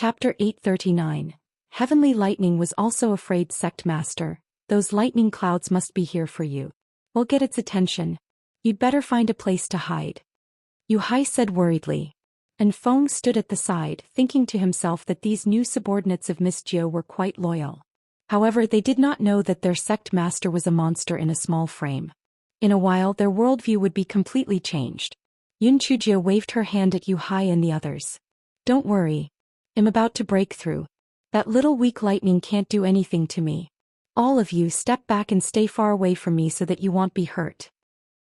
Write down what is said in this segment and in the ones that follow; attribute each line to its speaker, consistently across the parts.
Speaker 1: Chapter 839. Heavenly Lightning was also afraid. Sect Master, those lightning clouds must be here for you. We'll get its attention. You'd better find a place to hide. Yuhai said worriedly. And Feng stood at the side, thinking to himself that these new subordinates of Miss Jiao were quite loyal. However, they did not know that their sect master was a monster in a small frame. In a while their worldview would be completely changed. Yun Chujie waved her hand at Yuhai and the others. Don't worry. I'm about to break through. That little weak lightning can't do anything to me. All of you step back and stay far away from me so that you won't be hurt.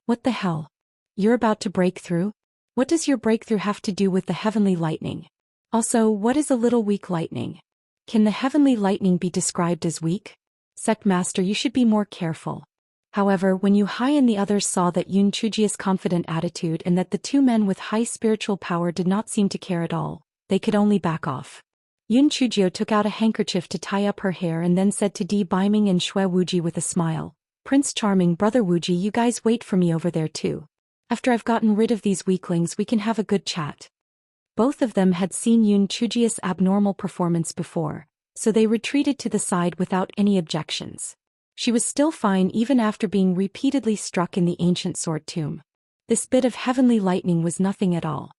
Speaker 1: What the hell? You're about to break through? What does your breakthrough have to do with the heavenly lightning? Also, what is a little weak lightning? Can the heavenly lightning be described as weak? Sect Master, you should be more careful. However, when Yuhai and the others saw that Yun Chujie's confident attitude and that the two men with high spiritual power did not seem to care at all, they could only back off. Yun Chujie took out a handkerchief to tie up her hair and then said to Di Biming and Shui Wuji with a smile, Prince Charming, Brother Wuji, you guys wait for me over there too. After I've gotten rid of these weaklings we can have a good chat. Both of them had seen Yun Chujie's abnormal performance before, so they retreated to the side without any objections. She was still fine even after being repeatedly struck in the ancient sword tomb. This bit of heavenly lightning was nothing at all.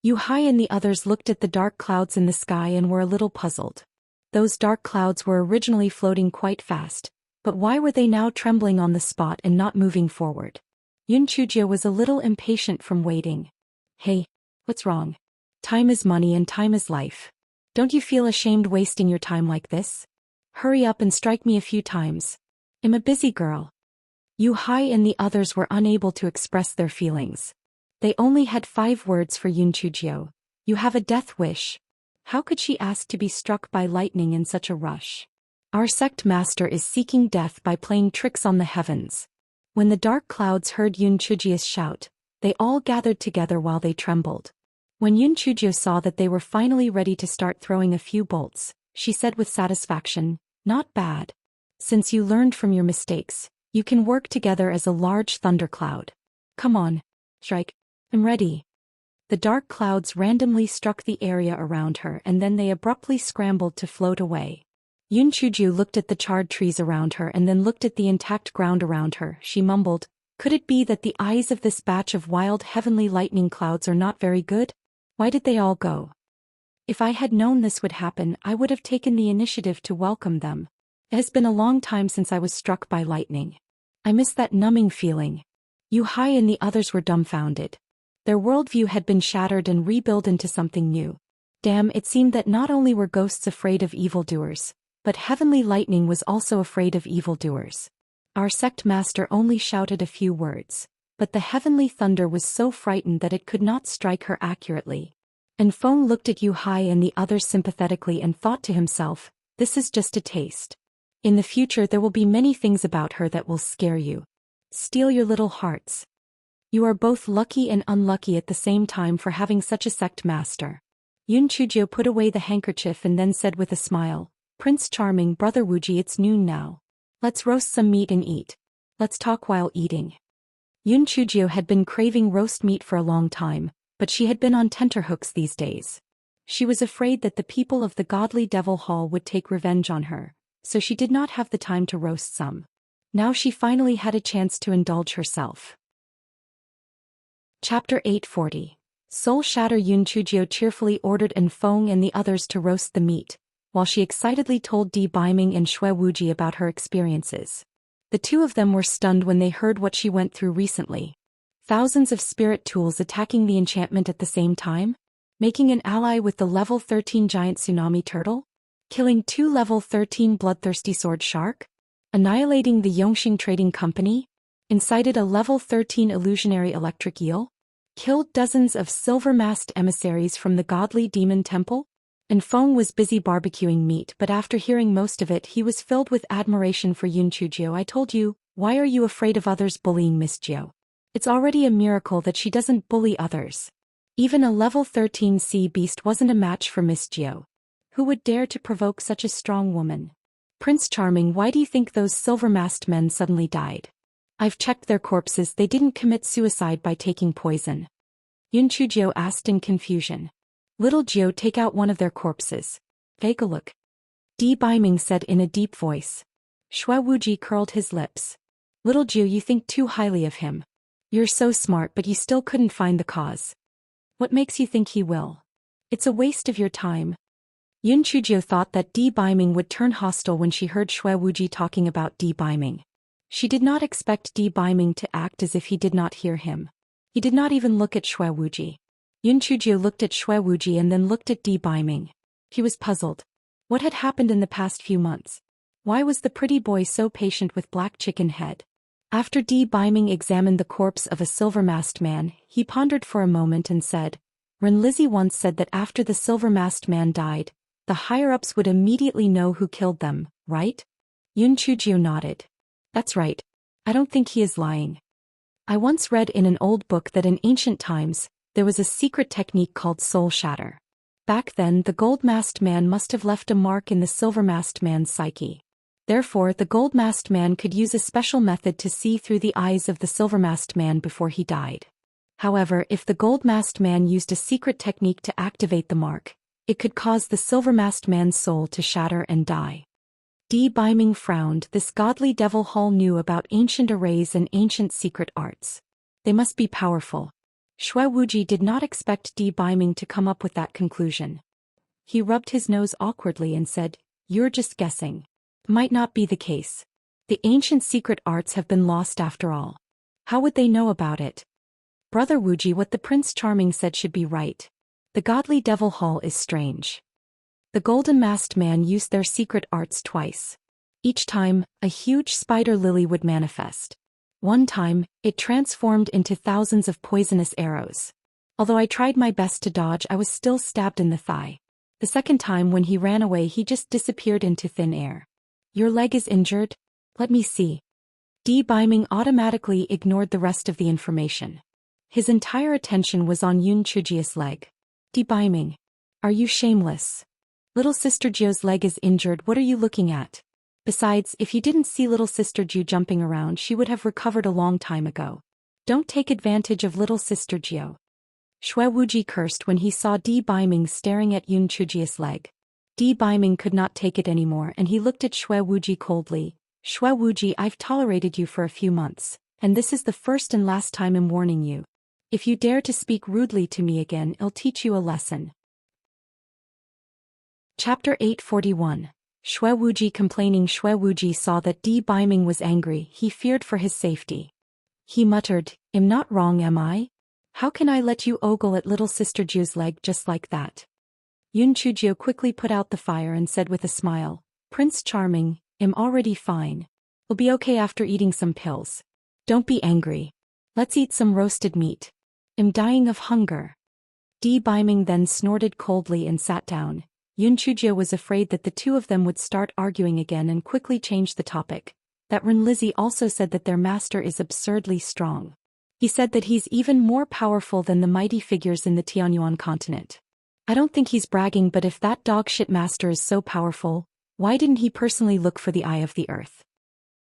Speaker 1: Yuhai and the others looked at the dark clouds in the sky and were a little puzzled. Those dark clouds were originally floating quite fast, but why were they now trembling on the spot and not moving forward? Yun Chujie was a little impatient from waiting. Hey, what's wrong? Time is money and time is life. Don't you feel ashamed wasting your time like this? Hurry up and strike me a few times. I'm a busy girl. Yuhai and the others were unable to express their feelings. They only had 5 words for Yun Chujie. You have a death wish. How could she ask to be struck by lightning in such a rush? Our sect master is seeking death by playing tricks on the heavens. When the dark clouds heard Yun Chujie's shout, they all gathered together while they trembled. When Yun Chujie saw that they were finally ready to start throwing a few bolts, she said with satisfaction, Not bad. Since you learned from your mistakes, you can work together as a large thundercloud. Come on. Strike. I'm ready. The dark clouds randomly struck the area around her and then they abruptly scrambled to float away. Yun Chujie looked at the charred trees around her and then looked at the intact ground around her. She mumbled, Could it be that the eyes of this batch of wild heavenly lightning clouds are not very good? Why did they all go? If I had known this would happen, I would have taken the initiative to welcome them. It has been a long time since I was struck by lightning. I miss that numbing feeling. Yuhai and the others were dumbfounded. Their worldview had been shattered and rebuilt into something new. Damn, it seemed that not only were ghosts afraid of evildoers, but heavenly lightning was also afraid of evildoers. Our sect master only shouted a few words, but the heavenly thunder was so frightened that it could not strike her accurately. And Feng looked at Yuhai and the others sympathetically and thought to himself, this is just a taste. In the future there will be many things about her that will scare you. Steal your little hearts. You are both lucky and unlucky at the same time for having such a sect master. Yun Chujie put away the handkerchief and then said with a smile, Prince Charming, Brother Wuji, it's noon now. Let's roast some meat and eat. Let's talk while eating. Yun Chujie had been craving roast meat for a long time, but she had been on tenterhooks these days. She was afraid that the people of the godly devil hall would take revenge on her, so she did not have the time to roast some. Now she finally had a chance to indulge herself. Chapter 840. Soul Shatter. Yun Chujie cheerfully ordered Feng and the others to roast the meat, while she excitedly told Di Biming and Shui Wuji about her experiences. The two of them were stunned when they heard what she went through recently. Thousands of spirit tools attacking the enchantment at the same time? Making an ally with the level 13 giant tsunami turtle? Killing 2 level 13 bloodthirsty sword shark? Annihilating the Yongxing Trading Company? Incited a level 13 illusionary electric eel? Killed dozens of silver-masked emissaries from the godly demon temple? Feng was busy barbecuing meat, but after hearing most of it he was filled with admiration for Yun Chujie. I told you, why are you afraid of others bullying Miss Jiao? It's already a miracle that she doesn't bully others. Even a level 13 sea beast wasn't a match for Miss Jiao. Who would dare to provoke such a strong woman? Prince Charming, why do you think those silver-masked men suddenly died? I've checked their corpses, they didn't commit suicide by taking poison. Yun Chujie asked in confusion. Little Jiu, take out one of their corpses. Take a look. Di Biming said in a deep voice. Xue Wuji curled his lips. Little Jiu, you think too highly of him. You're so smart, but you still couldn't find the cause. What makes you think he will? It's a waste of your time. Yun Chujio thought that Di Biming would turn hostile when she heard Xue Wuji talking about Di Biming. She did not expect Di Biming to act as if he did not hear him. He did not even look at Xue Wuji. Yun Chujio looked at Xue Wuji and then looked at Di Biming. He was puzzled. What had happened in the past few months? Why was the pretty boy so patient with Black Chicken Head? After Di Biming examined the corpse of a silver-masked man, he pondered for a moment and said, Ren Lizzie once said that after the silver-masked man died, the higher-ups would immediately know who killed them, right? Yun Chujio nodded. That's right. I don't think he is lying. I once read in an old book that in ancient times, there was a secret technique called soul shatter. Back then, the gold-masked man must have left a mark in the silver-masked man's psyche. Therefore, the gold-masked man could use a special method to see through the eyes of the silver-masked man before he died. However, if the gold-masked man used a secret technique to activate the mark, it could cause the silver-masked man's soul to shatter and die. Di Biming frowned. This godly devil hall knew about ancient arrays and ancient secret arts. They must be powerful. Xue Wuji did not expect Di Biming to come up with that conclusion. He rubbed his nose awkwardly and said, You're just guessing. Might not be the case. The ancient secret arts have been lost after all. How would they know about it? Brother Wuji, what the Prince Charming said should be right. The godly devil hall is strange. The golden-masked man used their secret arts twice. Each time, a huge spider lily would manifest. One time, it transformed into thousands of poisonous arrows. Although I tried my best to dodge, I was still stabbed in the thigh. The second time when he ran away, he just disappeared into thin air. Your leg is injured? Let me see. Di Biming automatically ignored the rest of the information. His entire attention was on Yun Chujio's leg. Di Biming. Are you shameless? Little Sister Jio's leg is injured, what are you looking at? Besides, if you didn't see little Sister Jio jumping around, she would have recovered a long time ago. Don't take advantage of little Sister Jio. Xue Wuji cursed when he saw Di Biming staring at Yun Chujio's leg. Di Biming could not take it anymore and he looked at Xue Wuji coldly. Xue Wuji, I've tolerated you for a few months, and this is the first and last time I'm warning you. If you dare to speak rudely to me again, I'll teach you a lesson. Chapter 841. Xue Wuji complaining. Xue Wuji saw that Di Biming was angry. He feared for his safety. He muttered, I'm not wrong, am I? How can I let you ogle at little Sister Jio's leg just like that? Yun Chujio quickly put out the fire and said with a smile, Prince Charming, I'm already fine. We'll be okay after eating some pills. Don't be angry. Let's eat some roasted meat. I'm dying of hunger. Di Biming then snorted coldly and sat down. Yun Chujio was afraid that the two of them would start arguing again and quickly changed the topic. That Ren Lizzie also said that their master is absurdly strong. He said that he's even more powerful than the mighty figures in the Tianyuan continent. I don't think he's bragging, but if that dogshit master is so powerful, why didn't he personally look for the eye of the earth?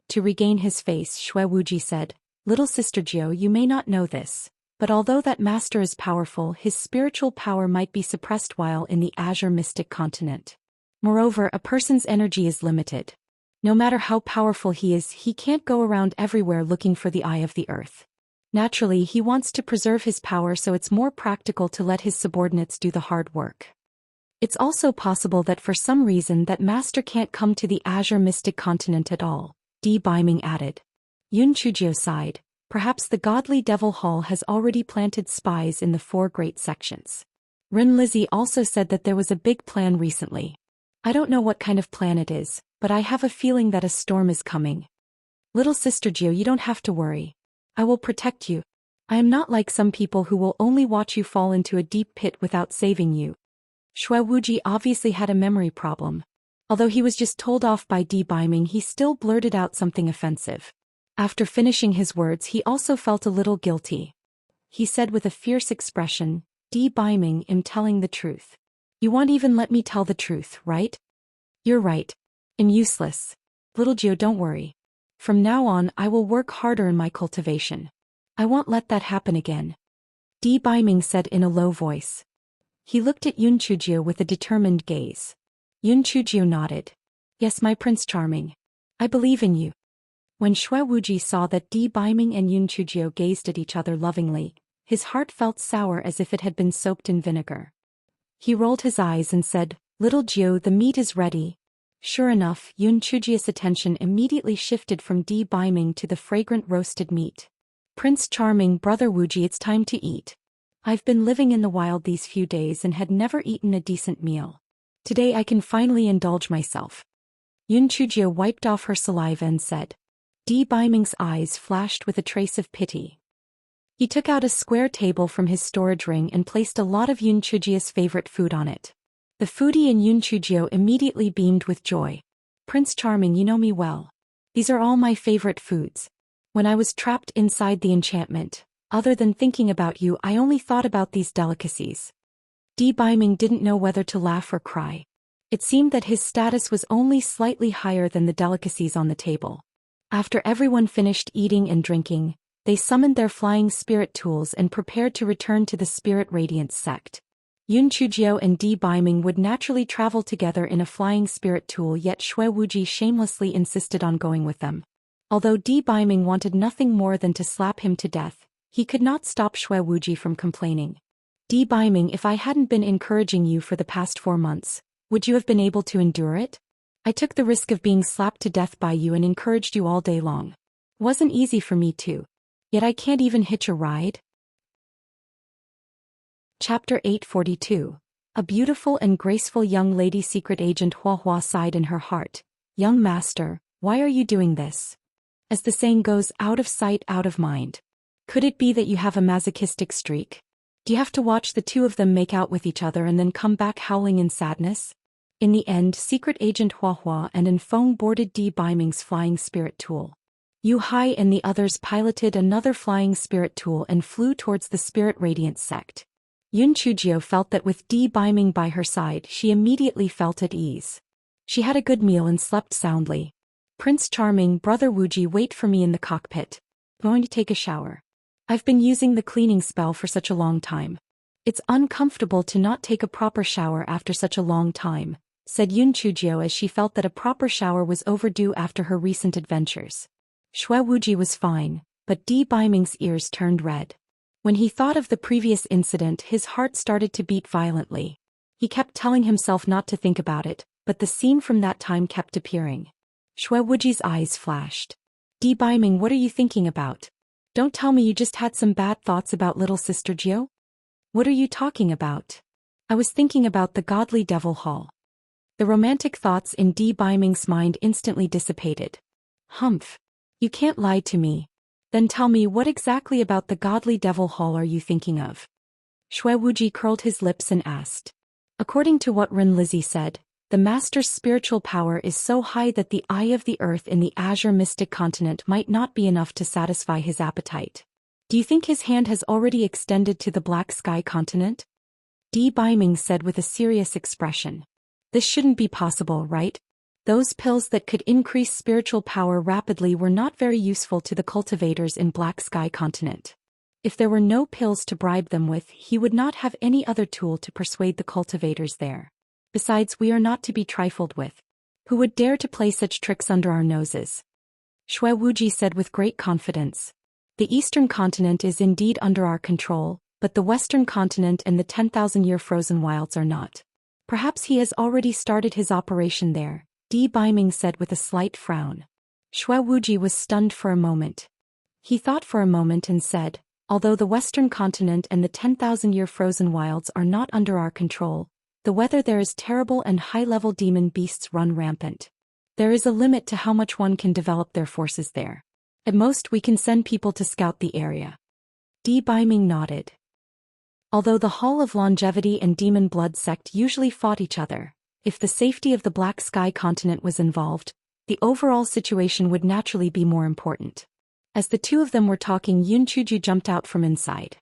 Speaker 1: To regain his face, Xue Wuji said, Little Sister Jio, you may not know this, but although that master is powerful, his spiritual power might be suppressed while in the Azure Mystic Continent. Moreover, a person's energy is limited. No matter how powerful he is, he can't go around everywhere looking for the eye of the earth. Naturally, he wants to preserve his power, so it's more practical to let his subordinates do the hard work. It's also possible that for some reason that master can't come to the Azure Mystic Continent at all, Di Biming added. Yun Chujio sighed. Perhaps the godly devil hall has already planted spies in the 4 great sections. Ren Lizzie also said that there was a big plan recently. I don't know what kind of plan it is, but I have a feeling that a storm is coming. Little Sister Jio, you don't have to worry. I will protect you. I am not like some people who will only watch you fall into a deep pit without saving you. Xue Wuji obviously had a memory problem. Although he was just told off by Di Biming, he still blurted out something offensive. After finishing his words, he also felt a little guilty. He said with a fierce expression, Di Biming, I'm telling the truth. You won't even let me tell the truth, right? You're right. I'm useless. Little Jio, don't worry. From now on, I will work harder in my cultivation. I won't let that happen again. Di Biming said in a low voice. He looked at Yun Chujio with a determined gaze. Yun Chujio nodded. Yes, my Prince Charming. I believe in you. When Xue Wuji saw that Di Biming and Yun Chujio gazed at each other lovingly, his heart felt sour as if it had been soaked in vinegar. He rolled his eyes and said, Little Jiu, the meat is ready. Sure enough, Yun Chujio's attention immediately shifted from Di Biming to the fragrant roasted meat. Prince Charming, Brother Wuji, it's time to eat. I've been living in the wild these few days and had never eaten a decent meal. Today I can finally indulge myself. Yun Chujio wiped off her saliva and said. Di Biming's eyes flashed with a trace of pity. He took out a square table from his storage ring and placed a lot of Yun Chujio's favorite food on it. The foodie and Yun Chujio immediately beamed with joy. Prince Charming, you know me well. These are all my favorite foods. When I was trapped inside the enchantment, other than thinking about you, I only thought about these delicacies. Di Biming didn't know whether to laugh or cry. It seemed that his status was only slightly higher than the delicacies on the table. After everyone finished eating and drinking, they summoned their flying spirit tools and prepared to return to the Spirit Radiance sect. Yun Chujio and Di Biming would naturally travel together in a flying spirit tool, yet Xue Wuji shamelessly insisted on going with them. Although Di Biming wanted nothing more than to slap him to death, he could not stop Xue Wuji from complaining. Di Biming, if I hadn't been encouraging you for the past 4 months, would you have been able to endure it? I took the risk of being slapped to death by you and encouraged you all day long. Wasn't easy for me too. Yet I can't even hitch a ride. Chapter 842. A beautiful and graceful young lady. Secret agent Hua Hua sighed in her heart. Young master, why are you doing this? As the saying goes, out of sight, out of mind. Could it be that you have a masochistic streak? Do you have to watch the two of them make out with each other and then come back howling in sadness? In the end, Secret Agent Hua Hua and Enfeng boarded Di Biming's flying spirit tool. Yu Hai and the others piloted another flying spirit tool and flew towards the Spirit Radiance sect. Yun Chujio felt that with Di Biming by her side, she immediately felt at ease. She had a good meal and slept soundly. Prince Charming, Brother Wuji, wait for me in the cockpit. Going to take a shower. I've been using the cleaning spell for such a long time. It's uncomfortable to not take a proper shower after such a long time, said Yun Chujio as she felt that a proper shower was overdue after her recent adventures. Xue Wuji was fine, but Di Biming's ears turned red. When he thought of the previous incident, his heart started to beat violently. He kept telling himself not to think about it, but the scene from that time kept appearing. Xue Wuji's eyes flashed. Di Biming, what are you thinking about? Don't tell me you just had some bad thoughts about little sister Jiu? What are you talking about? I was thinking about the godly devil hall. The romantic thoughts in Di Biming's mind instantly dissipated. Humph. You can't lie to me. Then tell me, what exactly about the godly devil hall are you thinking of? Xue Wuji curled his lips and asked. According to what Ren Lizzie said, the master's spiritual power is so high that the eye of the earth in the Azure Mystic Continent might not be enough to satisfy his appetite. Do you think his hand has already extended to the Black Sky Continent? Di Biming said with a serious expression. This shouldn't be possible, right? Those pills that could increase spiritual power rapidly were not very useful to the cultivators in Black Sky Continent. If there were no pills to bribe them with, he would not have any other tool to persuade the cultivators there. Besides, we are not to be trifled with. Who would dare to play such tricks under our noses? Xue Wuji said with great confidence. The Eastern Continent is indeed under our control, but the Western Continent and the 10,000-year frozen wilds are not. Perhaps he has already started his operation there, Di Biming said with a slight frown. Xue Wuji was stunned for a moment. He thought for a moment and said, although the Western Continent and the 10,000-year frozen wilds are not under our control, the weather there is terrible and high-level demon beasts run rampant. There is a limit to how much one can develop their forces there. At most we can send people to scout the area. Di Biming nodded. Although the Hall of Longevity and Demon Blood sect usually fought each other, if the safety of the Black Sky Continent was involved, the overall situation would naturally be more important. As the two of them were talking, Yun Chuju jumped out from inside.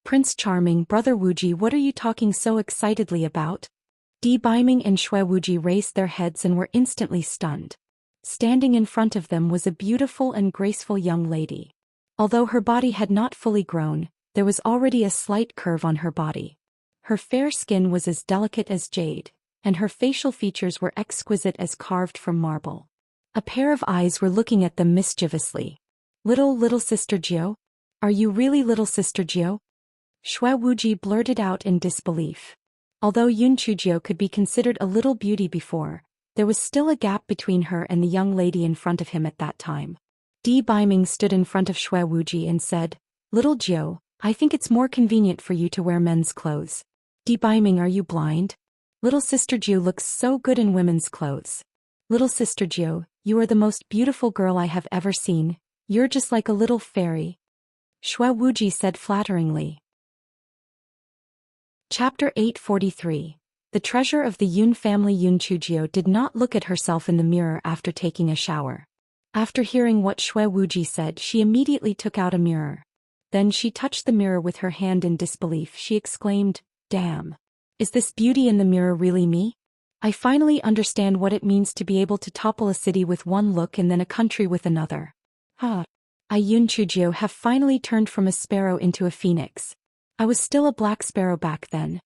Speaker 1: Prince Charming, Brother Wuji, what are you talking so excitedly about? Di Biming and Xue Wuji raised their heads and were instantly stunned. Standing in front of them was a beautiful and graceful young lady. Although her body had not fully grown, there was already a slight curve on her body. Her fair skin was as delicate as jade, and her facial features were exquisite as carved from marble. A pair of eyes were looking at them mischievously. Little sister Jiao? Are you really little sister Jiao? Xue Wuji blurted out in disbelief. Although Yun Chujiao could be considered a little beauty before, there was still a gap between her and the young lady in front of him at that time. Di Baiming stood in front of Xue Wuji and said, "Little Jiao, I think it's more convenient for you to wear men's clothes." Di Baiming, are you blind? Little sister Jiao looks so good in women's clothes. Little sister Jiao, you are the most beautiful girl I have ever seen. You're just like a little fairy. Xue Wuji said flatteringly. Chapter 843. The treasure of the Yun family. Yun Chujiao did not look at herself in the mirror after taking a shower. After hearing what Xue Wuji said, she immediately took out a mirror. Then she touched the mirror with her hand in disbelief. She exclaimed, "Damn! Is this beauty in the mirror really me? I finally understand what it means to be able to topple a city with one look and then a country with another. I, Yun Chujiao, have finally turned from a sparrow into a phoenix. I was still a black sparrow back then."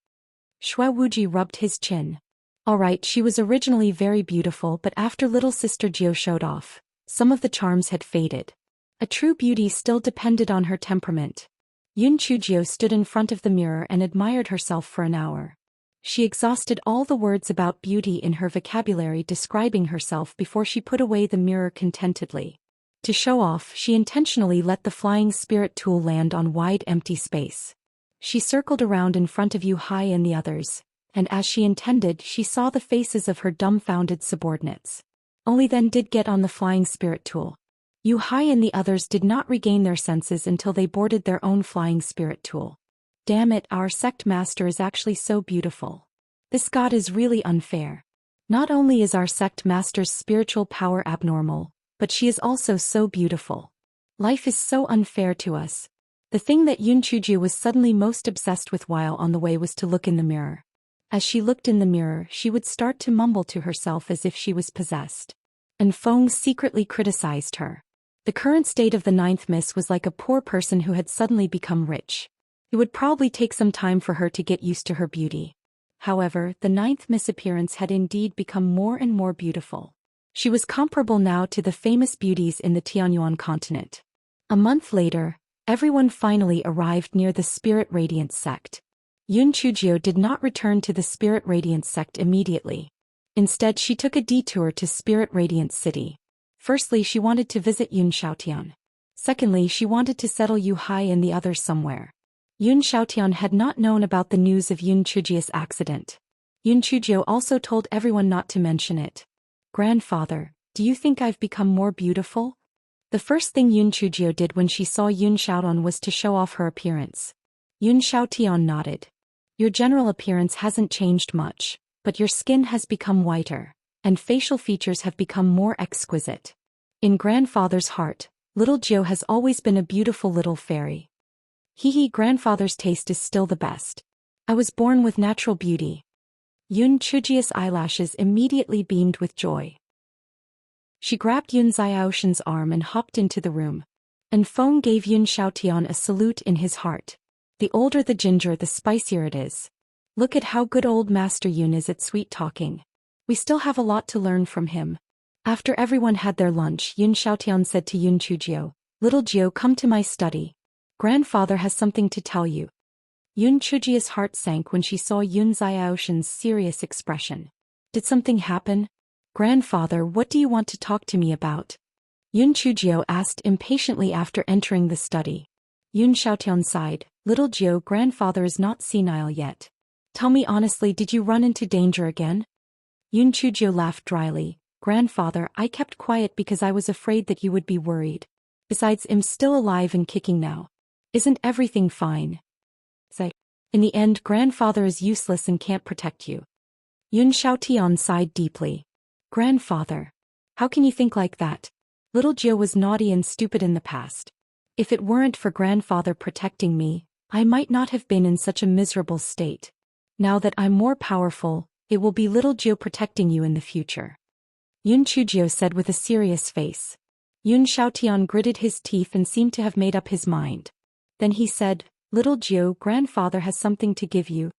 Speaker 1: Xue Wuji rubbed his chin. Alright, she was originally very beautiful, but after little sister Jiao showed off, some of the charms had faded. A true beauty still depended on her temperament. Yun Chujiao stood in front of the mirror and admired herself for an hour. She exhausted all the words about beauty in her vocabulary describing herself before she put away the mirror contentedly. To show off, she intentionally let the flying spirit tool land on wide empty space. She circled around in front of Yu Hai and the others, and as she intended, she saw the faces of her dumbfounded subordinates. Only then did get on the flying spirit tool. Yu Hai and the others did not regain their senses until they boarded their own flying spirit tool. Damn it, our sect master is actually so beautiful. This god is really unfair. Not only is our sect master's spiritual power abnormal, but she is also so beautiful. Life is so unfair to us. The thing that Yun Chujiao was suddenly most obsessed with while on the way was to look in the mirror. As she looked in the mirror, she would start to mumble to herself as if she was possessed. And Feng secretly criticized her. The current state of the ninth miss was like a poor person who had suddenly become rich. It would probably take some time for her to get used to her beauty. However, the ninth miss appearance had indeed become more and more beautiful. She was comparable now to the famous beauties in the Tianyuan continent. A month later, everyone finally arrived near the Spirit Radiance sect. Yun Chujiao did not return to the Spirit Radiance sect immediately. Instead, she took a detour to Spirit Radiance City. Firstly, she wanted to visit Yun Xiaotian. Secondly, she wanted to settle Yu Hai and the others somewhere. Yun Xiaotian had not known about the news of Yun Chujia's accident. Yun Chujiao also told everyone not to mention it. "Grandfather, do you think I've become more beautiful?" The first thing Yun Chujiao did when she saw Yun Xiaotian was to show off her appearance. Yun Xiaotian nodded. "Your general appearance hasn't changed much, but your skin has become whiter, and facial features have become more exquisite. In grandfather's heart, little Jiao has always been a beautiful little fairy. Grandfather's taste is still the best. I was born with natural beauty." Yun Chujia's eyelashes immediately beamed with joy. She grabbed Yun Xiaoshan's arm and hopped into the room. And Feng gave Yun Xiaotian a salute in his heart. The older the ginger, the spicier it is. Look at how good old Master Yun is at sweet talking. We still have a lot to learn from him. After everyone had their lunch, Yun Xiaotian said to Yun Chujiao, "Little Jiao, come to my study. Grandfather has something to tell you." Yun Chujia's heart sank when she saw Yun Xiaoshan's serious expression. "Did something happen? Grandfather, what do you want to talk to me about?" Yun Chujiao asked impatiently after entering the study. Yun Xiaotian sighed. "Little Jiao, grandfather is not senile yet. Tell me honestly, did you run into danger again?" Yun Chujiao laughed dryly. "Grandfather, I kept quiet because I was afraid that you would be worried. Besides, I'm still alive and kicking now. Isn't everything fine? In the end, grandfather is useless and can't protect you." Yun Xiaotian sighed deeply. "Grandfather, how can you think like that? Little Jiao was naughty and stupid in the past. If it weren't for grandfather protecting me, I might not have been in such a miserable state. Now that I'm more powerful, it will be little Jiao protecting you in the future," Yun Chujiao said with a serious face. Yun Xiaotian gritted his teeth and seemed to have made up his mind. Then he said, "Little Jiao, grandfather has something to give you."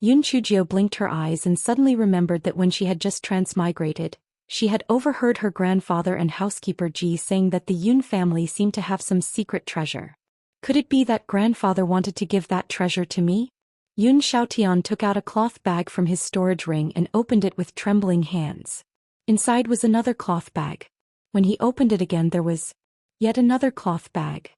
Speaker 1: Yun Chujio blinked her eyes and suddenly remembered that when she had just transmigrated, she had overheard her grandfather and housekeeper Ji saying that the Yun family seemed to have some secret treasure. Could it be that grandfather wanted to give that treasure to me? Yun Xiaotian took out a cloth bag from his storage ring and opened it with trembling hands. Inside was another cloth bag. When he opened it again there was yet another cloth bag.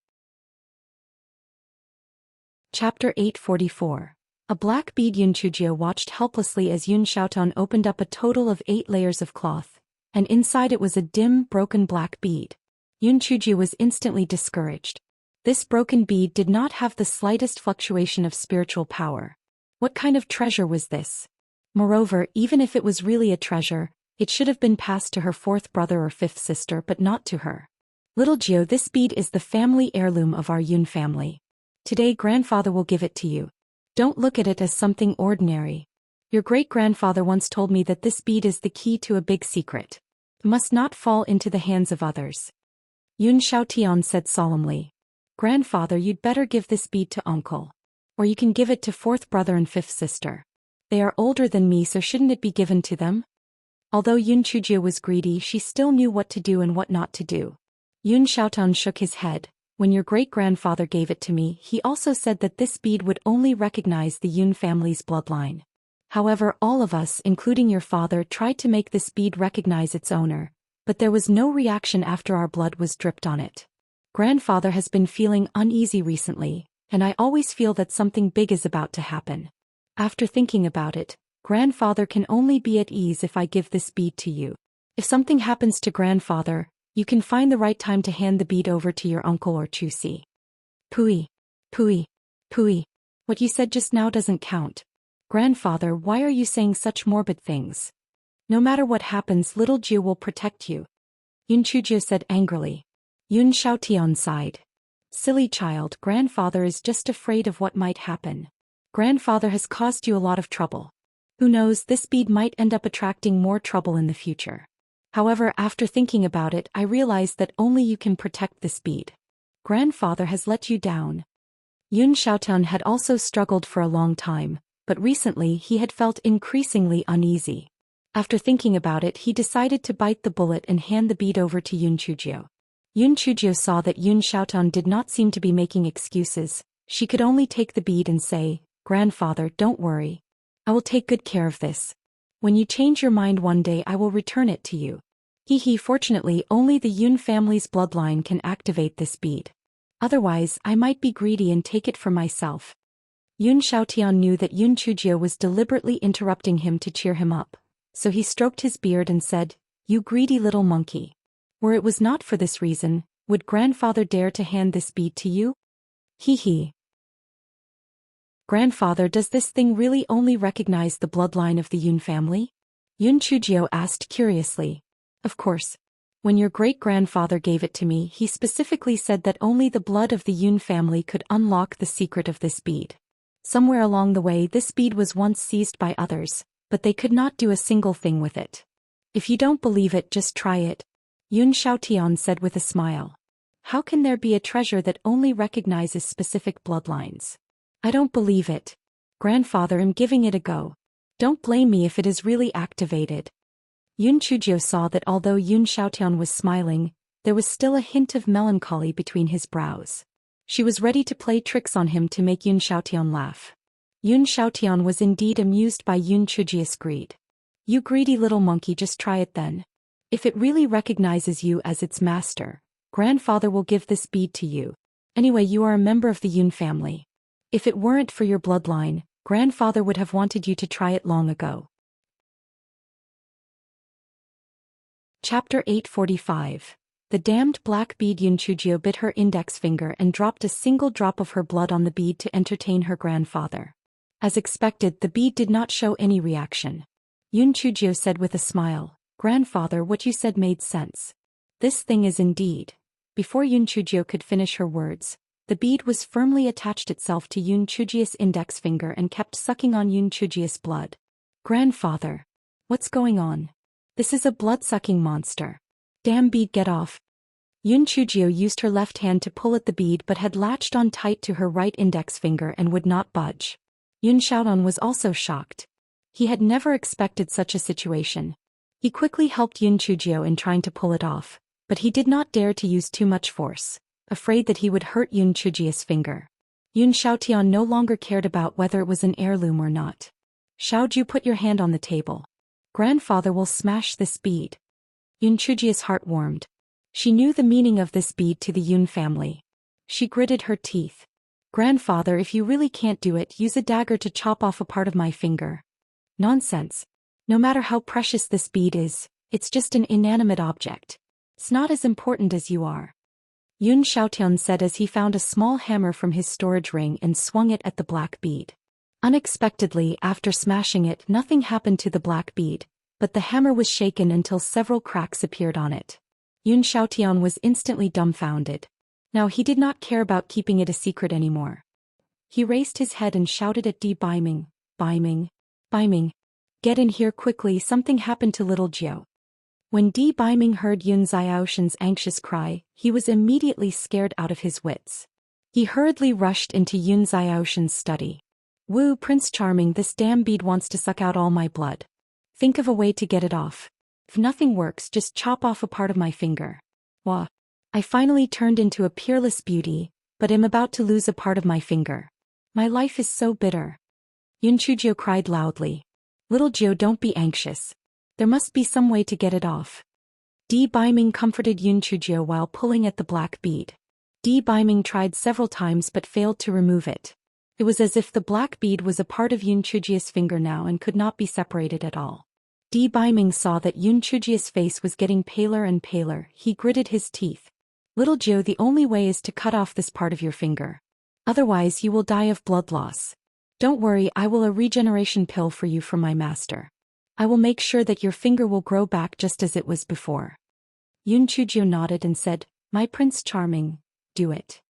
Speaker 1: Chapter 844. A black bead. Yun Chujio watched helplessly as Yun Xiaotan opened up a total of 8 layers of cloth, and inside it was a dim, broken black bead. Yun Chujio was instantly discouraged. This broken bead did not have the slightest fluctuation of spiritual power. What kind of treasure was this? Moreover, even if it was really a treasure, it should have been passed to her 4th brother or 5th sister but not to her. Little Gio, this bead is the family heirloom of our Yun family. Today grandfather will give it to you. Don't look at it as something ordinary. Your great-grandfather once told me that this bead is the key to a big secret. It must not fall into the hands of others. Yun Xiaotian said solemnly. Grandfather, you'd better give this bead to uncle. Or you can give it to 4th brother and 5th sister. They are older than me, so shouldn't it be given to them? Although Yun Chujio was greedy, she still knew what to do and what not to do. Yun Xiaotan shook his head. When your great-grandfather gave it to me, he also said that this bead would only recognize the Yun family's bloodline. However, all of us, including your father, tried to make this bead recognize its owner, but there was no reaction after our blood was dripped on it. Grandfather has been feeling uneasy recently, and I always feel that something big is about to happen. After thinking about it, grandfather can only be at ease if I give this bead to you. If something happens to grandfather, you can find the right time to hand the bead over to your uncle or Chusi. Pui. Pui. Pui. What you said just now doesn't count. Grandfather, why are you saying such morbid things? No matter what happens, little Jiu will protect you. Yun Chujio said angrily. Yun Xiaotian sighed. Silly child, grandfather is just afraid of what might happen. Grandfather has caused you a lot of trouble. Who knows, this bead might end up attracting more trouble in the future. However, after thinking about it, I realized that only you can protect this bead. Grandfather has let you down. Yun Xiaotan had also struggled for a long time, but recently he had felt increasingly uneasy. After thinking about it, he decided to bite the bullet and hand the bead over to Yun Chujio. Yun Chujio saw that Yun Xiaotan did not seem to be making excuses. She could only take the bead and say, Grandfather, don't worry. I will take good care of this. When you change your mind one day, I will return it to you. Fortunately, only the Yun family's bloodline can activate this bead. Otherwise, I might be greedy and take it for myself. Yun Xiaotian knew that Yun Chujio was deliberately interrupting him to cheer him up, so he stroked his beard and said, You greedy little monkey. Were it was not for this reason, would grandfather dare to hand this bead to you? Grandfather, does this thing really only recognize the bloodline of the Yun family? Yun Chujio asked curiously. Of course. When your great-grandfather gave it to me, he specifically said that only the blood of the Yun family could unlock the secret of this bead. Somewhere along the way, this bead was once seized by others, but they could not do a single thing with it. If you don't believe it, just try it. Yun Xiaotian said with a smile. How can there be a treasure that only recognizes specific bloodlines? I don't believe it. Grandfather, I'm giving it a go. Don't blame me if it is really activated. Yun Chujio saw that although Yun Xiaotian was smiling, there was still a hint of melancholy between his brows. She was ready to play tricks on him to make Yun Xiaotian laugh. Yun Xiaotian was indeed amused by Yun Chujio's greed. You greedy little monkey, just try it then. If it really recognizes you as its master, grandfather will give this bead to you. Anyway, you are a member of the Yun family. If it weren't for your bloodline, grandfather would have wanted you to try it long ago. Chapter 845. The damned black bead. Yun Chujio bit her index finger and dropped a single drop of her blood on the bead to entertain her grandfather. As expected, the bead did not show any reaction. Yun Chujio said with a smile, Grandfather, what you said made sense. This thing is indeed. Before Yun Chujio could finish her words, the bead was firmly attached itself to Yun Chujio's index finger and kept sucking on Yun Chujio's blood. Grandfather. What's going on? This is a blood-sucking monster. Damn bead, get off. Yun Chujio used her left hand to pull at the bead but had latched on tight to her right index finger and would not budge. Yun Xiaodong was also shocked. He had never expected such a situation. He quickly helped Yun Chujio in trying to pull it off, but he did not dare to use too much force, afraid that he would hurt Yun Chujio's finger. Yun Xiaotian no longer cared about whether it was an heirloom or not. Xiaoju, put your hand on the table. Grandfather will smash this bead. Yun Chujio's heart warmed. She knew the meaning of this bead to the Yun family. She gritted her teeth. Grandfather, if you really can't do it, use a dagger to chop off a part of my finger. Nonsense. No matter how precious this bead is, it's just an inanimate object. It's not as important as you are. Yun Xiaotian said as he found a small hammer from his storage ring and swung it at the black bead. Unexpectedly, after smashing it, nothing happened to the black bead, but the hammer was shaken until several cracks appeared on it. Yun Xiaotian was instantly dumbfounded. Now he did not care about keeping it a secret anymore. He raised his head and shouted at Di Baiming, Baiming, Baiming. Get in here quickly, something happened to little Jiao. When Di Baiming heard Yun Xiaoshan's anxious cry, he was immediately scared out of his wits. He hurriedly rushed into Yun Xiaoshan's study. Wu, Prince Charming, this damn bead wants to suck out all my blood. Think of a way to get it off. If nothing works, just chop off a part of my finger. Wah. I finally turned into a peerless beauty, but am about to lose a part of my finger. My life is so bitter. Yun Chujio cried loudly. Little Jiao, don't be anxious. There must be some way to get it off. Di Baiming comforted Yun Chujio while pulling at the black bead. Di Baiming tried several times but failed to remove it. It was as if the black bead was a part of Yun Chujio's finger now and could not be separated at all. Di Baiming saw that Yun Chujio's face was getting paler and paler. He gritted his teeth. Little Jiao, the only way is to cut off this part of your finger. Otherwise you will die of blood loss. Don't worry, I will a regeneration pill for you from my master. I will make sure that your finger will grow back just as it was before. Yun Chujio nodded and said, My Prince Charming, do it.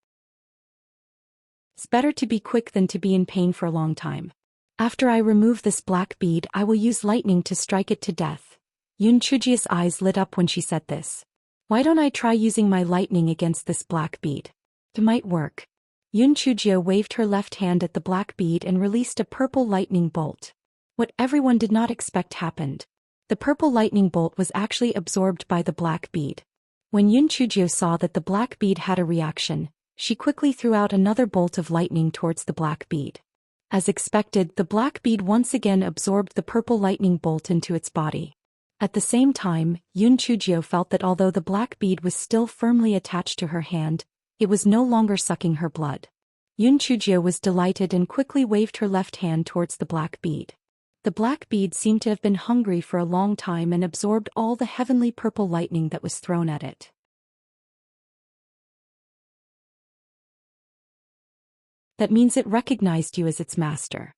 Speaker 1: It's better to be quick than to be in pain for a long time. After I remove this black bead, I will use lightning to strike it to death. Yun Chujio's eyes lit up when she said this. Why don't I try using my lightning against this black bead? It might work. Yun Chujio waved her left hand at the black bead and released a purple lightning bolt. What everyone did not expect happened. The purple lightning bolt was actually absorbed by the black bead. When Yun Chujio saw that the black bead had a reaction, she quickly threw out another bolt of lightning towards the black bead. As expected, the black bead once again absorbed the purple lightning bolt into its body. At the same time, Yun Chujio felt that although the black bead was still firmly attached to her hand, it was no longer sucking her blood. Yun Chujio was delighted and quickly waved her left hand towards the black bead. The black bead seemed to have been hungry for a long time and absorbed all the heavenly purple lightning that was thrown at it. That means it recognized you as its master.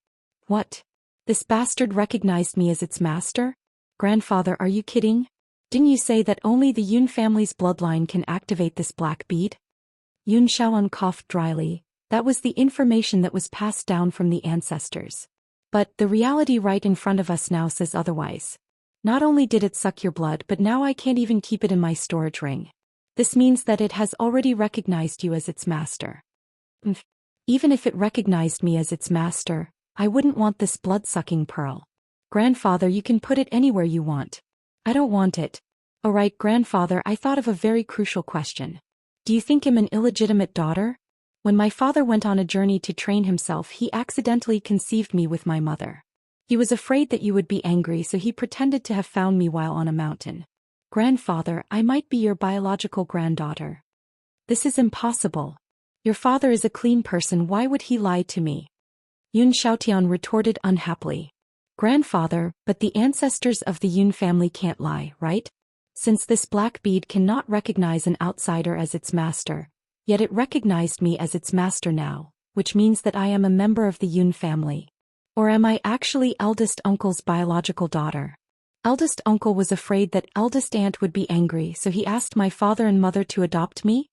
Speaker 1: What? This bastard recognized me as its master? Grandfather, are you kidding? Didn't you say that only the Yun family's bloodline can activate this black bead? Yun Xiaoan coughed dryly. That was the information that was passed down from the ancestors. But the reality right in front of us now says otherwise. Not only did it suck your blood, but now I can't even keep it in my storage ring. This means that it has already recognized you as its master. Even if it recognized me as its master, I wouldn't want this blood-sucking pearl. Grandfather, you can put it anywhere you want. I don't want it. Alright, Grandfather, I thought of a very crucial question. Do you think I'm an illegitimate daughter? When my father went on a journey to train himself, he accidentally conceived me with my mother. He was afraid that you would be angry, so he pretended to have found me while on a mountain. Grandfather, I might be your biological granddaughter. This is impossible. Your father is a clean person, why would he lie to me? Yun Xiaotian retorted unhappily. Grandfather, but the ancestors of the Yun family can't lie, right? Since this black bead cannot recognize an outsider as its master, yet it recognized me as its master now, which means that I am a member of the Yun family. Or am I actually eldest uncle's biological daughter? Eldest uncle was afraid that eldest aunt would be angry, so he asked my father and mother to adopt me?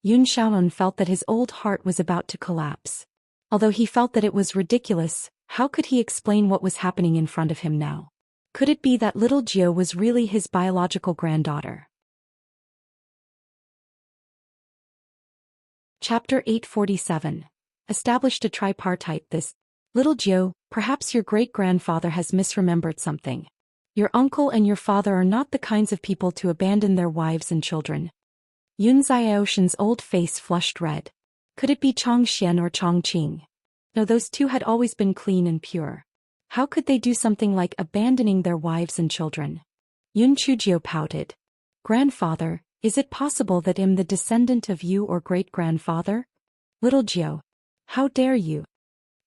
Speaker 1: Yun Xiaonan felt that his old heart was about to collapse. Although he felt that it was ridiculous, how could he explain what was happening in front of him now? Could it be that little Jiao was really his biological granddaughter? Chapter 847. Established a tripartite. This Little Jiu, perhaps your great-grandfather has misremembered something. Your uncle and your father are not the kinds of people to abandon their wives and children. Yun Xiaoshen's old face flushed red. Could it be Chong Xian or Chong Qing? No, those two had always been clean and pure. How could they do something like abandoning their wives and children? Yun Chujio pouted. Grandfather, is it possible that I'm the descendant of you or great-grandfather? Little Jiu. How dare you?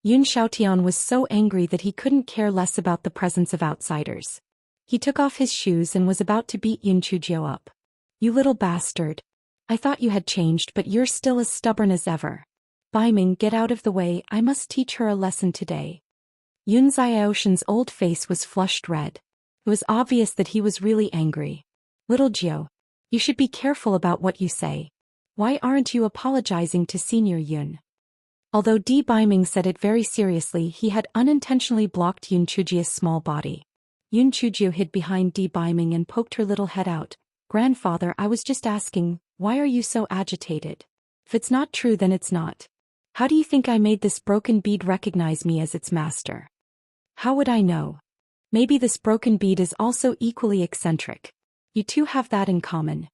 Speaker 1: Yun Xiaotian was so angry that he couldn't care less about the presence of outsiders. He took off his shoes and was about to beat Yun Chujio up. You little bastard. I thought you had changed, but you're still as stubborn as ever. Baiming, get out of the way, I must teach her a lesson today. Yun Xiaoshen's old face was flushed red. It was obvious that he was really angry. Little Jiu, you should be careful about what you say. Why aren't you apologizing to Senior Yun? Although Di Baiming said it very seriously, he had unintentionally blocked Yun Chujio's small body. Yun Chujio hid behind Di Baiming and poked her little head out. Grandfather, I was just asking, why are you so agitated? If it's not true, then it's not. How do you think I made this broken bead recognize me as its master? How would I know? Maybe this broken bead is also equally eccentric. You two have that in common.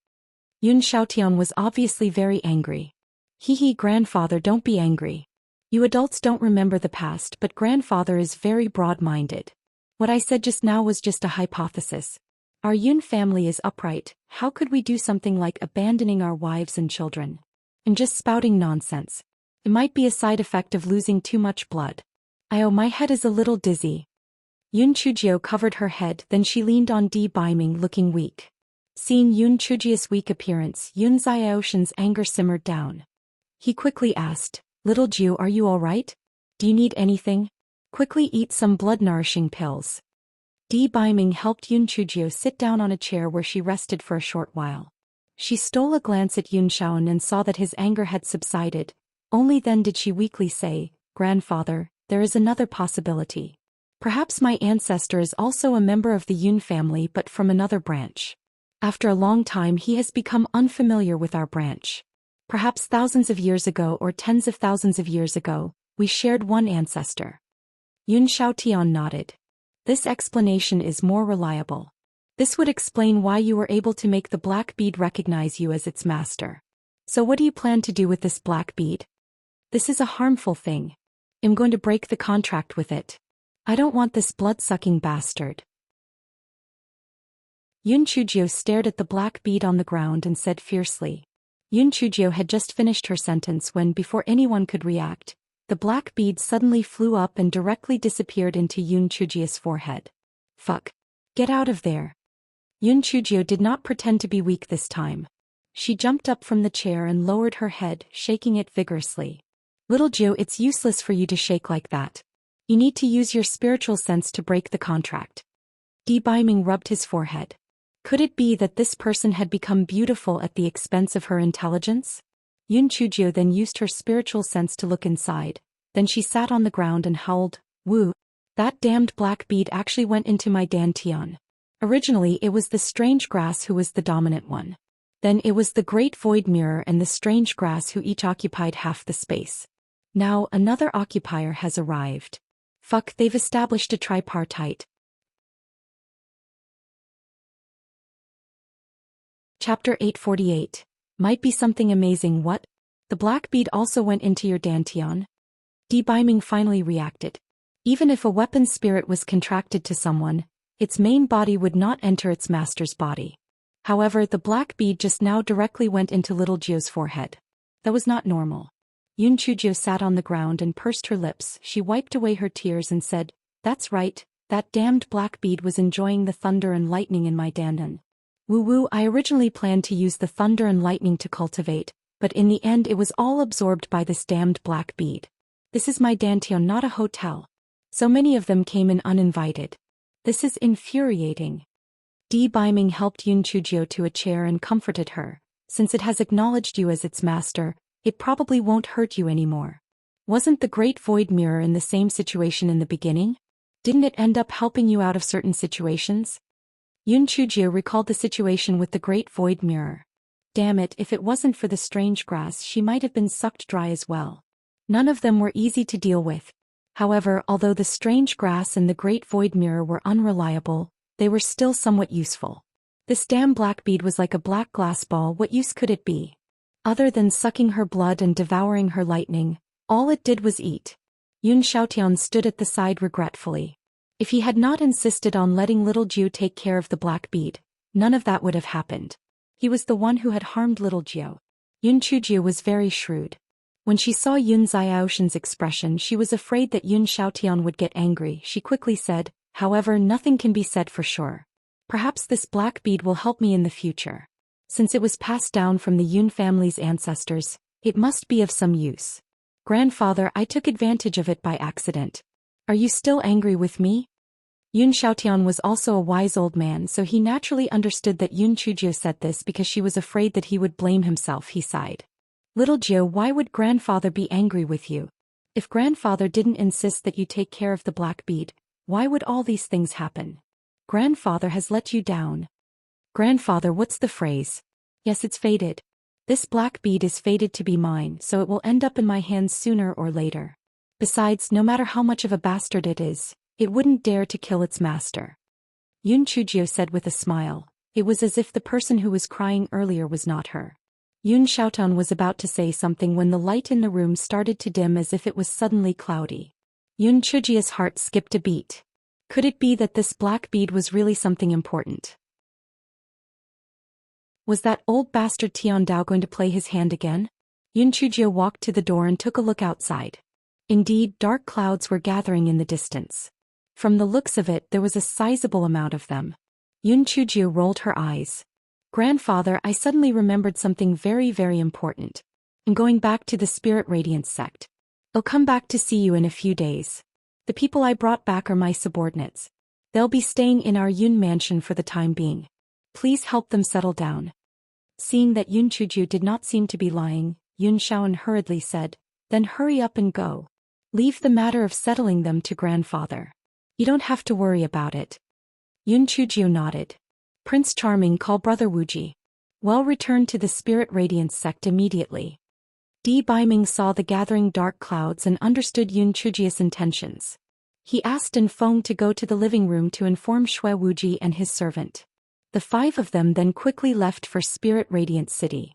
Speaker 1: Yun Xiaotian was obviously very angry. Hee, grandfather, don't be angry. You adults don't remember the past, but grandfather is very broad-minded. What I said just now was just a hypothesis. Our Yun family is upright. How could we do something like abandoning our wives and children? And just spouting nonsense. It might be a side effect of losing too much blood. My head is a little dizzy. Yun Chujio covered her head, then she leaned on Di Baiming, looking weak. Seeing Yun Chujio's weak appearance, Yun Xiaoshen's anger simmered down. He quickly asked, Little Jiu, are you all right? Do you need anything? Quickly eat some blood-nourishing pills. Di Baiming helped Yun Chujio sit down on a chair where she rested for a short while. She stole a glance at Yun Xiaoan and saw that his anger had subsided. Only then did she weakly say, Grandfather, there is another possibility. Perhaps my ancestor is also a member of the Yun family but from another branch. After a long time he has become unfamiliar with our branch. Perhaps thousands of years ago or tens of thousands of years ago, we shared one ancestor. Yun Xiaotian nodded. This explanation is more reliable. This would explain why you were able to make the black bead recognize you as its master. So what do you plan to do with this black bead? This is a harmful thing. I'm going to break the contract with it. I don't want this blood-sucking bastard. Yun Chujio stared at the black bead on the ground and said fiercely. Yun Chujio had just finished her sentence when, before anyone could react, the black bead suddenly flew up and directly disappeared into Yun Chujio's forehead. Fuck. Get out of there. Yun Chujio did not pretend to be weak this time. She jumped up from the chair and lowered her head, shaking it vigorously. Little Jiu, it's useless for you to shake like that. You need to use your spiritual sense to break the contract. Di Baiming rubbed his forehead. Could it be that this person had become beautiful at the expense of her intelligence? Yun Chujio then used her spiritual sense to look inside. Then she sat on the ground and howled, Woo! That damned black bead actually went into my dantian. Originally it was the strange grass who was the dominant one. Then it was the great void mirror and the strange grass who each occupied half the space. Now another occupier has arrived. Fuck, they've established a tripartite. Chapter 848. Might be something amazing. What? The black bead also went into your dantian? Di Baiming finally reacted. Even if a weapon spirit was contracted to someone, its main body would not enter its master's body. However, the black bead just now directly went into Little Jiu's forehead. That was not normal. Yun Chujio sat on the ground and pursed her lips. She wiped away her tears and said, That's right, that damned black bead was enjoying the thunder and lightning in my dantian. Woo-woo, I originally planned to use the thunder and lightning to cultivate, but in the end it was all absorbed by this damned black bead. This is my dantian, not a hotel. So many of them came in uninvited. This is infuriating. Di Baiming helped Yun Chujio to a chair and comforted her. Since it has acknowledged you as its master, it probably won't hurt you anymore. Wasn't the Great Void Mirror in the same situation in the beginning? Didn't it end up helping you out of certain situations? Yun Chujio recalled the situation with the Great Void Mirror. Damn it, if it wasn't for the strange grass she might have been sucked dry as well. None of them were easy to deal with. However, although the strange grass and the great void mirror were unreliable, they were still somewhat useful. This damn black bead was like a black glass ball. What use could it be? Other than sucking her blood and devouring her lightning, all it did was eat. Yun Xiaotian stood at the side regretfully. If he had not insisted on letting little Jiu take care of the black bead, none of that would have happened. He was the one who had harmed little Jiu. Yun Chujiu was very shrewd. When she saw Yun Xiaoshan's expression, she was afraid that Yun Xiaotian would get angry. She quickly said, "However, nothing can be said for sure. Perhaps this black bead will help me in the future. Since it was passed down from the Yun family's ancestors, it must be of some use. Grandfather, I took advantage of it by accident. Are you still angry with me?" Yun Xiaotian was also a wise old man, so he naturally understood that Yun Chujiu said this because she was afraid that he would blame himself. He sighed. "Little Jiu, why would grandfather be angry with you? If grandfather didn't insist that you take care of the black bead, why would all these things happen? Grandfather has let you down." "Grandfather, what's the phrase?" "Yes, it's fated. This black bead is fated to be mine, so it will end up in my hands sooner or later. Besides, no matter how much of a bastard it is, it wouldn't dare to kill its master." Yun Chujiu said with a smile. It was as if the person who was crying earlier was not her. Yun Xiaotian was about to say something when the light in the room started to dim as if it was suddenly cloudy. Yun Chujiu's heart skipped a beat. Could it be that this black bead was really something important? Was that old bastard Tian Dao going to play his hand again? Yun Chujiu walked to the door and took a look outside. Indeed, dark clouds were gathering in the distance. From the looks of it, there was a sizable amount of them. Yun Chujiu rolled her eyes. "Grandfather, I suddenly remembered something very, very important. I'm going back to the Spirit Radiance sect. I'll come back to see you in a few days. The people I brought back are my subordinates. They'll be staying in our Yun mansion for the time being. Please help them settle down." Seeing that Yun Chujiu did not seem to be lying, Yun Shaoan hurriedly said, "Then hurry up and go. Leave the matter of settling them to grandfather. You don't have to worry about it." Yun Chujiu nodded. "Prince Charming, call Brother Wuji." Well, return to the Spirit Radiance sect immediately. Di Baiming saw the gathering dark clouds and understood Yun Chujiu's intentions. He asked Feng to go to the living room to inform Shui Wuji and his servant. The five of them then quickly left for Spirit Radiance City.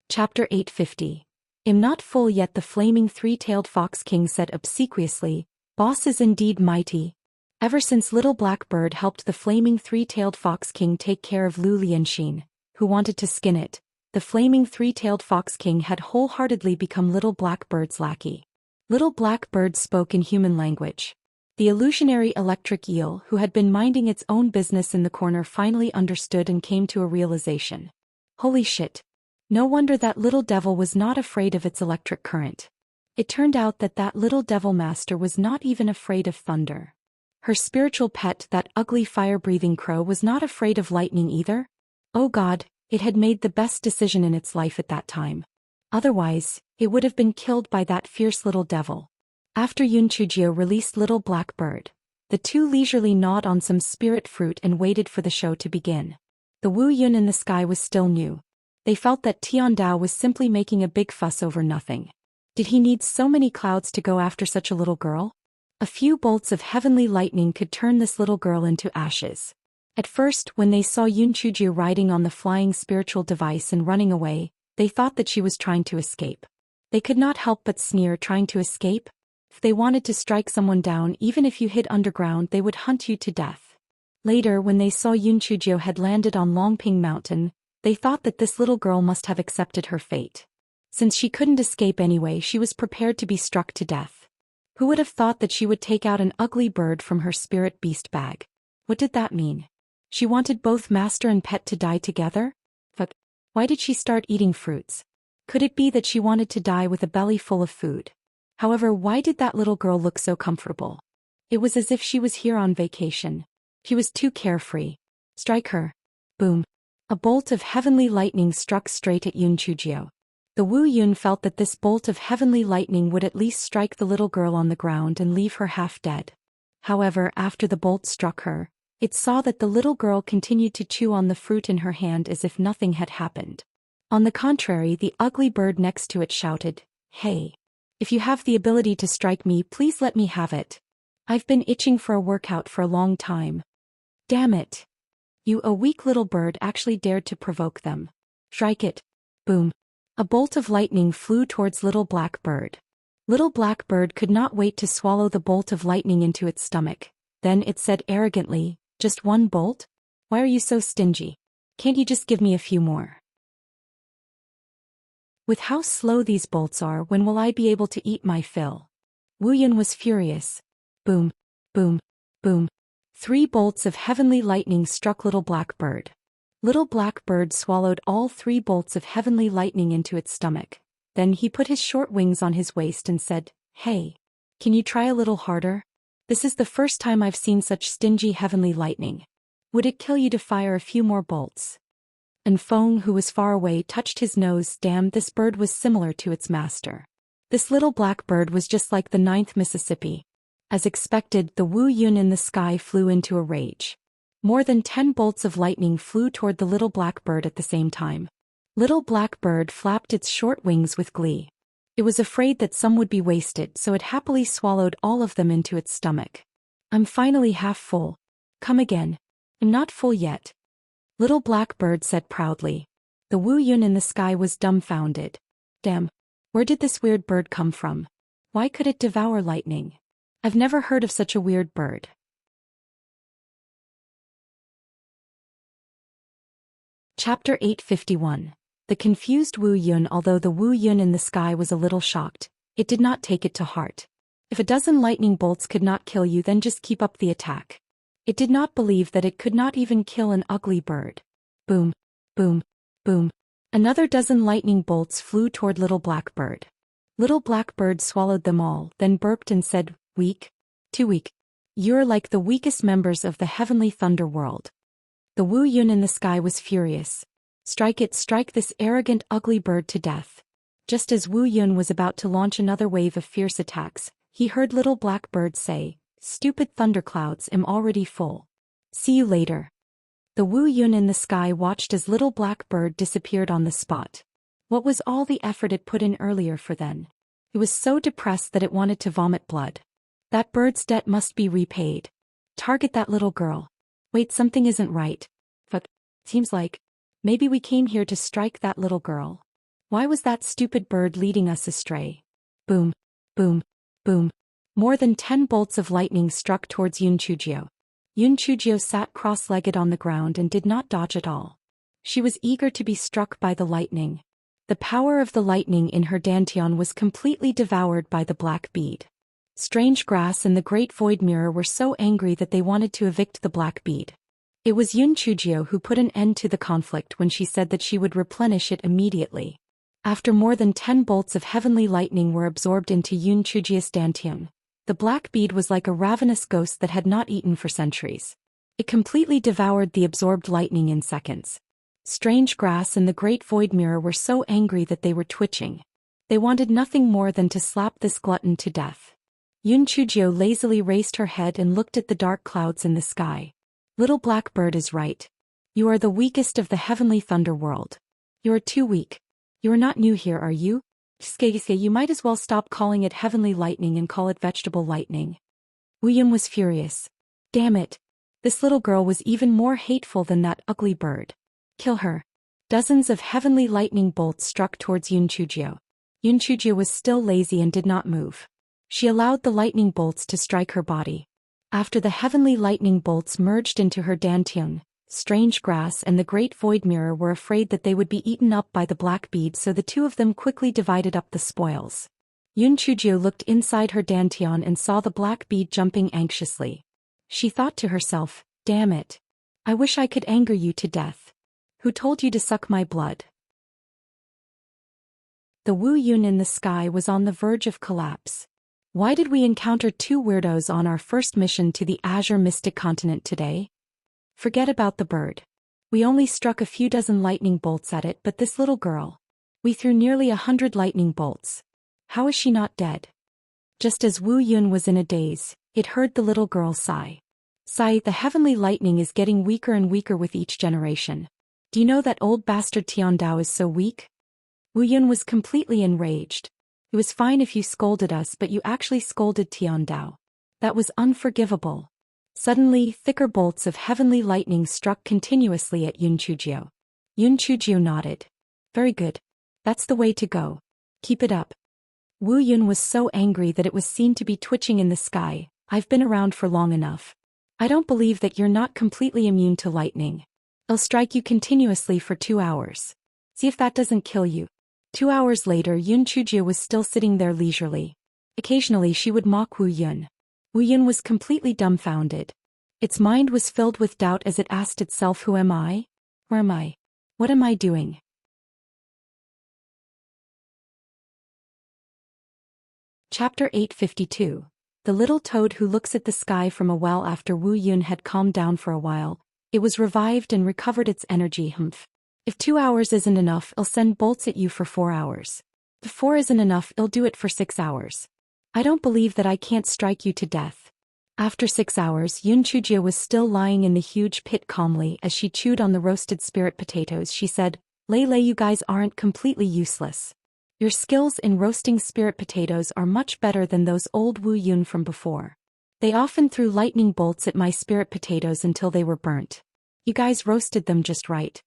Speaker 1: Chapter 850. "Am not full yet," the flaming three-tailed fox king said obsequiously. "Boss is indeed mighty." Ever since Little Black Bird helped the flaming three-tailed fox king take care of Lu Lianxin, who wanted to skin it, the flaming three-tailed fox king had wholeheartedly become Little Black Bird's lackey. Little Black Bird spoke in human language. The illusionary electric eel, who had been minding its own business in the corner, finally understood and came to a realization. Holy shit. No wonder that little devil was not afraid of its electric current. It turned out that that little devil master was not even afraid of thunder. Her spiritual pet, that ugly fire-breathing crow, was not afraid of lightning either. Oh God, it had made the best decision in its life at that time. Otherwise, it would have been killed by that fierce little devil. After Yun Chujiu released Little Black Bird, the two leisurely gnawed on some spirit fruit and waited for the show to begin. The Wu Yun in the sky was still new. They felt that Tian Dao was simply making a big fuss over nothing. Did he need so many clouds to go after such a little girl? A few bolts of heavenly lightning could turn this little girl into ashes. At first, when they saw Yun Chujiu riding on the flying spiritual device and running away, they thought that she was trying to escape. They could not help but sneer. Trying to escape? If they wanted to strike someone down, even if you hid underground, they would hunt you to death. Later, when they saw Yun Chujiu had landed on Longping Mountain, they thought that this little girl must have accepted her fate. Since she couldn't escape anyway, she was prepared to be struck to death. Who would have thought that she would take out an ugly bird from her spirit beast bag? What did that mean? She wanted both master and pet to die together? But why did she start eating fruits? Could it be that she wanted to die with a belly full of food? However, why did that little girl look so comfortable? It was as if she was here on vacation. She was too carefree. Strike her. Boom. A bolt of heavenly lightning struck straight at Yun Chujiu. The Wu Yun felt that this bolt of heavenly lightning would at least strike the little girl on the ground and leave her half dead. However, after the bolt struck her, It saw that the little girl continued to chew on the fruit in her hand as if nothing had happened. On the contrary, the ugly bird next to it shouted, "Hey! If you have the ability to strike me, please let me have it. I've been itching for a workout for a long time." "Damn it! You, a weak little bird, actually dared to provoke them. Strike it." Boom. A bolt of lightning flew towards Little Black Bird. Little Black Bird could not wait to swallow the bolt of lightning into its stomach. Then it said arrogantly, "Just one bolt? Why are you so stingy? Can't you just give me a few more? With how slow these bolts are, when will I be able to eat my fill?" Wu Yun was furious. Boom, boom, boom. 3 bolts of heavenly lightning struck Little Black Bird. Little Black Bird swallowed all 3 bolts of heavenly lightning into its stomach. Then he put his short wings on his waist and said, "Hey, can you try a little harder? This is the first time I've seen such stingy heavenly lightning. Would it kill you to fire a few more bolts?" And Feng, who was far away, touched his nose. Damn, this bird was similar to its master. This little black bird was just like the 9th Mississippi. As expected, the Wu Yun in the sky flew into a rage. More than 10 bolts of lightning flew toward the little black bird at the same time. Little Black Bird flapped its short wings with glee. It was afraid that some would be wasted, so it happily swallowed all of them into its stomach. "I'm finally half full. Come again." "I'm not full yet," Little Black Bird said proudly. The Wu Yun in the sky was dumbfounded. Damn, where did this weird bird come from? Why could it devour lightning? I've never heard of such a weird bird. Chapter 851. The confused Wu Yun. Although the Wu Yun in the sky was a little shocked, it did not take it to heart. If a dozen lightning bolts could not kill you, then just keep up the attack. It did not believe that it could not even kill an ugly bird. Boom, boom, boom. Another dozen lightning bolts flew toward Little Black Bird. Little Black Bird swallowed them all, then burped and said, "Weak? Too weak. You're like the weakest members of the heavenly thunder world." The Wu Yun in the sky was furious. "Strike it, strike this arrogant ugly bird to death." Just as Wu Yun was about to launch another wave of fierce attacks, he heard Little Black Bird say, "Stupid thunderclouds, am already full. See you later." The Wu Yun in the sky watched as Little Black Bird disappeared on the spot. What was all the effort it put in earlier for then? It was so depressed that it wanted to vomit blood. That bird's debt must be repaid. Target that little girl. Wait, something isn't right. But seems like maybe we came here to strike that little girl. Why was that stupid bird leading us astray? Boom, boom, boom. More than 10 bolts of lightning struck towards Yun Chujio. Yun Chujio sat cross-legged on the ground and did not dodge at all. She was eager to be struck by the lightning. The power of the lightning in her dantian was completely devoured by the black bead. Strange Grass and the Great Void Mirror were so angry that they wanted to evict the black bead. It was Yun Chujio who put an end to the conflict when she said that she would replenish it immediately. After more than 10 bolts of heavenly lightning were absorbed into Yun Chujio's dantian, the black bead was like a ravenous ghost that had not eaten for centuries. It completely devoured the absorbed lightning in seconds. Strange Grass and the Great Void Mirror were so angry that they were twitching. They wanted nothing more than to slap this glutton to death. Yun Chujio lazily raised her head and looked at the dark clouds in the sky. Little Black Bird is right. You are the weakest of the heavenly thunder world. You are too weak. You are not new here, are you? You might as well stop calling it heavenly lightning and call it vegetable lightning. William was furious. Damn it. This little girl was even more hateful than that ugly bird. Kill her. Dozens of heavenly lightning bolts struck towards Yun Chujio. Yun Chujio was still lazy and did not move. She allowed the lightning bolts to strike her body. After the heavenly lightning bolts merged into her dantian, Strange Grass and the Great Void Mirror were afraid that they would be eaten up by the black bead, so the two of them quickly divided up the spoils. Yun Chujio looked inside her dantian and saw the black bead jumping anxiously. She thought to herself, damn it. I wish I could anger you to death. Who told you to suck my blood? The Wu Yun in the sky was on the verge of collapse. Why did we encounter two weirdos on our first mission to the Azure Mystic Continent today? Forget about the bird. We only struck a few dozen lightning bolts at it, but this little girl. We threw nearly 100 lightning bolts. How is she not dead? Just as Wu Yun was in a daze, it heard the little girl sigh. Sai, the heavenly lightning is getting weaker and weaker with each generation. Do you know that old bastard Tiandao is so weak? Wu Yun was completely enraged. It was fine if you scolded us, but you actually scolded Tiandao. That was unforgivable. Suddenly, thicker bolts of heavenly lightning struck continuously at Yun Chujio. Yun Chujio nodded. Very good. That's the way to go. Keep it up. Wu Yun was so angry that it was seen to be twitching in the sky. I've been around for long enough. I don't believe that you're not completely immune to lightning. I'll strike you continuously for 2 hours. See if that doesn't kill you. 2 hours later, Yun Chujio was still sitting there leisurely. Occasionally she would mock Wu Yun. Wu Yun was completely dumbfounded. Its mind was filled with doubt as it asked itself, who am I? Where am I? What am I doing? Chapter 852. The little toad who looks at the sky from a well. After Wu Yun had calmed down for a while, it was revived and recovered its energy. Humph. If 2 hours isn't enough, I'll send bolts at you for 4 hours. If 4 isn't enough, I'll do it for 6 hours. I don't believe that I can't strike you to death. After 6 hours, Yun Chujio was still lying in the huge pit calmly as she chewed on the roasted spirit potatoes. She said, Lei, you guys aren't completely useless. Your skills in roasting spirit potatoes are much better than those old Wu Yun from before. They often threw lightning bolts at my spirit potatoes until they were burnt. You guys roasted them just right.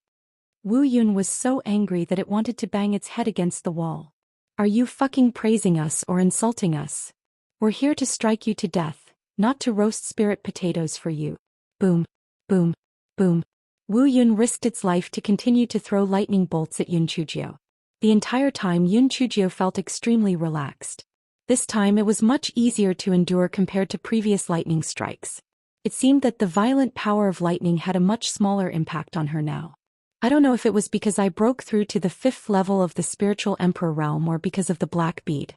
Speaker 1: Wu Yun was so angry that it wanted to bang its head against the wall. Are you fucking praising us or insulting us? We're here to strike you to death, not to roast spirit potatoes for you. Boom, boom, boom. Wu Yun risked its life to continue to throw lightning bolts at Yun Chujio. The entire time Yun Chujio felt extremely relaxed. This time it was much easier to endure compared to previous lightning strikes. It seemed that the violent power of lightning had a much smaller impact on her now. I don't know if it was because I broke through to the 5th level of the spiritual emperor realm or because of the black bead.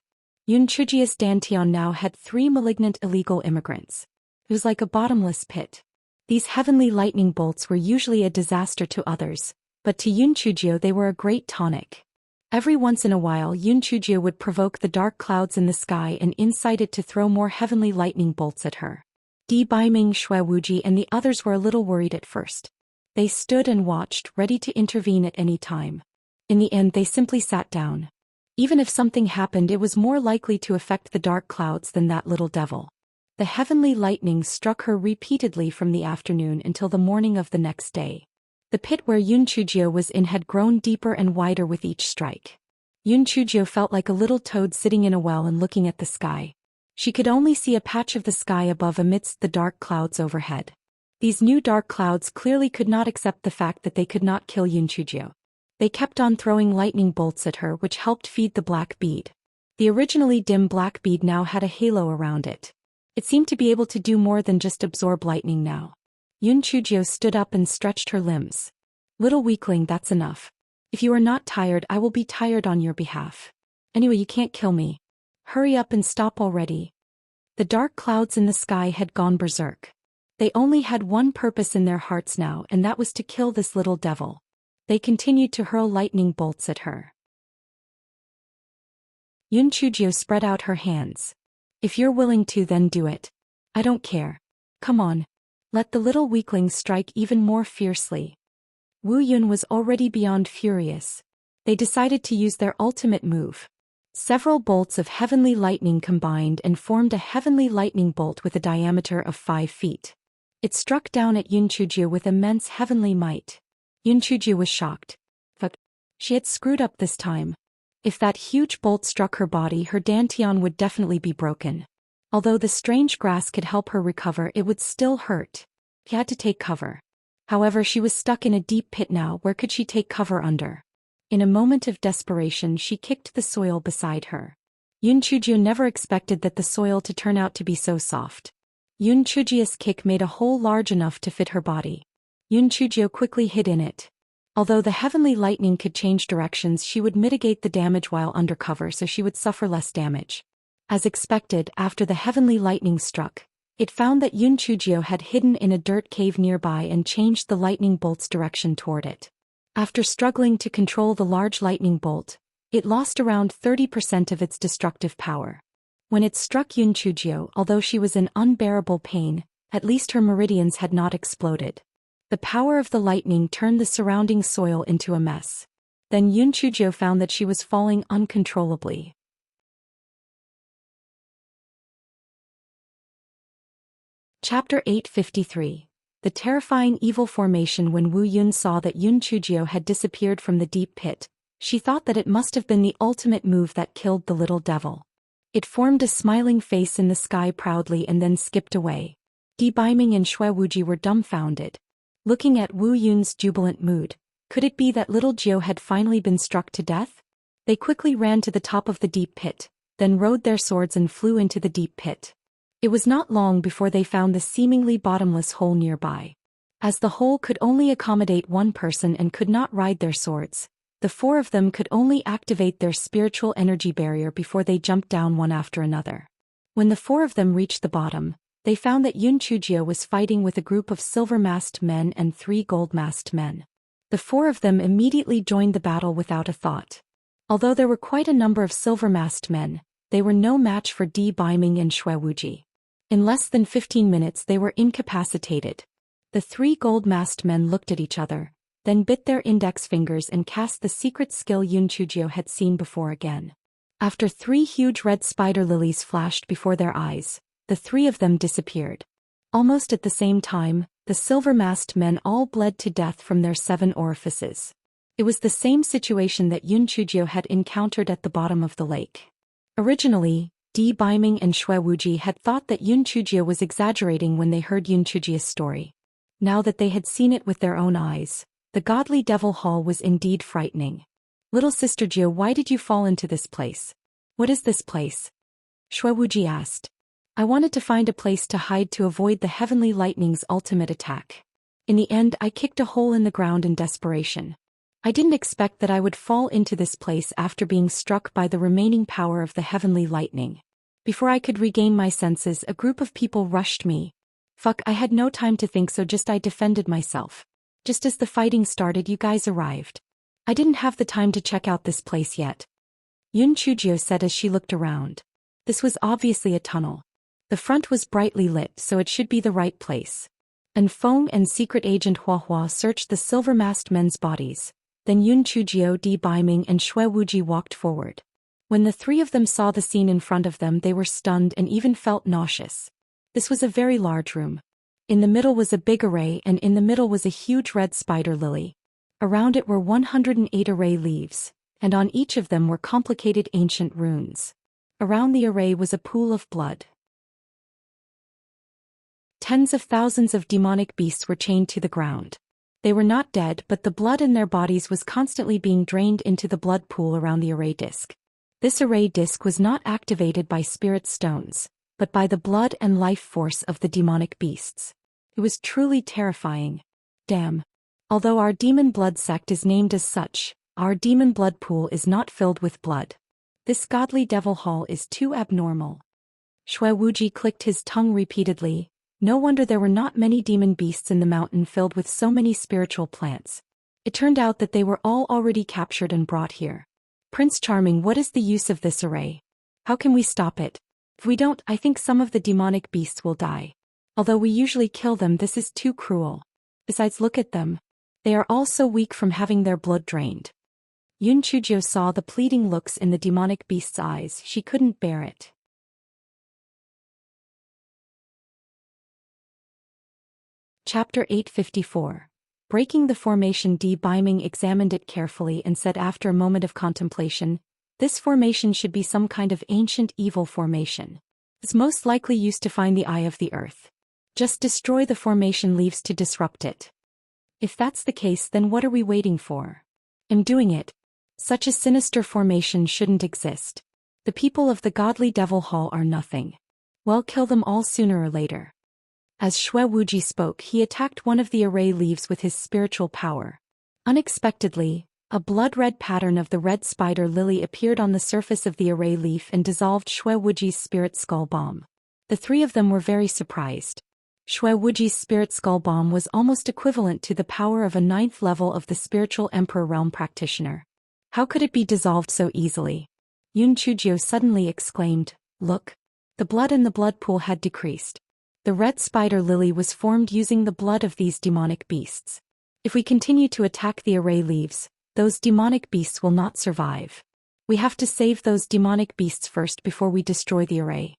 Speaker 1: Yun Chujio's Dantian now had 3 malignant illegal immigrants. It was like a bottomless pit. These heavenly lightning bolts were usually a disaster to others, but to Yun Chujio they were a great tonic. Every once in a while Yun Chujio would provoke the dark clouds in the sky and incite it to throw more heavenly lightning bolts at her. Di Baiming, Shui Wuji and the others were a little worried at first. They stood and watched, ready to intervene at any time. In the end they simply sat down. Even if something happened, it was more likely to affect the dark clouds than that little devil. The heavenly lightning struck her repeatedly from the afternoon until the morning of the next day. The pit where Yun Chujio was in had grown deeper and wider with each strike. Yun Chujio felt like a little toad sitting in a well and looking at the sky. She could only see a patch of the sky above amidst the dark clouds overhead. These new dark clouds clearly could not accept the fact that they could not kill Yun Chujio. They kept on throwing lightning bolts at her, which helped feed the black bead. The originally dim black bead now had a halo around it. It seemed to be able to do more than just absorb lightning now. Yun Chujio stood up and stretched her limbs. Little weakling, that's enough. If you are not tired, I will be tired on your behalf. Anyway, you can't kill me. Hurry up and stop already. The dark clouds in the sky had gone berserk. They only had one purpose in their hearts now, and that was to kill this little devil. They continued to hurl lightning bolts at her. Yun Chujio spread out her hands. If you're willing to, then do it. I don't care. Come on. Let the little weakling strike even more fiercely. Wu Yun was already beyond furious. They decided to use their ultimate move. Several bolts of heavenly lightning combined and formed a heavenly lightning bolt with a diameter of 5 feet. It struck down at Yun Chujio with immense heavenly might. Yun Chujio was shocked. Fuck. She had screwed up this time. If that huge bolt struck her body, her dantian would definitely be broken. Although the strange grass could help her recover, it would still hurt. She had to take cover. However, she was stuck in a deep pit now. Where could she take cover under? In a moment of desperation, she kicked the soil beside her. Yun Chujio never expected that the soil to turn out to be so soft. Yun Chujio's kick made a hole large enough to fit her body. Yun Chujio quickly hid in it. Although the heavenly lightning could change directions, she would mitigate the damage while under cover, so she would suffer less damage. As expected, after the heavenly lightning struck, it found that Yun Chujio had hidden in a dirt cave nearby and changed the lightning bolt's direction toward it. After struggling to control the large lightning bolt, it lost around 30% of its destructive power. When it struck Yun Chujio, although she was in unbearable pain, At least her meridians had not exploded. The power of the lightning turned the surrounding soil into a mess. Then Yun Chujio found that she was falling uncontrollably. Chapter 853. The terrifying evil formation. When Wu Yun saw that Yun Chujio had disappeared from the deep pit, she thought that it must have been the ultimate move that killed the little devil. It formed a smiling face in the sky proudly and then skipped away. Di Baiming and Xue Wuji were dumbfounded. Looking at Wu Yun's jubilant mood, could it be that little Jiu had finally been struck to death? They quickly ran to the top of the deep pit, then rode their swords and flew into the deep pit. It was not long before they found the seemingly bottomless hole nearby. As the hole could only accommodate one person and could not ride their swords, the four of them could only activate their spiritual energy barrier before they jumped down one after another. When the four of them reached the bottom, they found that Yun Chujio was fighting with a group of silver-masked men and 3 gold-masked men. The four of them immediately joined the battle without a thought. Although there were quite a number of silver-masked men, they were no match for Di Baiming and Xue Wuji. In less than 15 minutes they were incapacitated. The 3 gold-masked men looked at each other, then bit their index fingers and cast the secret skill Yun Chujio had seen before again. After 3 huge red spider lilies flashed before their eyes, the 3 of them disappeared. Almost at the same time, the silver-masked men all bled to death from their 7 orifices. It was the same situation that Yun Chujio had encountered at the bottom of the lake. Originally, Di Baiming and Xue Wuji had thought that Yun Chujio was exaggerating when they heard Yun Chujio's story. Now that they had seen it with their own eyes, the godly devil hall was indeed frightening. "Little sister Jiu, why did you fall into this place? What is this place?" Xue Wuji asked. "I wanted to find a place to hide to avoid the heavenly lightning's ultimate attack. In the end, I kicked a hole in the ground in desperation. I didn't expect that I would fall into this place after being struck by the remaining power of the heavenly lightning. Before I could regain my senses, a group of people rushed me. Fuck, I had no time to think, so I defended myself. Just as the fighting started, you guys arrived. I didn't have the time to check out this place yet." Yun Chujio said as she looked around. This was obviously a tunnel. The front was brightly lit, so it should be the right place. And Feng and secret agent Hua Hua searched the silver-masked men's bodies. Then Yun Chujio, Di Baiming and Xue Wuji walked forward. When the 3 of them saw the scene in front of them, they were stunned and even felt nauseous. This was a very large room. In the middle was a big array, and in the middle was a huge red spider lily. Around it were 108 array leaves, and on each of them were complicated ancient runes. Around the array was a pool of blood. Tens of thousands of demonic beasts were chained to the ground. They were not dead, but the blood in their bodies was constantly being drained into the blood pool around the array disc. This array disc was not activated by spirit stones, but by the blood and life force of the demonic beasts. It was truly terrifying. Damn. Although our demon blood sect is named as such, our demon blood pool is not filled with blood. This godly devil hall is too abnormal. Xue Wuji clicked his tongue repeatedly. No wonder there were not many demon beasts in the mountain filled with so many spiritual plants. It turned out that they were all already captured and brought here. Prince Charming, what is the use of this array? How can we stop it? If we don't, I think some of the demonic beasts will die. Although we usually kill them, this is too cruel. Besides, look at them. They are all so weak from having their blood drained. Yun Chujio saw the pleading looks in the demonic beast's eyes. She couldn't bear it. Chapter 854. Breaking the formation. Di Baiming examined it carefully and said after a moment of contemplation, "This formation should be some kind of ancient evil formation. It's most likely used to find the eye of the earth. Just destroy the formation leaves to disrupt it." "If that's the case, then what are we waiting for?" "I'm doing it. Such a sinister formation shouldn't exist. The people of the godly devil hall are nothing. Well, kill them all sooner or later." As Xue Wuji spoke, he attacked one of the array leaves with his spiritual power. Unexpectedly, a blood-red pattern of the red spider lily appeared on the surface of the array leaf and dissolved Xue Wuji's spirit skull bomb. The 3 of them were very surprised. Xue Wuji's spirit skull bomb was almost equivalent to the power of a 9th level of the spiritual emperor realm practitioner. How could it be dissolved so easily? Yun Chujio suddenly exclaimed, "Look! The blood in the blood pool had decreased. The red spider lily was formed using the blood of these demonic beasts. If we continue to attack the array leaves, those demonic beasts will not survive. We have to save those demonic beasts first before we destroy the array.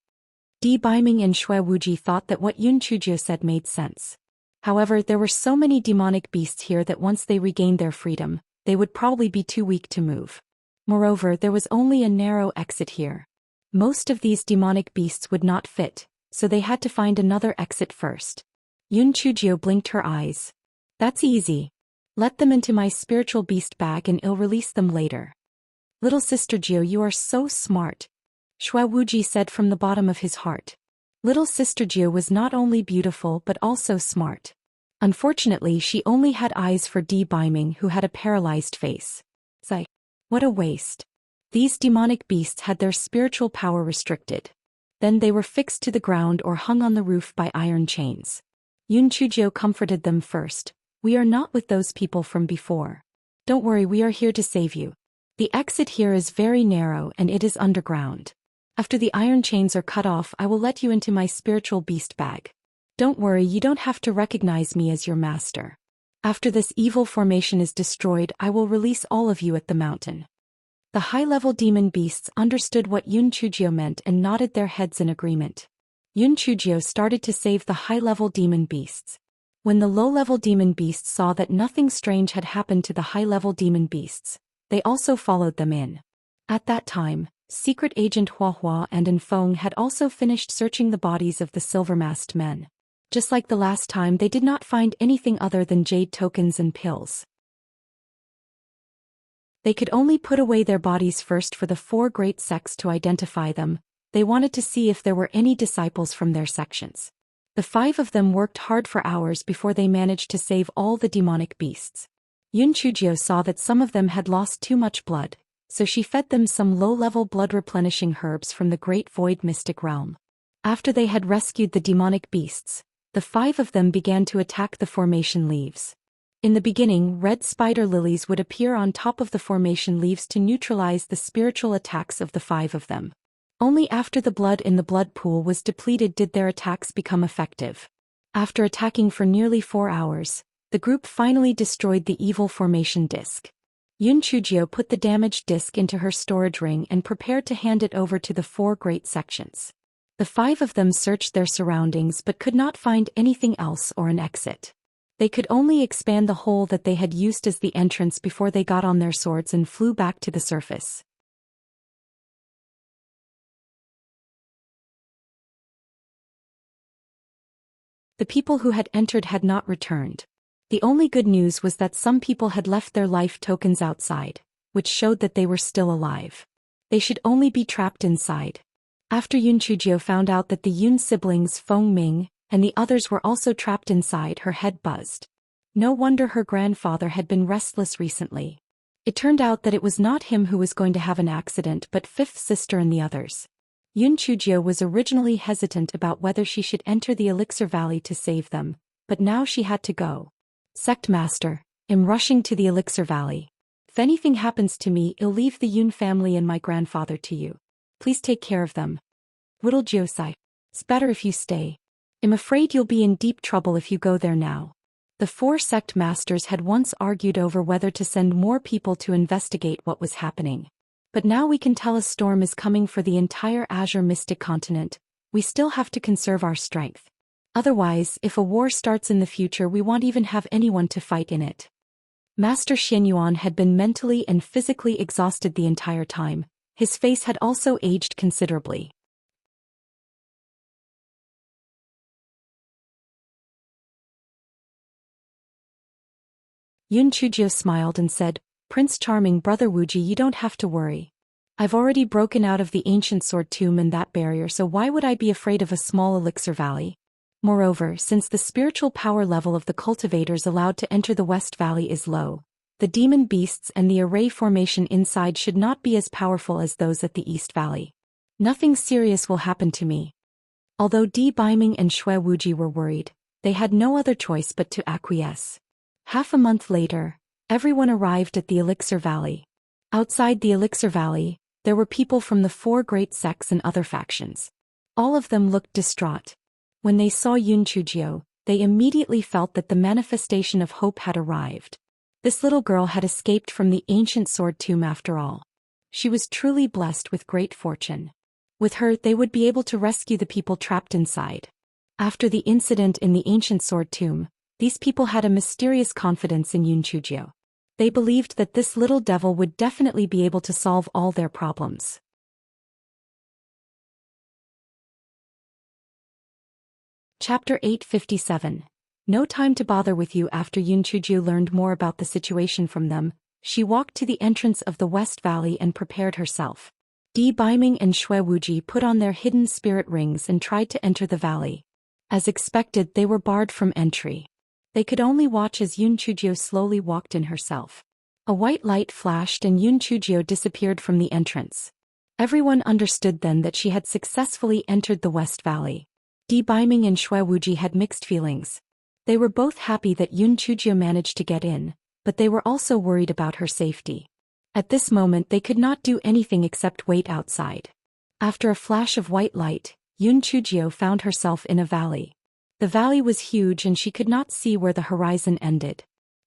Speaker 1: Di Baiming and Shui Wuji thought that what Yun Chujio said made sense. However, there were so many demonic beasts here that once they regained their freedom, they would probably be too weak to move. Moreover, there was only a narrow exit here. Most of these demonic beasts would not fit, so they had to find another exit first. Yun Chujio blinked her eyes. That's easy. Let them into my spiritual beast bag and I'll release them later. Little sister Jio, you are so smart, Shui Wuji said from the bottom of his heart. Little sister Jio was not only beautiful but also smart. Unfortunately, she only had eyes for Di Baiming, who had a paralyzed face. Sigh. What a waste. These demonic beasts had their spiritual power restricted. Then they were fixed to the ground or hung on the roof by iron chains. Yun Chujio comforted them first. We are not with those people from before. Don't worry, we are here to save you. The exit here is very narrow and it is underground. After the iron chains are cut off, I will let you into my spiritual beast bag. Don't worry, you don't have to recognize me as your master. After this evil formation is destroyed, I will release all of you at the mountain. The high-level demon beasts understood what Yun Chujio meant and nodded their heads in agreement. Yun Chujio started to save the high-level demon beasts. When the low-level demon beasts saw that nothing strange had happened to the high-level demon beasts, they also followed them in. At that time, Secret Agent Hua Hua and Enfeng had also finished searching the bodies of the silver-masked men. Just like the last time, they did not find anything other than jade tokens and pills. They could only put away their bodies first for the 4 great sects to identify them. They wanted to see if there were any disciples from their sections. The 5 of them worked hard for hours before they managed to save all the demonic beasts. Yun Chujio saw that some of them had lost too much blood, so she fed them some low-level blood-replenishing herbs from the Great Void Mystic Realm. After they had rescued the demonic beasts, the 5 of them began to attack the formation leaves. In the beginning, red spider lilies would appear on top of the formation leaves to neutralize the spiritual attacks of the 5 of them. Only after the blood in the blood pool was depleted did their attacks become effective. After attacking for nearly 4 hours, the group finally destroyed the evil formation disc. Yun Chujio put the damaged disc into her storage ring and prepared to hand it over to the 4 great sections. The 5 of them searched their surroundings but could not find anything else or an exit. They could only expand the hole that they had used as the entrance before they got on their swords and flew back to the surface. The people who had entered had not returned. The only good news was that some people had left their life tokens outside, which showed that they were still alive. They should only be trapped inside. After Yun Chujio found out that the Yun siblings Feng Ming and the others were also trapped inside, her head buzzed. No wonder her grandfather had been restless recently. It turned out that it was not him who was going to have an accident but fifth sister and the others. Yun Chujio was originally hesitant about whether she should enter the Elixir Valley to save them, but now she had to go. Sect Master, I'm rushing to the Elixir Valley. If anything happens to me, I'll leave the Yun family and my grandfather to you. Please take care of them. Little Jiosai. It's better if you stay. I'm afraid you'll be in deep trouble if you go there now. The 4 sect masters had once argued over whether to send more people to investigate what was happening. But now we can tell a storm is coming for the entire Azure Mystic Continent. We still have to conserve our strength. Otherwise, if a war starts in the future, we won't even have anyone to fight in it. Master Xianyuan had been mentally and physically exhausted the entire time. His face had also aged considerably. Yun Chujio smiled and said, Prince Charming, Brother Wuji, you don't have to worry. I've already broken out of the ancient sword tomb and that barrier, so why would I be afraid of a small elixir valley? Moreover, since the spiritual power level of the cultivators allowed to enter the West Valley is low, the demon beasts and the array formation inside should not be as powerful as those at the East Valley. Nothing serious will happen to me. Although Di Baiming and Shui Wuji were worried, they had no other choice but to acquiesce. Half a month later, everyone arrived at the Elixir Valley. Outside the Elixir Valley, there were people from the 4 great sects and other factions. All of them looked distraught. When they saw Yun Chujio, they immediately felt that the manifestation of hope had arrived. This little girl had escaped from the ancient sword tomb after all. She was truly blessed with great fortune. With her, they would be able to rescue the people trapped inside. After the incident in the ancient sword tomb, these people had a mysterious confidence in Yun Chujio. They believed that this little devil would definitely be able to solve all their problems. Chapter 857. No time to bother with you. After Yun Chujio learned more about the situation from them, she walked to the entrance of the West Valley and prepared herself. Di Baiming and Shui Wuji put on their hidden spirit rings and tried to enter the valley. As expected, they were barred from entry. They could only watch as Yun Chujio slowly walked in herself. A white light flashed and Yun Chujio disappeared from the entrance. Everyone understood then that she had successfully entered the West Valley. Di Baiming and Shui Wuji had mixed feelings. They were both happy that Yun Chujio managed to get in, but they were also worried about her safety. At this moment they could not do anything except wait outside. After a flash of white light, Yun Chujio found herself in a valley. The valley was huge and she could not see where the horizon ended.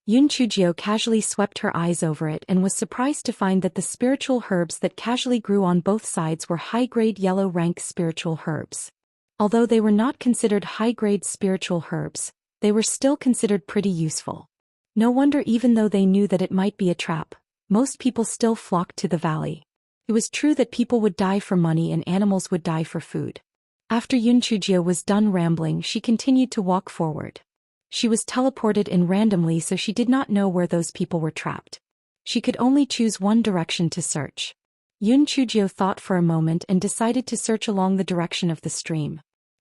Speaker 1: Yun Chujio casually swept her eyes over it and was surprised to find that the spiritual herbs that casually grew on both sides were high-grade yellow-rank spiritual herbs. Although they were not considered high-grade spiritual herbs, they were still considered pretty useful. No wonder, even though they knew that it might be a trap, most people still flocked to the valley. It was true that people would die for money and animals would die for food. After Yun Chujio was done rambling, she continued to walk forward. She was teleported in randomly, so she did not know where those people were trapped. She could only choose one direction to search. Yun Chujio thought for a moment and decided to search along the direction of the stream.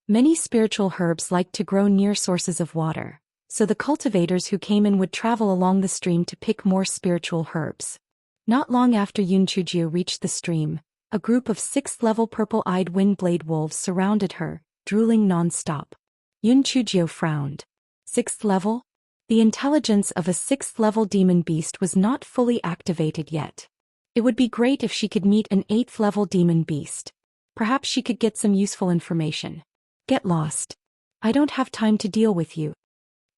Speaker 1: Many spiritual herbs like to grow near sources of water, so the cultivators who came in would travel along the stream to pick more spiritual herbs. Not long after Yun Chujio reached the stream, a group of 6th-level purple-eyed wind-blade wolves surrounded her, drooling non-stop. Yun Chujio frowned. 6th level? The intelligence of a 6th-level demon beast was not fully activated yet. It would be great if she could meet an 8th-level demon beast. Perhaps she could get some useful information. Get lost. I don't have time to deal with you.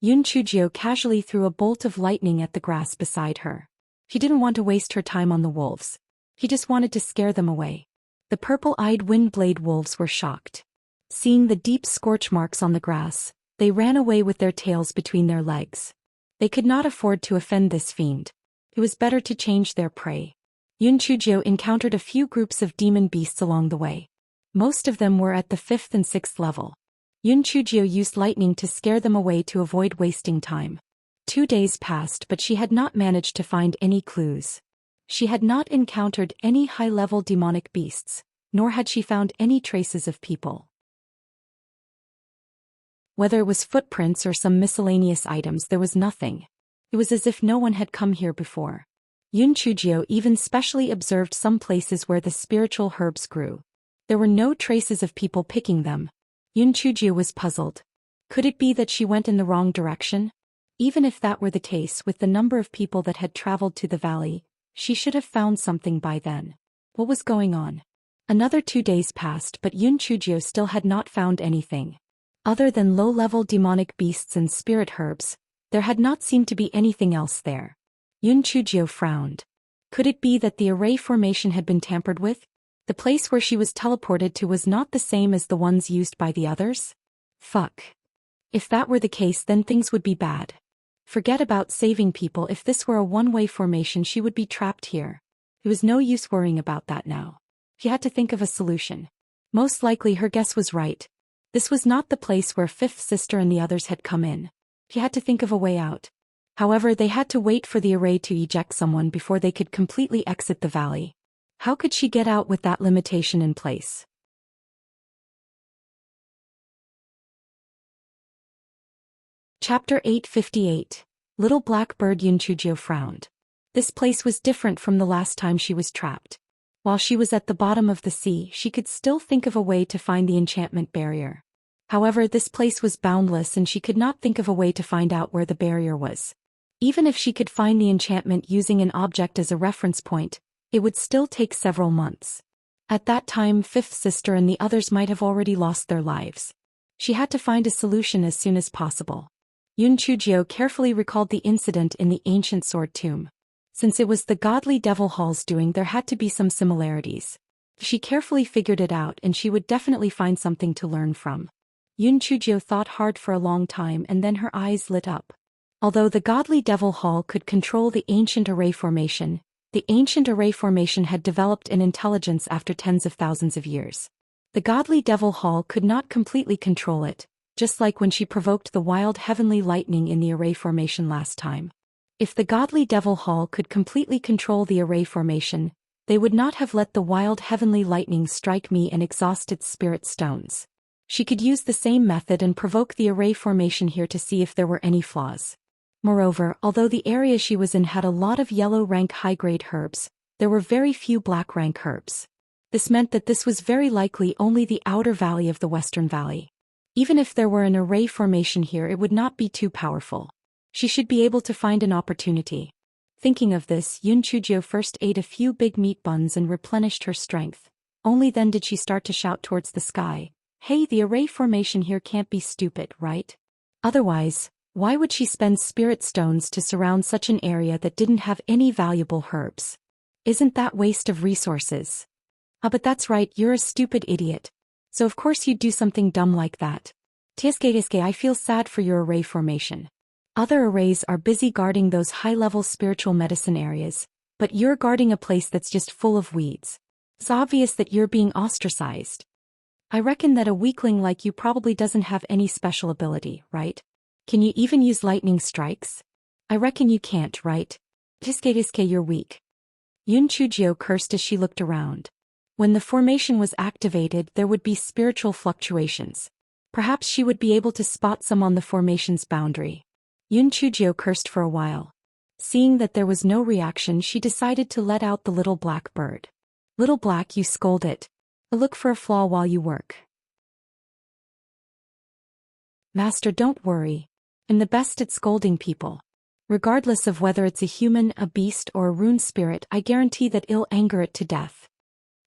Speaker 1: Yun Chujio casually threw a bolt of lightning at the grass beside her. She didn't want to waste her time on the wolves. He just wanted to scare them away. The purple-eyed wind-blade wolves were shocked. Seeing the deep scorch marks on the grass, they ran away with their tails between their legs. They could not afford to offend this fiend. It was better to change their prey. Yun Chujio encountered a few groups of demon beasts along the way. Most of them were at the 5th and 6th level. Yun Chujio used lightning to scare them away to avoid wasting time. 2 days passed, but she had not managed to find any clues. She had not encountered any high-level demonic beasts, nor had she found any traces of people. Whether it was footprints or some miscellaneous items, there was nothing. It was as if no one had come here before. Yun Chujio even specially observed some places where the spiritual herbs grew. There were no traces of people picking them. Yun Chujio was puzzled. Could it be that she went in the wrong direction? Even if that were the case, with the number of people that had traveled to the valley, she should have found something by then. What was going on? Another 2 days passed, but Yun Chujio still had not found anything. Other than low-level demonic beasts and spirit herbs, there had not seemed to be anything else there. Yun Chujio frowned. Could it be that the array formation had been tampered with? The place where she was teleported to was not the same as the ones used by the others? Fuck. If that were the case, then things would be bad. Forget about saving people. If this were a one-way formation, she would be trapped here. It was no use worrying about that now. She had to think of a solution. Most likely her guess was right. This was not the place where 5th Sister and the others had come in. She had to think of a way out. However, they had to wait for the array to eject someone before they could completely exit the valley. How could she get out with that limitation in place? Chapter 858. Little Blackbird. Yun Chujio frowned. This place was different from the last time she was trapped. While she was at the bottom of the sea, she could still think of a way to find the enchantment barrier. However, this place was boundless and she could not think of a way to find out where the barrier was. Even if she could find the enchantment using an object as a reference point, it would still take several months. At that time, 5th Sister and the others might have already lost their lives. She had to find a solution as soon as possible. Yun Chujio carefully recalled the incident in the ancient sword tomb. Since it was the godly devil hall's doing, there had to be some similarities. She carefully figured it out, and she would definitely find something to learn from. Yun Chujio thought hard for a long time, and then her eyes lit up. Although the godly devil hall could control the ancient array formation had developed an intelligence after tens of thousands of years. The godly devil hall could not completely control it, just like when she provoked the wild heavenly lightning in the array formation last time. If the godly devil hall could completely control the array formation, they would not have let the wild heavenly lightning strike me and exhaust its spirit stones. She could use the same method and provoke the array formation here to see if there were any flaws. Moreover, although the area she was in had a lot of yellow rank high-grade herbs, there were very few black rank herbs. This meant that this was very likely only the outer valley of the Western Valley. Even if there were an array formation here, it would not be too powerful. She should be able to find an opportunity. Thinking of this, Yun Chujio first ate a few big meat buns and replenished her strength. Only then did she start to shout towards the sky, "Hey, the array formation here can't be stupid, right? Otherwise, why would she spend spirit stones to surround such an area that didn't have any valuable herbs? Isn't that waste of resources?" "Ah, but that's right, you're a stupid idiot. So of course you'd do something dumb like that. Tiske, I feel sad for your array formation. Other arrays are busy guarding those high-level spiritual medicine areas, but you're guarding a place that's just full of weeds. It's obvious that you're being ostracized. I reckon that a weakling like you probably doesn't have any special ability, right? Can you even use lightning strikes? I reckon you can't, right? Tiske, you're weak." Yun Chujio cursed as she looked around. When the formation was activated, there would be spiritual fluctuations. Perhaps she would be able to spot some on the formation's boundary. Yun Chujio cursed for a while. Seeing that there was no reaction, she decided to let out the little black bird. "Little black, you scold it. Look for a flaw while you work." "Master, don't worry. I'm the best at scolding people. Regardless of whether it's a human, a beast, or a rune spirit, I guarantee that it'll anger it to death."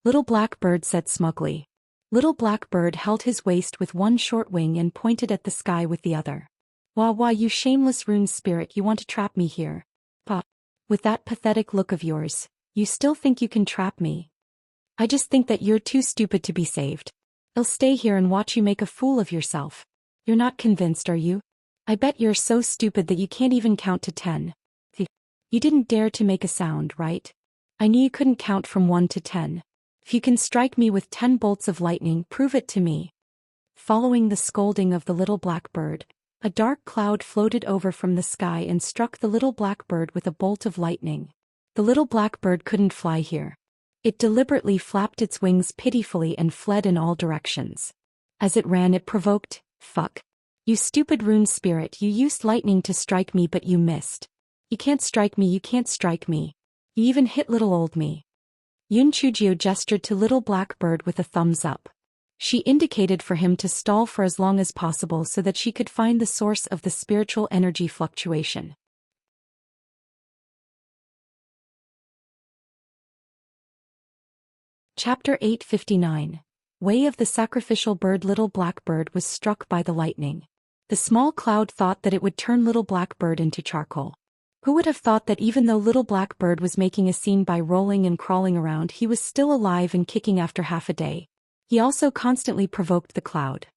Speaker 1: Little Black Bird said smugly. Little Black Bird held his waist with one short wing and pointed at the sky with the other. Wah, you shameless rune spirit, you want to trap me here? Pa. With that pathetic look of yours, you still think you can trap me? I just think that you're too stupid to be saved. I'll stay here and watch you make a fool of yourself. You're not convinced, are you? I bet you're so stupid that you can't even count to 10. You didn't dare to make a sound, right? I knew you couldn't count from 1 to 10. If you can strike me with 10 bolts of lightning, prove it to me. Following the scolding of the little black bird, a dark cloud floated over from the sky and struck the little black bird with a bolt of lightning. The little black bird couldn't fly here. It deliberately flapped its wings pitifully and fled in all directions. As it ran, it provoked, "Fuck. You stupid rune spirit, you used lightning to strike me but you missed. You can't strike me, you can't strike me. You even hit little old me." Yun Chujio gestured to little black bird with a thumbs up. She indicated for him to stall for as long as possible so that she could find the source of the spiritual energy fluctuation. Chapter 859. Way of the Sacrificial Bird. Little Black Bird was struck by the lightning. The small cloud thought that it would turn Little Black Bird into charcoal. Who would have thought that even though Little Black Bird was making a scene by rolling and crawling around, he was still alive and kicking after half a day. He also constantly provoked the cloud.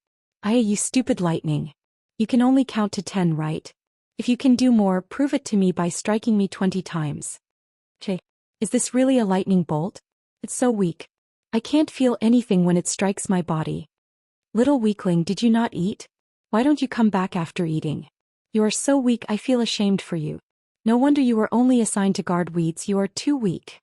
Speaker 1: You stupid lightning. You can only count to 10, right? If you can do more, prove it to me by striking me 20 times. Is this really a lightning bolt? It's so weak. I can't feel anything when it strikes my body. Little weakling, did you not eat? Why don't you come back after eating? You are so weak, I feel ashamed for you. No wonder you were only assigned to guard weeds, you are too weak.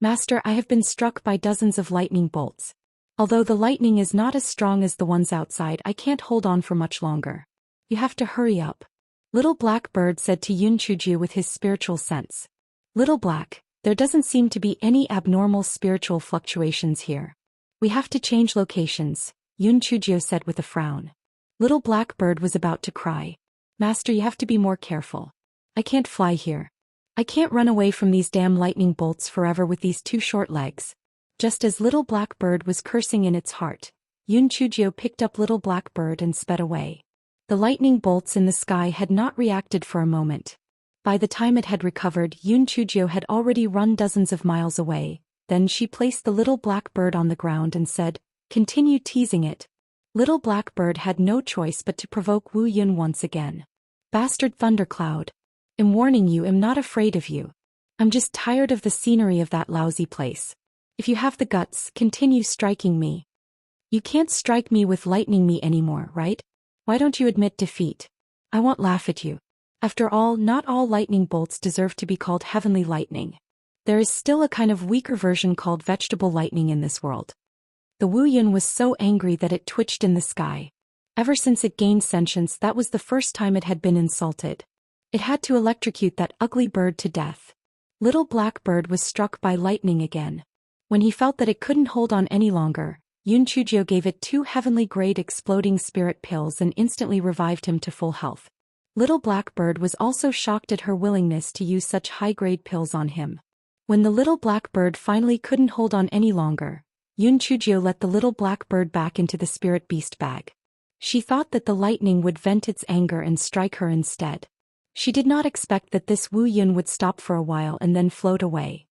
Speaker 1: Master, I have been struck by dozens of lightning bolts. Although the lightning is not as strong as the ones outside, I can't hold on for much longer. You have to hurry up. Little Black Bird said to Yun Chujio with his spiritual sense. Little Black, there doesn't seem to be any abnormal spiritual fluctuations here. We have to change locations, Yun Chujio said with a frown. Little Black Bird was about to cry. Master, you have to be more careful. I can't fly here. I can't run away from these damn lightning bolts forever with these two short legs. Just as Little Black Bird was cursing in its heart, Yun Chujio picked up Little Black Bird and sped away. The lightning bolts in the sky had not reacted for a moment. By the time it had recovered, Yun Chujio had already run dozens of miles away. Then she placed the Little Black Bird on the ground and said, "Continue teasing it." Little Black Bird had no choice but to provoke Wu Yun once again. "Bastard thundercloud. I'm warning you, I'm not afraid of you. I'm just tired of the scenery of that lousy place. If you have the guts, continue striking me. You can't strike me with lightning me anymore, right? Why don't you admit defeat? I won't laugh at you. After all, not all lightning bolts deserve to be called heavenly lightning. There is still a kind of weaker version called vegetable lightning in this world." The Wu Yun was so angry that it twitched in the sky. Ever since it gained sentience, that was the first time it had been insulted. It had to electrocute that ugly bird to death. Little Black Bird was struck by lightning again. When he felt that it couldn't hold on any longer, Yun Chujio gave it 2 heavenly-grade exploding spirit pills and instantly revived him to full health. Little Black Bird was also shocked at her willingness to use such high-grade pills on him. When the Little Black Bird finally couldn't hold on any longer, Yun Chujio let the Little Black Bird back into the spirit beast bag. She thought that the lightning would vent its anger and strike her instead. She did not expect that this Wu Yun would stop for a while and then float away.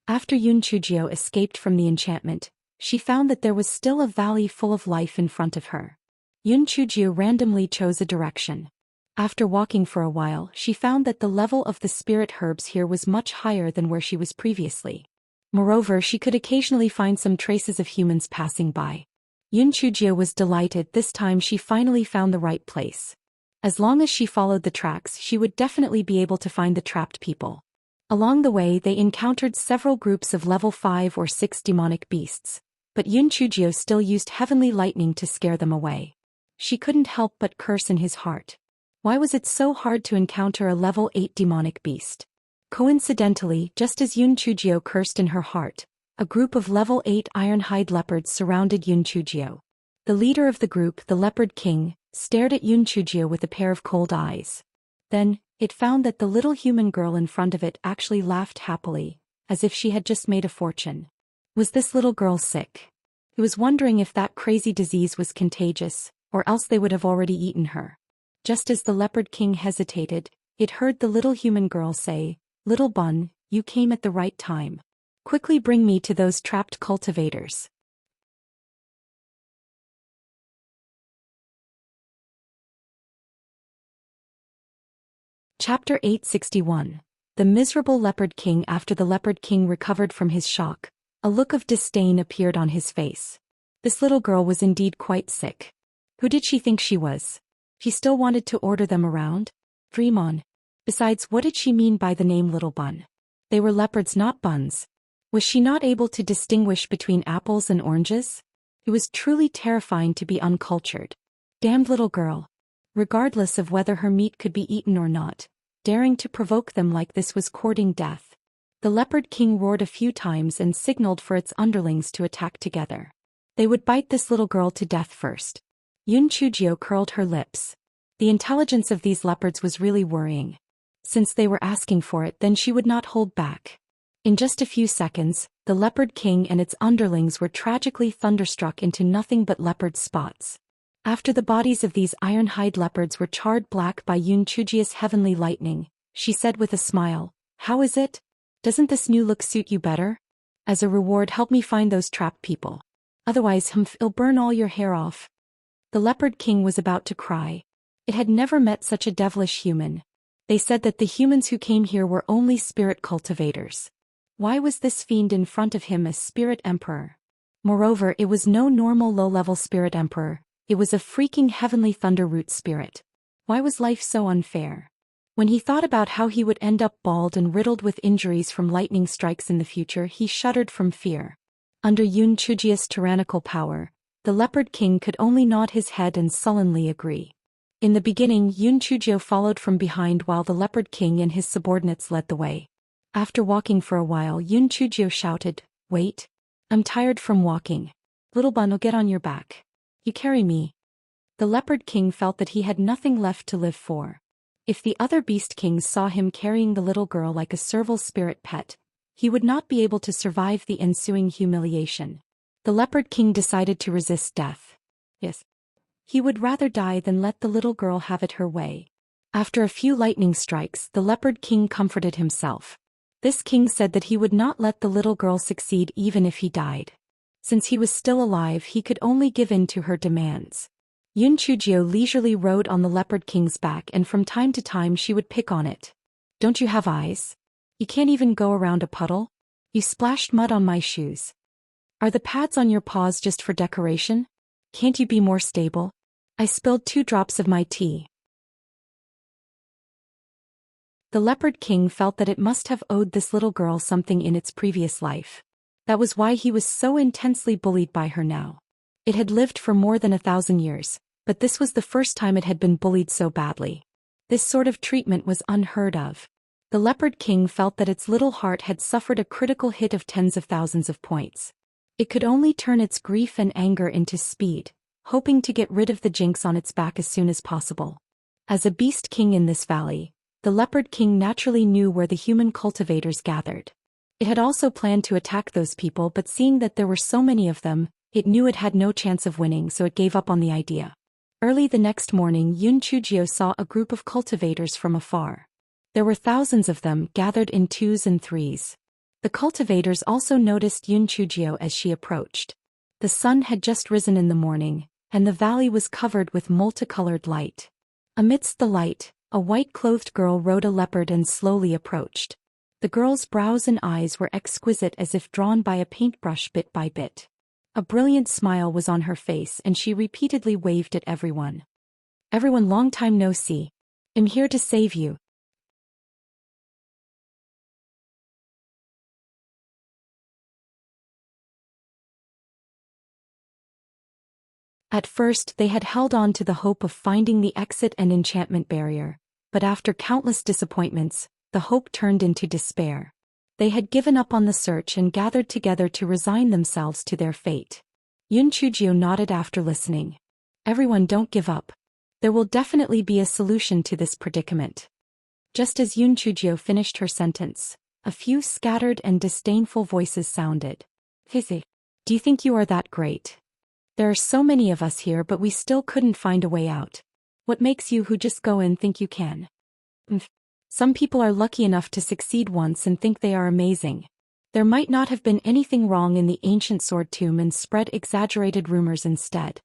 Speaker 1: After Yun Chujio escaped from the enchantment, she found that there was still a valley full of life in front of her. Yun Chujio randomly chose a direction. After walking for a while, she found that the level of the spirit herbs here was much higher than where she was previously. Moreover, she could occasionally find some traces of humans passing by. Yun Chujio was delighted. This time she finally found the right place. As long as she followed the tracks, she would definitely be able to find the trapped people. Along the way, they encountered several groups of level 5 or 6 demonic beasts, but Yun Chujio still used heavenly lightning to scare them away. She couldn't help but curse in his heart. Why was it so hard to encounter a level 8 demonic beast? Coincidentally, just as Yun Chujio cursed in her heart, a group of level 8 ironhide leopards surrounded Yun Chujio. The leader of the group, the Leopard King, stared at Yun Chujio with a pair of cold eyes. Then, it found that the little human girl in front of it actually laughed happily, as if she had just made a fortune. Was this little girl sick? It was wondering if that crazy disease was contagious, or else they would have already eaten her. Just as the Leopard King hesitated, it heard the little human girl say, "Little Bun, you came at the right time. Quickly bring me to those trapped cultivators." Chapter 861. The Miserable Leopard King. After the Leopard King recovered from his shock, a look of disdain appeared on his face. This little girl was indeed quite sick. Who did she think she was? She still wanted to order them around? Dream on. Besides, what did she mean by the name Little Bun? They were leopards, not buns. Was she not able to distinguish between apples and oranges? It was truly terrifying to be uncultured. Damned little girl. Regardless of whether her meat could be eaten or not, daring to provoke them like this was courting death. The Leopard King roared a few times and signaled for its underlings to attack together. They would bite this little girl to death first. Yun Chujio curled her lips. The intelligence of these leopards was really worrying. Since they were asking for it, then she would not hold back. In just a few seconds, the Leopard King and its underlings were tragically thunderstruck into nothing but leopard spots. After the bodies of these ironhide leopards were charred black by Yun Chujio's heavenly lightning, she said with a smile, "How is it? Doesn't this new look suit you better? As a reward, help me find those trapped people. Otherwise, I'll burn all your hair off." The Leopard King was about to cry. It had never met such a devilish human. They said that the humans who came here were only spirit cultivators. Why was this fiend in front of him a spirit emperor? Moreover, it was no normal low-level spirit emperor. It was a freaking heavenly thunder root spirit. Why was life so unfair? When he thought about how he would end up bald and riddled with injuries from lightning strikes in the future, he shuddered from fear. Under Yun Chujio's tyrannical power, the Leopard King could only nod his head and sullenly agree. In the beginning, Yun Chujio followed from behind while the Leopard King and his subordinates led the way. After walking for a while, Yun Chujio shouted, "Wait. I'm tired from walking. Little Bun will get on your back. You carry me." The Leopard King felt that he had nothing left to live for. If the other Beast Kings saw him carrying the little girl like a servile spirit pet, he would not be able to survive the ensuing humiliation. The Leopard King decided to resist death. Yes. He would rather die than let the little girl have it her way. After a few lightning strikes, the Leopard King comforted himself. This king said that he would not let the little girl succeed even if he died. Since he was still alive, he could only give in to her demands. Yun Chujio leisurely rode on the Leopard King's back, and from time to time she would pick on it. Don't you have eyes? You can't even go around a puddle? You splashed mud on my shoes. Are the pads on your paws just for decoration? Can't you be more stable? I spilled 2 drops of my tea. The Leopard King felt that it must have owed this little girl something in its previous life. That was why he was so intensely bullied by her now. It had lived for more than 1,000 years, but this was the first time it had been bullied so badly. This sort of treatment was unheard of. The Leopard King felt that its little heart had suffered a critical hit of tens of thousands of points. It could only turn its grief and anger into speed, hoping to get rid of the jinx on its back as soon as possible. As a Beast King in this valley, the Leopard King naturally knew where the human cultivators gathered. It had also planned to attack those people, but seeing that there were so many of them, it knew it had no chance of winning, so it gave up on the idea. Early the next morning, Yun Chujio saw a group of cultivators from afar. There were thousands of them, gathered in 2s and 3s. The cultivators also noticed Yun Chujio as she approached. The sun had just risen in the morning, and the valley was covered with multicolored light. Amidst the light, a white-clothed girl rode a leopard and slowly approached. The girl's brows and eyes were exquisite, as if drawn by a paintbrush bit by bit. A brilliant smile was on her face, and she repeatedly waved at everyone. Everyone, long time no see. I'm here to save you. At first they had held on to the hope of finding the exit and enchantment barrier, but after countless disappointments, the hope turned into despair. They had given up on the search and gathered together to resign themselves to their fate. Yun Chujio nodded after listening. Everyone, don't give up. There will definitely be a solution to this predicament. Just as Yun Chujio finished her sentence, a few scattered and disdainful voices sounded. Fizi, do you think you are that great? There are so many of us here, but we still couldn't find a way out. What makes you who just go in think you can? Some people are lucky enough to succeed once and think they are amazing. There might not have been anything wrong in the ancient sword tomb and spread exaggerated rumors instead.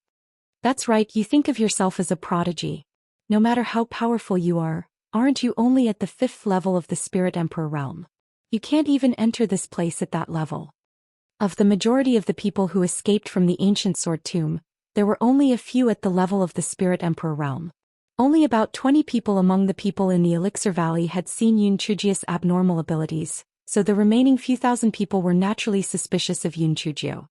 Speaker 1: That's right, you think of yourself as a prodigy. No matter how powerful you are, aren't you only at the 5th level of the Spirit Emperor realm? You can't even enter this place at that level. Of the majority of the people who escaped from the ancient sword tomb, there were only a few at the level of the Spirit Emperor realm. Only about 20 people among the people in the Elixir Valley had seen Yun Chujio's abnormal abilities, so the remaining few thousand people were naturally suspicious of Yun Chujio.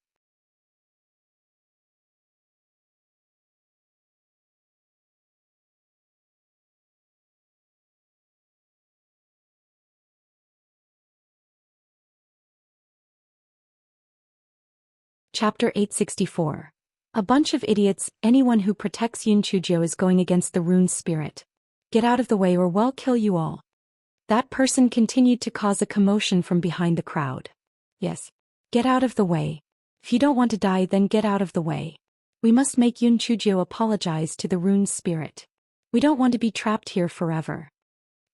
Speaker 1: Chapter 864. A bunch of idiots. Anyone who protects Yun Chujio is going against the rune spirit. Get out of the way or we'll kill you all. That person continued to cause a commotion from behind the crowd. Yes. Get out of the way. If you don't want to die, then get out of the way. We must make Yun Chujio apologize to the rune spirit. We don't want to be trapped here forever.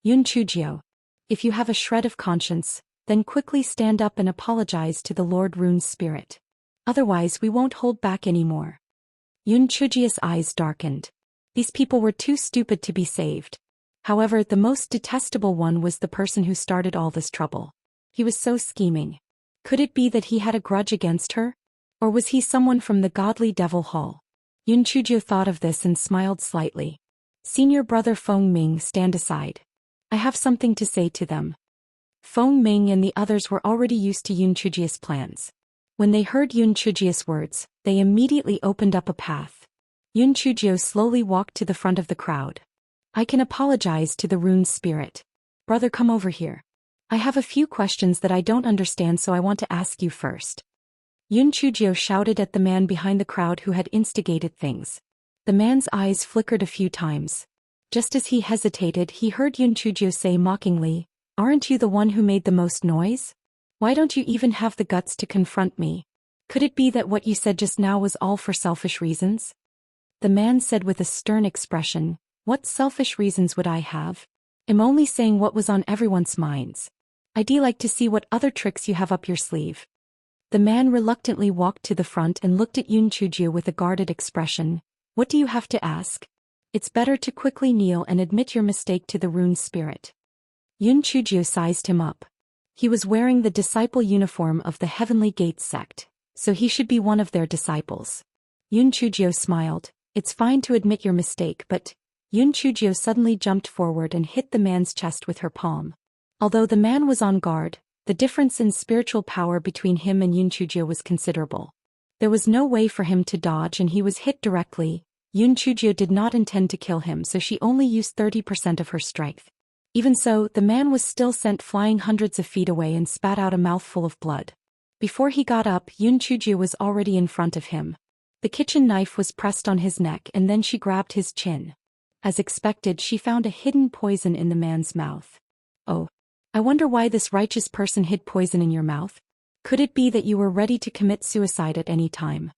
Speaker 1: Yun Chujio, if you have a shred of conscience, then quickly stand up and apologize to the Lord Rune Spirit. Otherwise we won't hold back anymore. Yun Chujio's eyes darkened. These people were too stupid to be saved. However, the most detestable one was the person who started all this trouble. He was so scheming. Could it be that he had a grudge against her? Or was he someone from the godly devil hall? Yun Chujio thought of this and smiled slightly. Senior brother Feng Ming, stand aside. I have something to say to them. Feng Ming and the others were already used to Yun Chujio's plans. When they heard Yun Chujio's words, they immediately opened up a path. Yun Chujio slowly walked to the front of the crowd. I can apologize to the rune spirit. Brother, come over here. I have a few questions that I don't understand, so I want to ask you first. Yun Chujio shouted at the man behind the crowd who had instigated things. The man's eyes flickered a few times. Just as he hesitated, he heard Yun Chujio say mockingly, "Aren't you the one who made the most noise? Why don't you even have the guts to confront me? Could it be that what you said just now was all for selfish reasons?" The man said with a stern expression, "What selfish reasons would I have? I'm only saying what was on everyone's minds. I'd like to see what other tricks you have up your sleeve." The man reluctantly walked to the front and looked at Yun Chujio with a guarded expression. "What do you have to ask? It's better to quickly kneel and admit your mistake to the rune spirit." Yun Chujio sized him up. He was wearing the disciple uniform of the Heavenly Gates sect, so he should be one of their disciples. Yun Chujio smiled. "It's fine to admit your mistake, but..." Yun Chujio suddenly jumped forward and hit the man's chest with her palm. Although the man was on guard, the difference in spiritual power between him and Yun Chujio was considerable. There was no way for him to dodge and he was hit directly. Yun Chujio did not intend to kill him, so she only used 30% of her strength. Even so, the man was still sent flying hundreds of feet away and spat out a mouthful of blood. Before he got up, Yun Chujio was already in front of him. The kitchen knife was pressed on his neck and then she grabbed his chin. As expected, she found a hidden poison in the man's mouth. "Oh. I wonder why this righteous person hid poison in your mouth? Could it be that you were ready to commit suicide at any time?"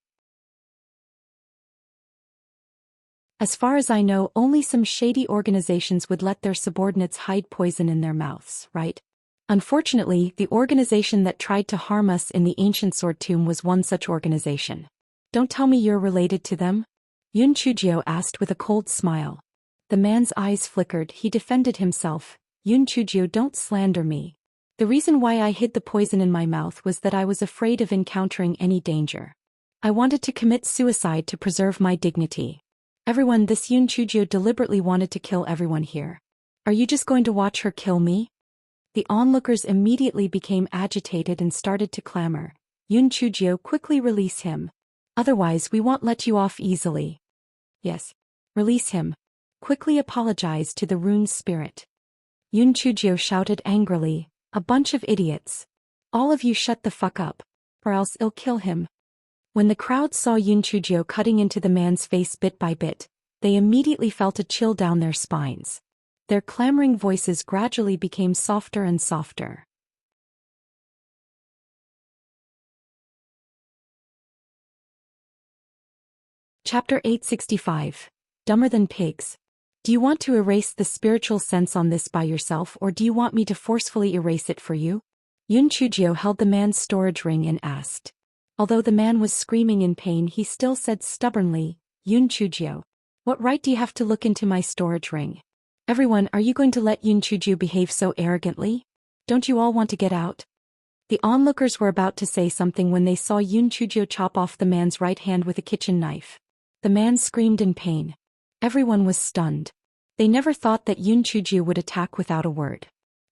Speaker 1: "As far as I know, only some shady organizations would let their subordinates hide poison in their mouths, right? Unfortunately, the organization that tried to harm us in the ancient sword tomb was one such organization." "Don't tell me you're related to them?" Yun Chujio asked with a cold smile. The man's eyes flickered. He defended himself. "Yun Chujio, don't slander me. The reason why I hid the poison in my mouth was that I was afraid of encountering any danger. I wanted to commit suicide to preserve my dignity. Everyone, this Yun Chujio deliberately wanted to kill everyone here. Are you just going to watch her kill me?" The onlookers immediately became agitated and started to clamor. "Yun Chujio, quickly release him. Otherwise we won't let you off easily." "Yes. Release him. Quickly apologize to the rune spirit." Yun Chujio shouted angrily, "A bunch of idiots. All of you shut the fuck up, or else I'll kill him." When the crowd saw Yun Chujio cutting into the man's face bit by bit, they immediately felt a chill down their spines. Their clamoring voices gradually became softer and softer. Chapter 865. Dumber Than Pigs. Do you want to erase the spiritual sense on this by yourself, or do you want me to forcefully erase it for you? Yun Chujio held the man's storage ring and asked. Although the man was screaming in pain, he still said stubbornly, "Yun Chujio, what right do you have to look into my storage ring? Everyone, are you going to let Yun Chujio behave so arrogantly? Don't you all want to get out?" The onlookers were about to say something when they saw Yun Chujio chop off the man's right hand with a kitchen knife. The man screamed in pain. Everyone was stunned. They never thought that Yun Chujio would attack without a word.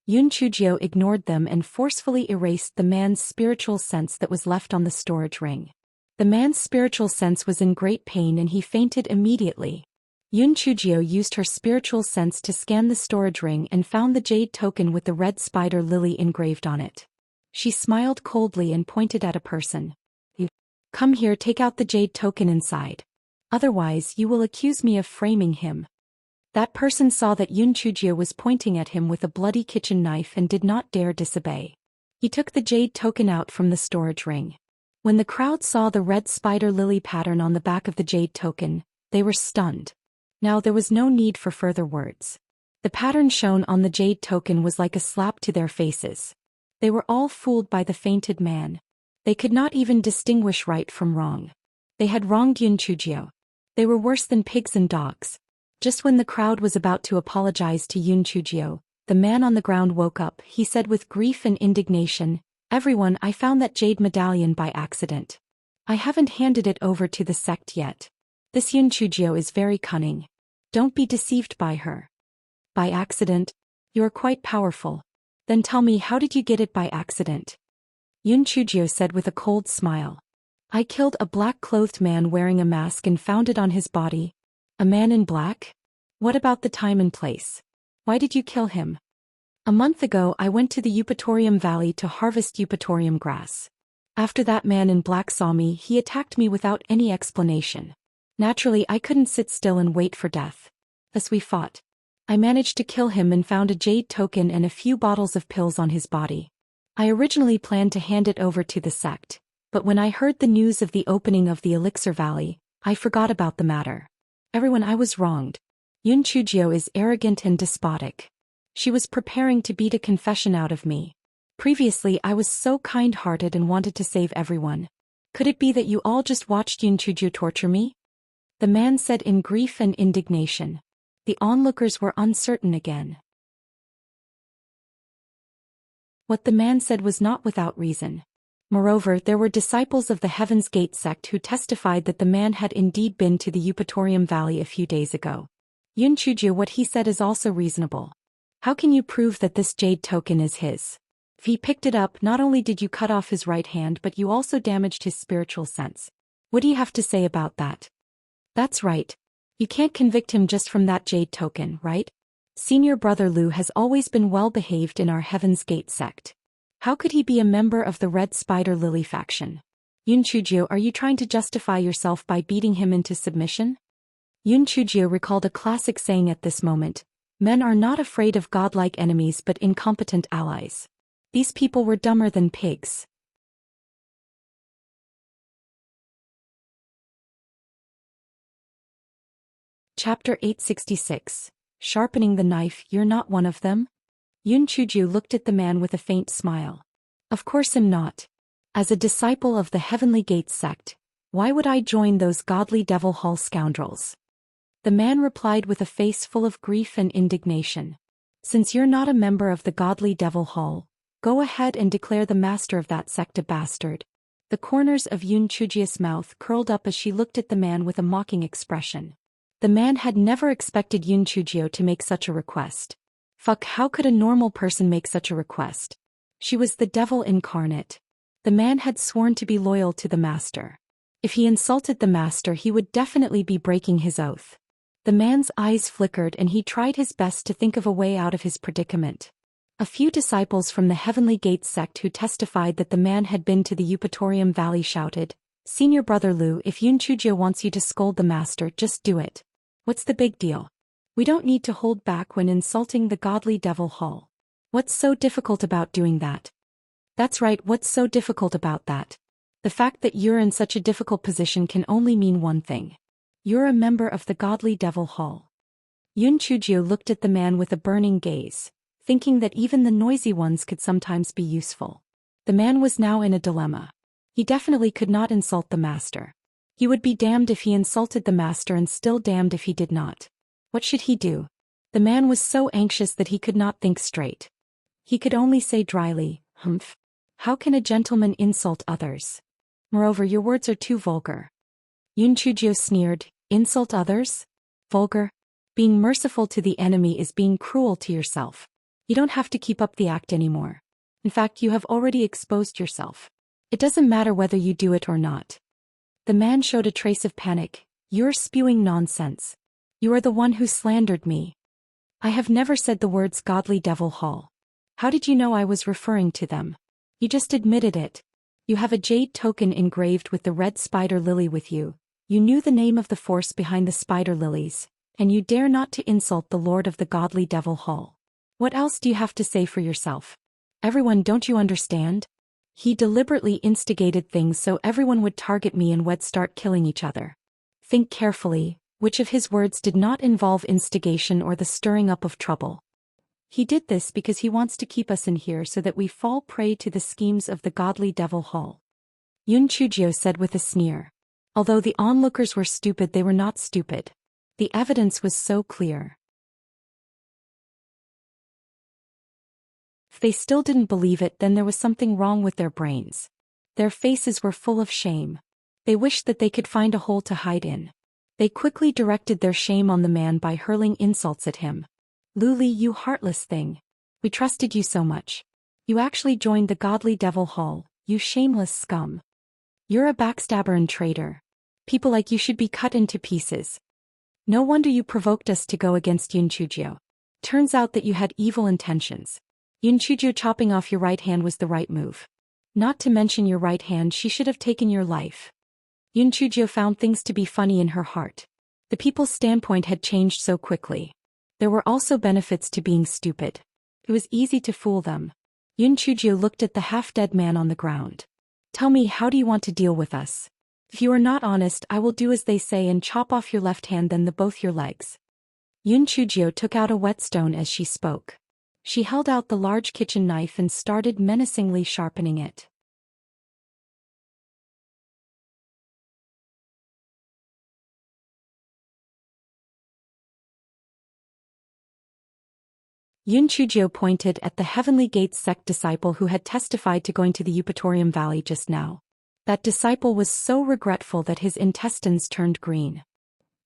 Speaker 1: Yun Chujio ignored them and forcefully erased the man's spiritual sense that was left on the storage ring. The man's spiritual sense was in great pain and he fainted immediately. Yun Chujio used her spiritual sense to scan the storage ring and found the jade token with the red spider lily engraved on it. She smiled coldly and pointed at a person. "You come here, take out the jade token inside. Otherwise, you will accuse me of framing him." That person saw that Yun Chujio was pointing at him with a bloody kitchen knife and did not dare disobey. He took the jade token out from the storage ring. When the crowd saw the red spider lily pattern on the back of the jade token, they were stunned. Now there was no need for further words. The pattern shown on the jade token was like a slap to their faces. They were all fooled by the fainted man. They could not even distinguish right from wrong. They had wronged Yun Chujio. They were worse than pigs and dogs. Just when the crowd was about to apologize to Yun Chujio, the man on the ground woke up. He said with grief and indignation, "Everyone, I found that jade medallion by accident. I haven't handed it over to the sect yet. This Yun Chujio is very cunning. Don't be deceived by her." "By accident? You are quite powerful. Then tell me, how did you get it by accident?" Yun Chujio said with a cold smile. "I killed a black-clothed man wearing a mask and found it on his body." "A man in black? What about the time and place? Why did you kill him?" "A month ago I went to the Eupatorium Valley to harvest Eupatorium grass. After that man in black saw me, he attacked me without any explanation. Naturally, I couldn't sit still and wait for death. As we fought, I managed to kill him and found a jade token and a few bottles of pills on his body. I originally planned to hand it over to the sect, but when I heard the news of the opening of the Elixir Valley, I forgot about the matter. Everyone, I was wronged. Yun Chujio is arrogant and despotic. She was preparing to beat a confession out of me. Previously, I was so kind-hearted and wanted to save everyone. Could it be that you all just watched Yun Chujio torture me? The man said in grief and indignation. The onlookers were uncertain again. What the man said was not without reason. Moreover, there were disciples of the Heaven's Gate sect who testified that the man had indeed been to the Eupatorium Valley a few days ago. Yun Chujio, what he said is also reasonable. How can you prove that this jade token is his? If he picked it up, not only did you cut off his right hand but you also damaged his spiritual sense. What do you have to say about that? That's right. You can't convict him just from that jade token, right? Senior Brother Lu has always been well behaved in our Heaven's Gate sect. How could he be a member of the Red Spider Lily faction? Yun Chujio, are you trying to justify yourself by beating him into submission? Yun Chujio recalled a classic saying at this moment. Men are not afraid of godlike enemies but incompetent allies. These people were dumber than pigs. Chapter 866. Sharpening the knife, you're not one of them? Yun Chujio looked at the man with a faint smile. Of course I'm not. As a disciple of the Heavenly Gate sect, why would I join those godly Devil Hall scoundrels? The man replied with a face full of grief and indignation. Since you're not a member of the godly Devil Hall, go ahead and declare the master of that sect a bastard. The corners of Yun Chujio's mouth curled up as she looked at the man with a mocking expression. The man had never expected Yun Chujio to make such a request. Fuck, how could a normal person make such a request? She was the devil incarnate. The man had sworn to be loyal to the master. If he insulted the master, he would definitely be breaking his oath. The man's eyes flickered and he tried his best to think of a way out of his predicament. A few disciples from the Heavenly Gate sect who testified that the man had been to the Eupatorium Valley shouted, Senior Brother Lu, if Yun Chujio wants you to scold the master, just do it. What's the big deal? We don't need to hold back when insulting the godly Devil Hall. What's so difficult about doing that? That's right, what's so difficult about that? The fact that you're in such a difficult position can only mean one thing. You're a member of the godly Devil Hall. Yun Chujio looked at the man with a burning gaze, thinking that even the noisy ones could sometimes be useful. The man was now in a dilemma. He definitely could not insult the master. He would be damned if he insulted the master and still damned if he did not. What should he do? The man was so anxious that he could not think straight. He could only say dryly, humph. How can a gentleman insult others? Moreover, your words are too vulgar. Yun Chujio sneered, insult others? Vulgar? Being merciful to the enemy is being cruel to yourself. You don't have to keep up the act anymore. In fact, you have already exposed yourself. It doesn't matter whether you do it or not. The man showed a trace of panic. You're spewing nonsense. You are the one who slandered me. I have never said the words godly Devil Hall. How did you know I was referring to them? You just admitted it. You have a jade token engraved with the red spider lily with you. You knew the name of the force behind the spider lilies, and you dare not to insult the Lord of the godly Devil Hall. What else do you have to say for yourself? Everyone, don't you understand? He deliberately instigated things so everyone would target me and would start killing each other. Think carefully, which of his words did not involve instigation or the stirring up of trouble? He did this because he wants to keep us in here so that we fall prey to the schemes of the godly Devil Hall. Yun Chujio said with a sneer. Although the onlookers were stupid, they were not stupid. The evidence was so clear. If they still didn't believe it, then there was something wrong with their brains. Their faces were full of shame. They wished that they could find a hole to hide in. They quickly directed their shame on the man by hurling insults at him. Luli, you heartless thing. We trusted you so much. You actually joined the godly Devil Hall, you shameless scum. You're a backstabber and traitor. People like you should be cut into pieces. No wonder you provoked us to go against Yun Chujio. Turns out that you had evil intentions. Yun Chujio, chopping off your right hand was the right move. Not to mention your right hand, she should have taken your life. Yun Chujio found things to be funny in her heart. The people's standpoint had changed so quickly. There were also benefits to being stupid. It was easy to fool them. Yun Chujio looked at the half-dead man on the ground. Tell me, how do you want to deal with us? If you are not honest, I will do as they say and chop off your left hand then both your legs. Yun Chujio took out a whetstone as she spoke. She held out the large kitchen knife and started menacingly sharpening it. Yun Chujio pointed at the Heavenly Gates sect disciple who had testified to going to the Eupatorium Valley just now. That disciple was so regretful that his intestines turned green.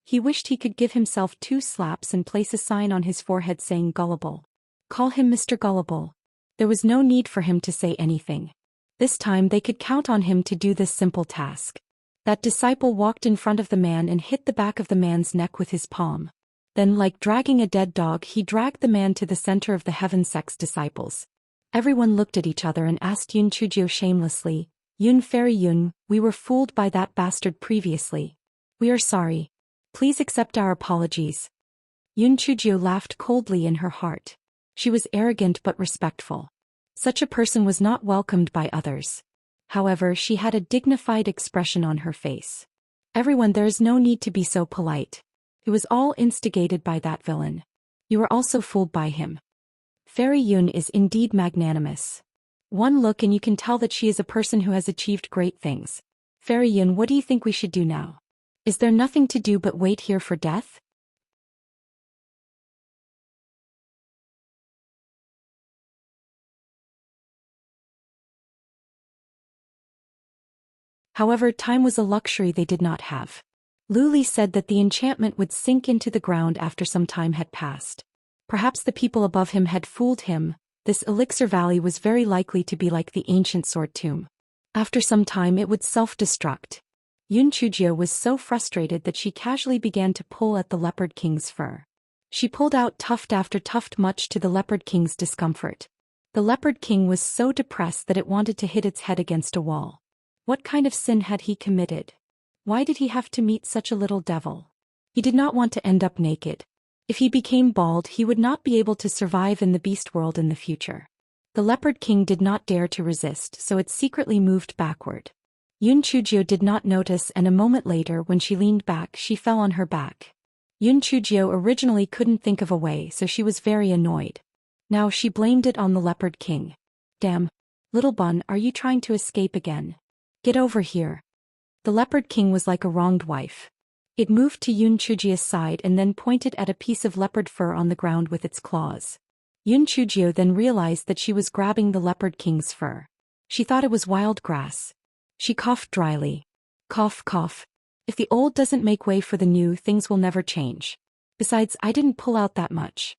Speaker 1: He wished he could give himself 2 slaps and place a sign on his forehead saying gullible. Call him Mr. Gullible. There was no need for him to say anything. This time they could count on him to do this simple task. That disciple walked in front of the man and hit the back of the man's neck with his palm. Then, like dragging a dead dog, he dragged the man to the center of the Heaven Sect's disciples. Everyone looked at each other and asked Yun Chujio shamelessly, Yun Fairy Yun, we were fooled by that bastard previously. We are sorry. Please accept our apologies. Yun Chujio laughed coldly in her heart. She was arrogant but respectful. Such a person was not welcomed by others. However, she had a dignified expression on her face. Everyone, there is no need to be so polite. It was all instigated by that villain. You were also fooled by him. Fairy Yun is indeed magnanimous. One look and you can tell that she is a person who has achieved great things. Fairy Yun, what do you think we should do now? Is there nothing to do but wait here for death? However, time was a luxury they did not have. Luli said that the enchantment would sink into the ground after some time had passed. Perhaps the people above him had fooled him. This elixir valley was very likely to be like the ancient sword tomb. After some time it would self-destruct. Yun Chujio was so frustrated that she casually began to pull at the Leopard King's fur. She pulled out tuft after tuft, much to the Leopard King's discomfort. The Leopard King was so depressed that it wanted to hit its head against a wall. What kind of sin had he committed? Why did he have to meet such a little devil? He did not want to end up naked. If he became bald, he would not be able to survive in the beast world in the future. The Leopard King did not dare to resist, so it secretly moved backward. Yun Chujio did not notice, and a moment later when she leaned back she fell on her back. Yun Chujio originally couldn't think of a way, so she was very annoyed. Now she blamed it on the Leopard King. Damn. Little bun, are you trying to escape again? Get over here. The Leopard King was like a wronged wife. It moved to Yun Chujio's side and then pointed at a piece of leopard fur on the ground with its claws. Yun Chujio then realized that she was grabbing the Leopard King's fur. She thought it was wild grass. She coughed dryly. Cough, cough. If the old doesn't make way for the new, things will never change. Besides, I didn't pull out that much.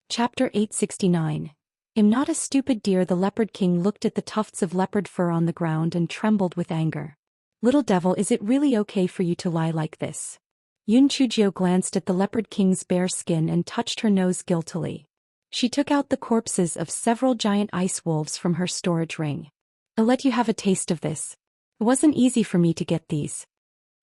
Speaker 1: Chapter 869. Am not a stupid deer. The Leopard King looked at the tufts of leopard fur on the ground and trembled with anger. Little devil, is it really okay for you to lie like this? Yun Chujio glanced at the Leopard King's bare skin and touched her nose guiltily. She took out the corpses of several giant ice wolves from her storage ring. I'll let you have a taste of this. It wasn't easy for me to get these.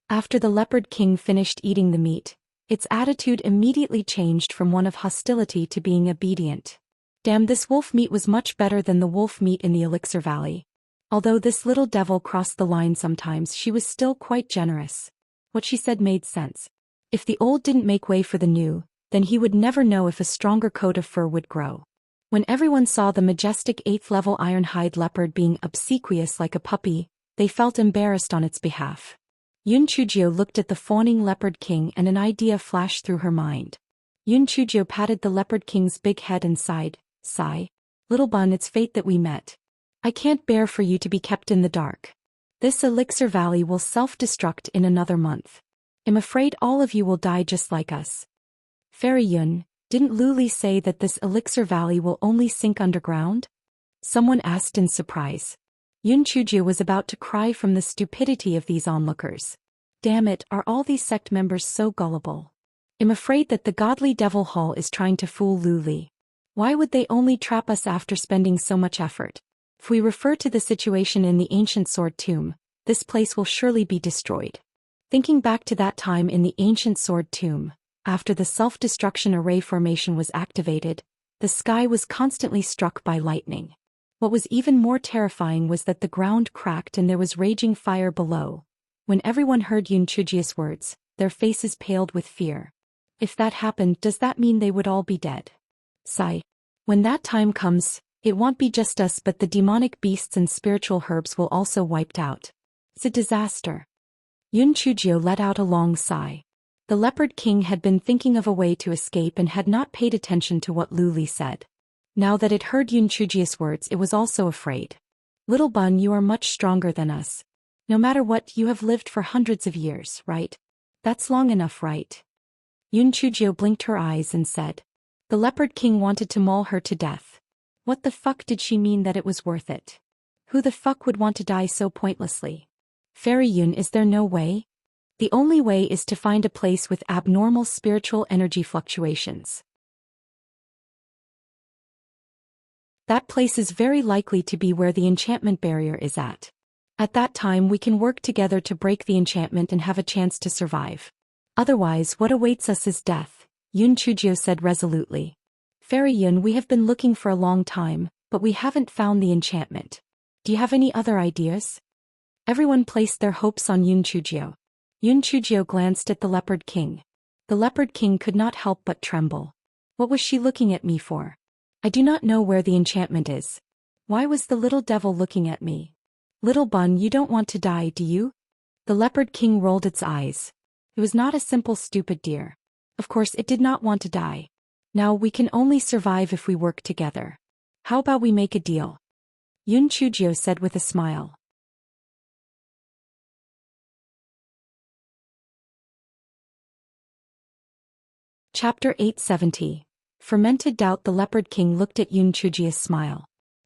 Speaker 1: After the Leopard King finished eating the meat, its attitude immediately changed from one of hostility to being obedient. Damn, this wolf meat was much better than the wolf meat in the Elixir Valley. Although this little devil crossed the line sometimes, she was still quite generous. What she said made sense. If the old didn't make way for the new, then he would never know if a stronger coat of fur would grow. When everyone saw the majestic 8th-level ironhide leopard being obsequious like a puppy, they felt embarrassed on its behalf. Yun Chujio looked at the fawning Leopard King and an idea flashed through her mind. Yun Chujio patted the Leopard King's big head and sighed. Sigh. Little bun, it's fate that we met. I can't bear for you to be kept in the dark. This Elixir Valley will self-destruct in another month. I'm afraid all of you will die just like us. Fairy Yun, didn't Luli say that this Elixir Valley will only sink underground? Someone asked in surprise. Yun Chujio was about to cry from the stupidity of these onlookers. Damn it, are all these sect members so gullible? I'm afraid that the godly devil Hall is trying to fool Luli. Why would they only trap us after spending so much effort? If we refer to the situation in the ancient sword tomb, this place will surely be destroyed. Thinking back to that time in the ancient sword tomb, after the self-destruction array formation was activated, the sky was constantly struck by lightning. What was even more terrifying was that the ground cracked and there was raging fire below. When everyone heard Yunchuji's words, their faces paled with fear. If that happened, does that mean they would all be dead? Sigh. When that time comes, it won't be just us but the demonic beasts and spiritual herbs will also wiped out. It's a disaster. Yunchujio let out a long sigh. The Leopard King had been thinking of a way to escape and had not paid attention to what Lu Li said. Now that it heard Yunchuji's words, it was also afraid. Little Bun, you are much stronger than us. No matter what, you have lived for hundreds of years, right? That's long enough, right? Yunchujio blinked her eyes and said. The Leopard King wanted to maul her to death. What the fuck did she mean that it was worth it? Who the fuck would want to die so pointlessly? Fairy Yun, is there no way? The only way is to find a place with abnormal spiritual energy fluctuations. That place is very likely to be where the enchantment barrier is at. At that time we can work together to break the enchantment and have a chance to survive. Otherwise, what awaits us is death, Yunchujio said resolutely. Fairy Yun, we have been looking for a long time, but we haven't found the enchantment. Do you have any other ideas? Everyone placed their hopes on Yunchujio. Yunchujio glanced at the Leopard King. The Leopard King could not help but tremble. What was she looking at me for? I do not know where the enchantment is. Why was the little devil looking at me? Little Bun, you don't want to die, do you? The Leopard King rolled its eyes. It was not a simple stupid deer. Of course it did not want to die. Now we can only survive if we work together. How about we make a deal? Yunchujio said with a smile. Chapter 870. Fermented Doubt. The Leopard King looked at Yunchujio's smile.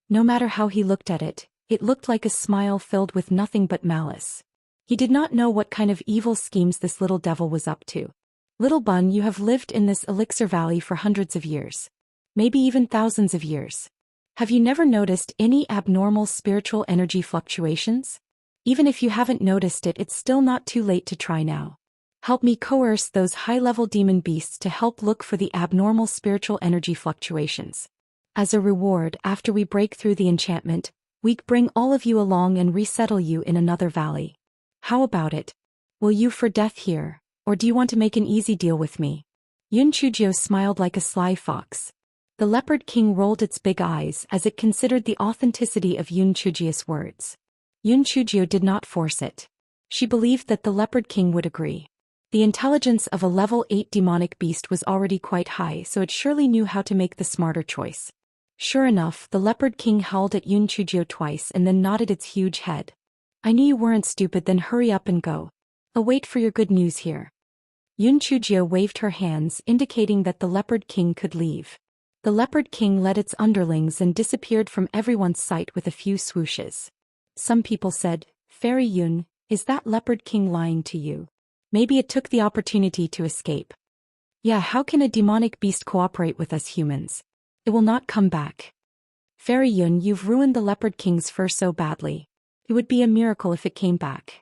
Speaker 1: No matter how he looked at it, it looked like a smile filled with nothing but malice. He did not know what kind of evil schemes this little devil was up to. Little Bun, you have lived in this elixir valley for hundreds of years. Maybe even thousands of years. Have you never noticed any abnormal spiritual energy fluctuations? Even if you haven't noticed it, it's still not too late to try now. Help me coerce those high-level demon beasts to help look for the abnormal spiritual energy fluctuations. As a reward, after we break through the enchantment, we bring all of you along and resettle you in another valley. How about it? Will you for death here, or do you want to make an easy deal with me? Yunchujio smiled like a sly fox. The Leopard King rolled its big eyes as it considered the authenticity of Yunchujio's words. Yunchujio did not force it. She believed that the Leopard King would agree. The intelligence of a level 8 demonic beast was already quite high, so it surely knew how to make the smarter choice. Sure enough, the Leopard King howled at Yunchujio twice and then nodded its huge head. I knew you weren't stupid, then hurry up and go. I'll wait for your good news here. Yunchujio waved her hands, indicating that the Leopard King could leave. The Leopard King led its underlings and disappeared from everyone's sight with a few swooshes. Some people said, Fairy Yun, is that Leopard King lying to you? Maybe it took the opportunity to escape. Yeah, how can a demonic beast cooperate with us humans? It will not come back. Fairy Yun, you've ruined the Leopard King's fur so badly. It would be a miracle if it came back.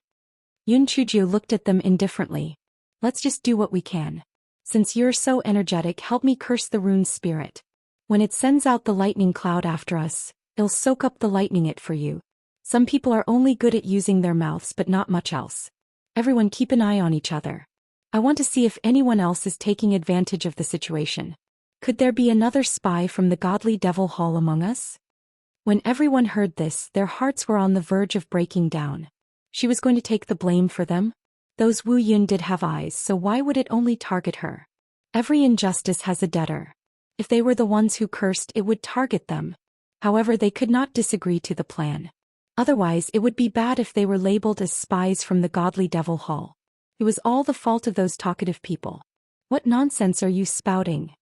Speaker 1: Yunchujio looked at them indifferently. Let's just do what we can. Since you're so energetic, help me curse the rune spirit. When it sends out the lightning cloud after us, it'll soak up the lightning it for you. Some people are only good at using their mouths but not much else. Everyone keep an eye on each other. I want to see if anyone else is taking advantage of the situation. Could there be another spy from the godly devil hall among us? When everyone heard this, their hearts were on the verge of breaking down. She was going to take the blame for them? Those Wu Yun did have eyes, so why would it only target her? Every injustice has a debtor. If they were the ones who cursed, it would target them. However, they could not disagree to the plan. Otherwise, it would be bad if they were labeled as spies from the godly devil hall. It was all the fault of those talkative people. What nonsense are you spouting?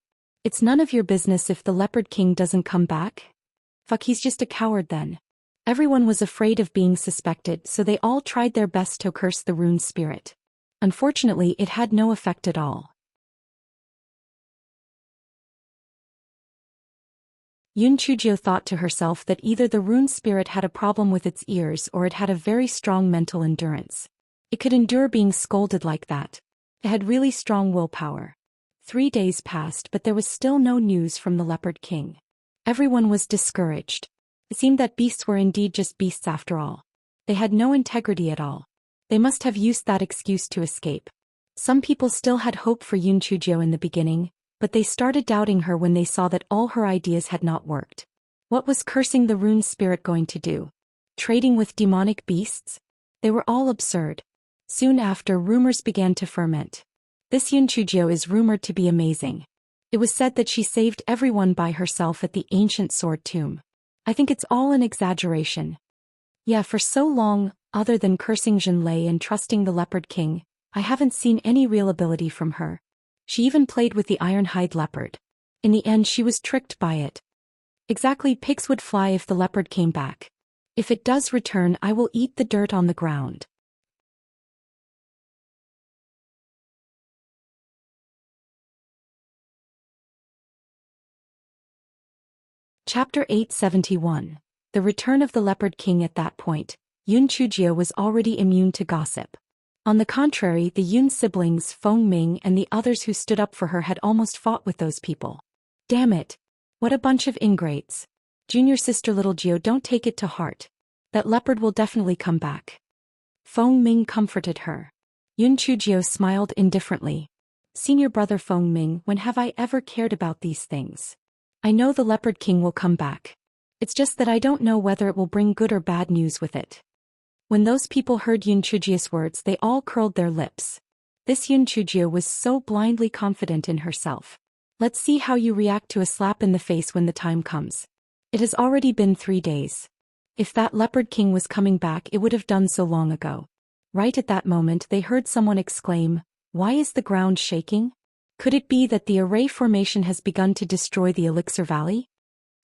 Speaker 1: It's none of your business if the Leopard King doesn't come back. Fuck, he's just a coward then. Everyone was afraid of being suspected, so they all tried their best to curse the rune spirit. Unfortunately, it had no effect at all. Yun Chujio thought to herself that either the rune spirit had a problem with its ears or it had a very strong mental endurance. It could endure being scolded like that. It had really strong willpower. 3 days passed, but there was still no news from the Leopard King. Everyone was discouraged. It seemed that beasts were indeed just beasts after all. They had no integrity at all. They must have used that excuse to escape. Some people still had hope for Yun Chujio in the beginning, but they started doubting her when they saw that all her ideas had not worked. What was cursing the rune spirit going to do? Trading with demonic beasts? They were all absurd. Soon after, rumors began to ferment. This Yun Chujio is rumored to be amazing. It was said that she saved everyone by herself at the ancient sword tomb. I think it's all an exaggeration. Yeah, for so long, other than cursing Zhenlei and trusting the Leopard King, I haven't seen any real ability from her. She even played with the iron-hide leopard. In the end, she was tricked by it. Exactly, pigs would fly if the leopard came back. If it does return, I will eat the dirt on the ground. Chapter 871. The Return of the Leopard King. At that point, Yun Chujio was already immune to gossip. On the contrary, the Yun siblings, Feng Ming and the others who stood up for her had almost fought with those people. Damn it! What a bunch of ingrates. Junior sister little Gio, don't take it to heart. That leopard will definitely come back. Feng Ming comforted her. Yun Chujio smiled indifferently. Senior brother Feng Ming, when have I ever cared about these things? I know the Leopard King will come back. It's just that I don't know whether it will bring good or bad news with it. When those people heard Yun Chujio's words, they all curled their lips. This Yun Chujio was so blindly confident in herself. Let's see how you react to a slap in the face when the time comes. It has already been 3 days. If that Leopard King was coming back, it would have done so long ago. Right at that moment, they heard someone exclaim, "Why is the ground shaking?" Could it be that the array formation has begun to destroy the Elixir Valley?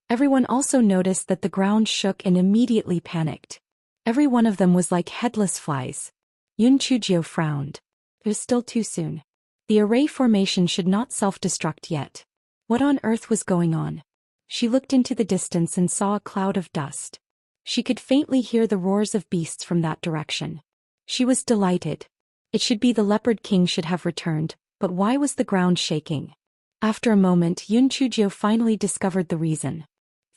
Speaker 1: Everyone also noticed that the ground shook and immediately panicked. Every one of them was like headless flies. Yun Chujio frowned. It was still too soon. The array formation should not self-destruct yet. What on earth was going on? She looked into the distance and saw a cloud of dust. She could faintly hear the roars of beasts from that direction. She was delighted. It should be the Leopard King should have returned, but why was the ground shaking? After a moment, Yun Chujio finally discovered the reason.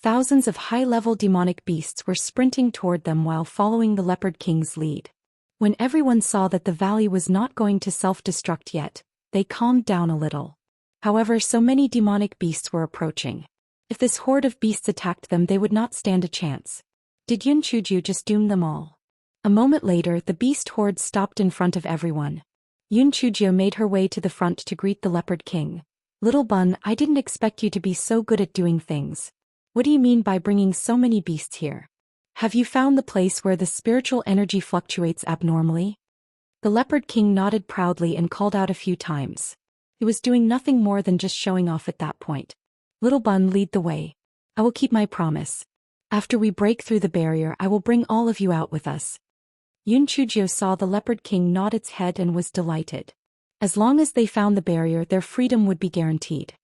Speaker 1: Thousands of high-level demonic beasts were sprinting toward them while following the Leopard King's lead. When everyone saw that the valley was not going to self-destruct yet, they calmed down a little. However, so many demonic beasts were approaching. If this horde of beasts attacked them, they would not stand a chance. Did Yun Chujio just doom them all? A moment later, the beast horde stopped in front of everyone. Yun Chujio made her way to the front to greet the Leopard King. "Little Bun, I didn't expect you to be so good at doing things. What do you mean by bringing so many beasts here? Have you found the place where the spiritual energy fluctuates abnormally?" The Leopard King nodded proudly and called out a few times. He was doing nothing more than just showing off at that point. "Little Bun, lead the way. I will keep my promise. After we break through the barrier, I will bring all of you out with us." Yun Chujio saw the Leopard King nod its head and was delighted. As long as they found the barrier, their freedom would be guaranteed.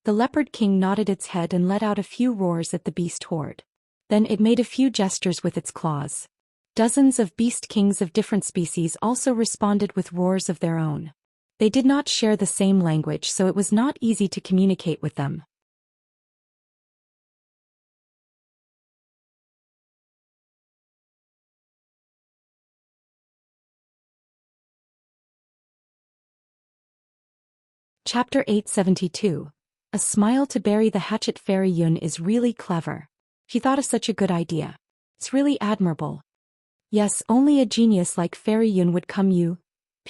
Speaker 1: The Leopard King nodded its head and let out a few roars at the beast horde. Then it made a few gestures with its claws. Dozens of beast kings of different species also responded with roars of their own. They did not share the same language, so it was not easy to communicate with them. Chapter 872. A smile to bury the hatchet. Fairy Yun is really clever. She thought of such a good idea. It's really admirable. Yes, only a genius like Fairy Yun would come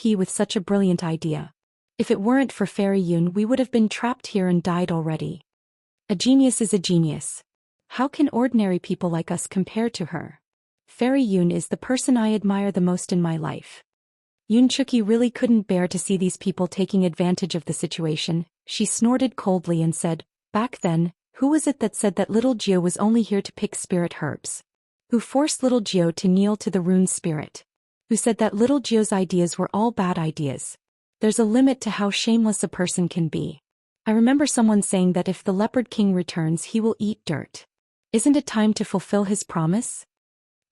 Speaker 1: with such a brilliant idea. If it weren't for Fairy Yun, we would have been trapped here and died already. A genius is a genius. How can ordinary people like us compare to her? Fairy Yun is the person I admire the most in my life. Yun Chuki really couldn't bear to see these people taking advantage of the situation. She snorted coldly and said, "Back then, who was it that said that little Gio was only here to pick spirit herbs? Who forced little Gio to kneel to the rune spirit? Who said that little Gio's ideas were all bad ideas? There's a limit to how shameless a person can be. I remember someone saying that if the Leopard King returns he will eat dirt. Isn't it time to fulfill his promise?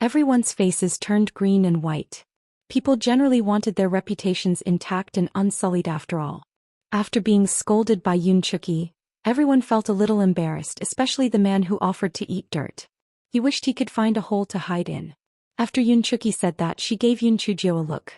Speaker 1: Everyone's faces turned green and white. People generally wanted their reputations intact and unsullied after all. After being scolded by Yoon Chuk-hee, everyone felt a little embarrassed, especially the man who offered to eat dirt. He wished he could find a hole to hide in. After Yoon Chuk-hee said that, she gave Yoon Chujio a look.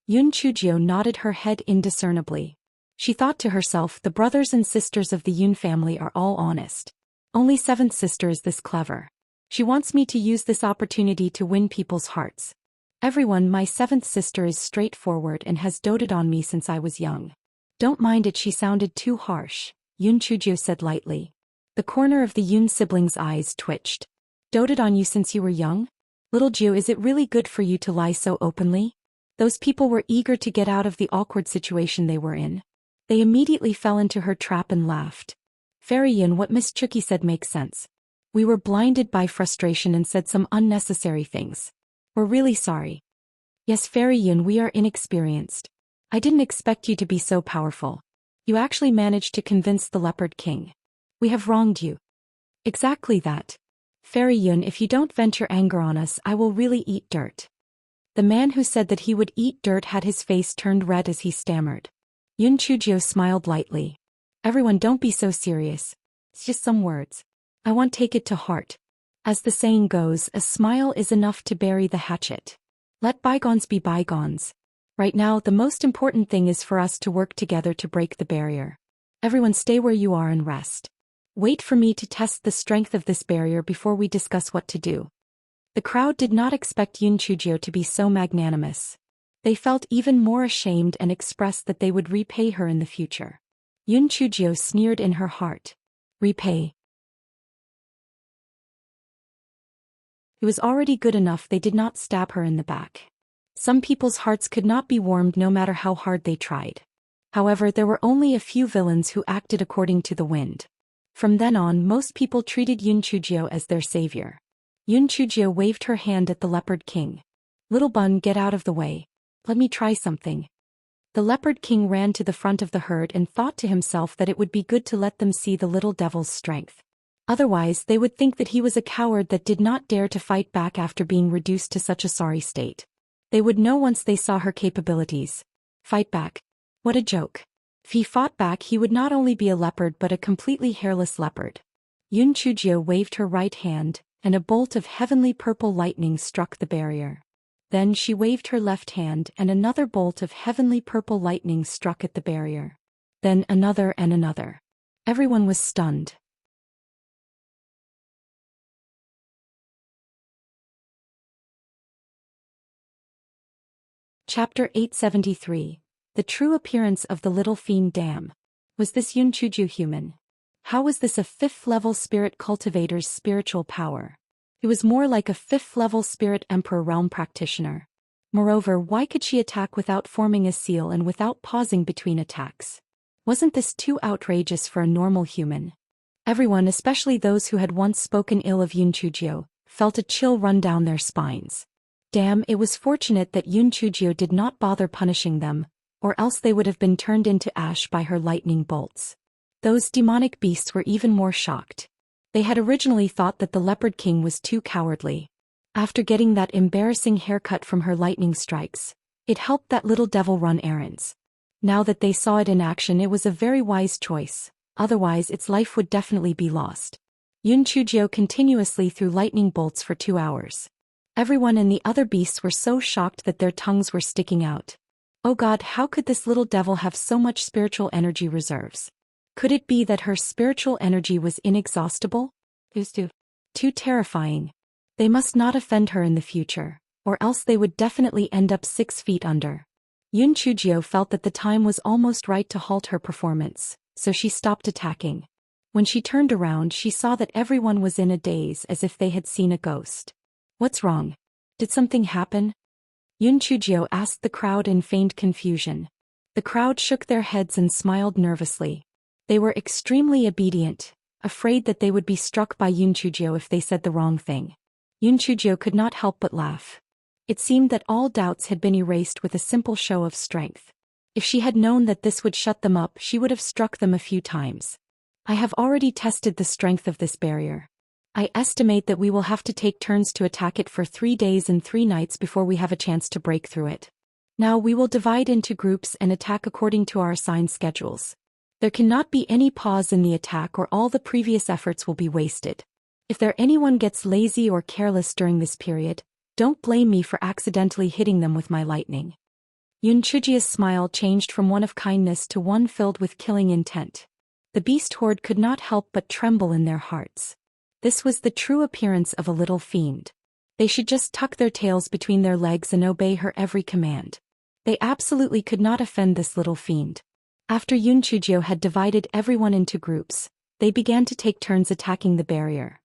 Speaker 1: Yoon Chujio nodded her head indiscernibly. She thought to herself, the brothers and sisters of the Yoon family are all honest. Only seventh sister is this clever. She wants me to use this opportunity to win people's hearts. Everyone, my seventh sister is straightforward and has doted on me since I was young. Don't mind it, she sounded too harsh, Yoon Chujio said lightly. The corner of the Yoon siblings' eyes twitched. Doted on you since you were young? Little Ju, is it really good for you to lie so openly? Those people were eager to get out of the awkward situation they were in. They immediately fell into her trap and laughed. Fairy Yun, what Miss Chuk-hee said makes sense. We were blinded by frustration and said some unnecessary things. We're really sorry. Yes, Fairy Yun, we are inexperienced. I didn't expect you to be so powerful. You actually managed to convince the Leopard King. We have wronged you. Exactly that. Fairy Yun, if you don't vent your anger on us, I will really eat dirt. The man who said that he would eat dirt had his face turned red as he stammered. Yoon Chujio smiled lightly. Everyone, don't be so serious. It's just some words. I won't take it to heart. As the saying goes, a smile is enough to bury the hatchet. Let bygones be bygones. Right now, the most important thing is for us to work together to break the barrier. Everyone, stay where you are and rest. Wait for me to test the strength of this barrier before we discuss what to do. The crowd did not expect Yoon Chujio to be so magnanimous. They felt even more ashamed and expressed that they would repay her in the future. Yoon Chujio sneered in her heart. Repay. It was already good enough they did not stab her in the back. Some people's hearts could not be warmed no matter how hard they tried. However, there were only a few villains who acted according to the wind. From then on, most people treated Yoon Chujio as their savior. Yoon Chujio waved her hand at the Leopard King. Little Bun, get out of the way. Let me try something. The Leopard King ran to the front of the herd and thought to himself that it would be good to let them see the little devil's strength. Otherwise, they would think that he was a coward that did not dare to fight back after being reduced to such a sorry state. They would know once they saw her capabilities. Fight back. What a joke. If he fought back, he would not only be a leopard but a completely hairless leopard. Yoon Chujio waved her right hand, and a bolt of heavenly purple lightning struck the barrier. Then she waved her left hand and another bolt of heavenly purple lightning struck at the barrier. Then another and another. Everyone was stunned. Chapter 873. The True Appearance of the Little Fiend Dam. Was this Yoon Chujio human? How was this a 5th-level spirit cultivator's spiritual power? It was more like a 5th-level spirit emperor realm practitioner. Moreover, why could she attack without forming a seal and without pausing between attacks? Wasn't this too outrageous for a normal human? Everyone, especially those who had once spoken ill of Yoon Chujio, felt a chill run down their spines. Damn, it was fortunate that Yoon Chujio did not bother punishing them, or else they would have been turned into ash by her lightning bolts. Those demonic beasts were even more shocked. They had originally thought that the Leopard King was too cowardly. After getting that embarrassing haircut from her lightning strikes, it helped that little devil run errands. Now that they saw it in action, it was a very wise choice, otherwise its life would definitely be lost. Yoon Chujio continuously threw lightning bolts for 2 hours. Everyone and the other beasts were so shocked that their tongues were sticking out. Oh God, how could this little devil have so much spiritual energy reserves? Could it be that her spiritual energy was inexhaustible? It was too terrifying. They must not offend her in the future, or else they would definitely end up 6 feet under. Yoon Chujio felt that the time was almost right to halt her performance, so she stopped attacking. When she turned around, she saw that everyone was in a daze as if they had seen a ghost. What's wrong? Did something happen? Yoon Chujio asked the crowd in feigned confusion. The crowd shook their heads and smiled nervously. They were extremely obedient, afraid that they would be struck by Yoon Chujio if they said the wrong thing. Yoon Chujio could not help but laugh. It seemed that all doubts had been erased with a simple show of strength. If she had known that this would shut them up, she would have struck them a few times. I have already tested the strength of this barrier. I estimate that we will have to take turns to attack it for 3 days and 3 nights before we have a chance to break through it. Now we will divide into groups and attack according to our assigned schedules. There cannot be any pause in the attack or all the previous efforts will be wasted. If anyone gets lazy or careless during this period, don't blame me for accidentally hitting them with my lightning. Yunchujia's smile changed from one of kindness to one filled with killing intent. The beast horde could not help but tremble in their hearts. This was the true appearance of a little fiend. They should just tuck their tails between their legs and obey her every command. They absolutely could not offend this little fiend. After Yunchujio had divided everyone into groups, they began to take turns attacking the barrier.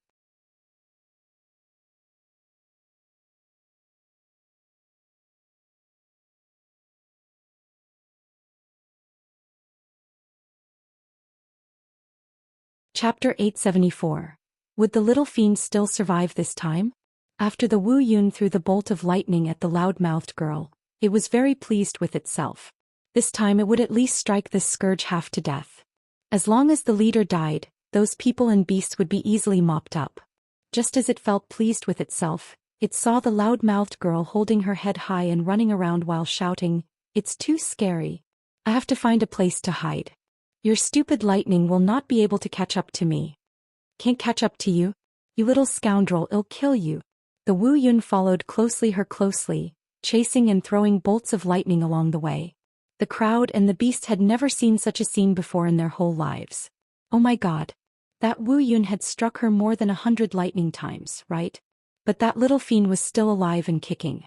Speaker 1: Chapter 874. Would the little fiend still survive this time? After the Wu Yun threw the bolt of lightning at the loud-mouthed girl, it was very pleased with itself. This time it would at least strike this scourge half to death. As long as the leader died, those people and beasts would be easily mopped up. Just as it felt pleased with itself, it saw the loud-mouthed girl holding her head high and running around while shouting, "It's too scary. I have to find a place to hide. Your stupid lightning will not be able to catch up to me." "Can't catch up to you? You little scoundrel, it'll kill you." The Wu Yun followed her closely, chasing and throwing bolts of lightning along the way. The crowd and the beast had never seen such a scene before in their whole lives. Oh my god. That Wu Yun had struck her more than 100 lightning times, right? But that little fiend was still alive and kicking.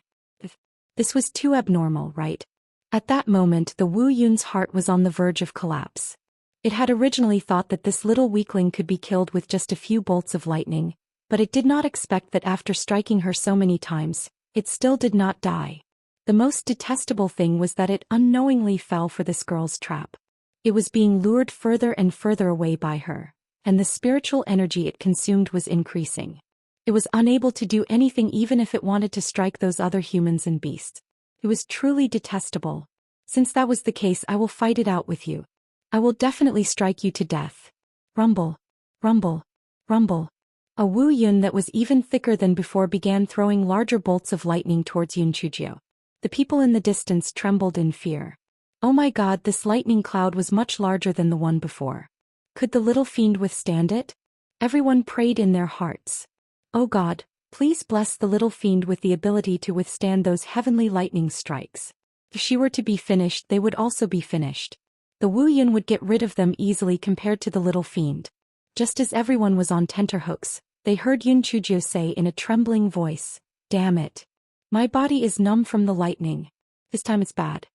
Speaker 1: This was too abnormal, right? At that moment the Wu Yun's heart was on the verge of collapse. It had originally thought that this little weakling could be killed with just a few bolts of lightning, but it did not expect that after striking her so many times, it still did not die. The most detestable thing was that it unknowingly fell for this girl's trap. It was being lured further and further away by her, and the spiritual energy it consumed was increasing. It was unable to do anything even if it wanted to strike those other humans and beasts. It was truly detestable. Since that was the case, I will fight it out with you. I will definitely strike you to death. Rumble. Rumble. Rumble. A Wu Yun that was even thicker than before began throwing larger bolts of lightning towards Yunchujio. The people in the distance trembled in fear. Oh my god, this lightning cloud was much larger than the one before. Could the little fiend withstand it? Everyone prayed in their hearts. Oh god, please bless the little fiend with the ability to withstand those heavenly lightning strikes. If she were to be finished, they would also be finished. The Wu Yun would get rid of them easily compared to the little fiend. Just as everyone was on tenterhooks, they heard Yunchujio say in a trembling voice, "Damn it. My body is numb from the lightning. This time it's bad.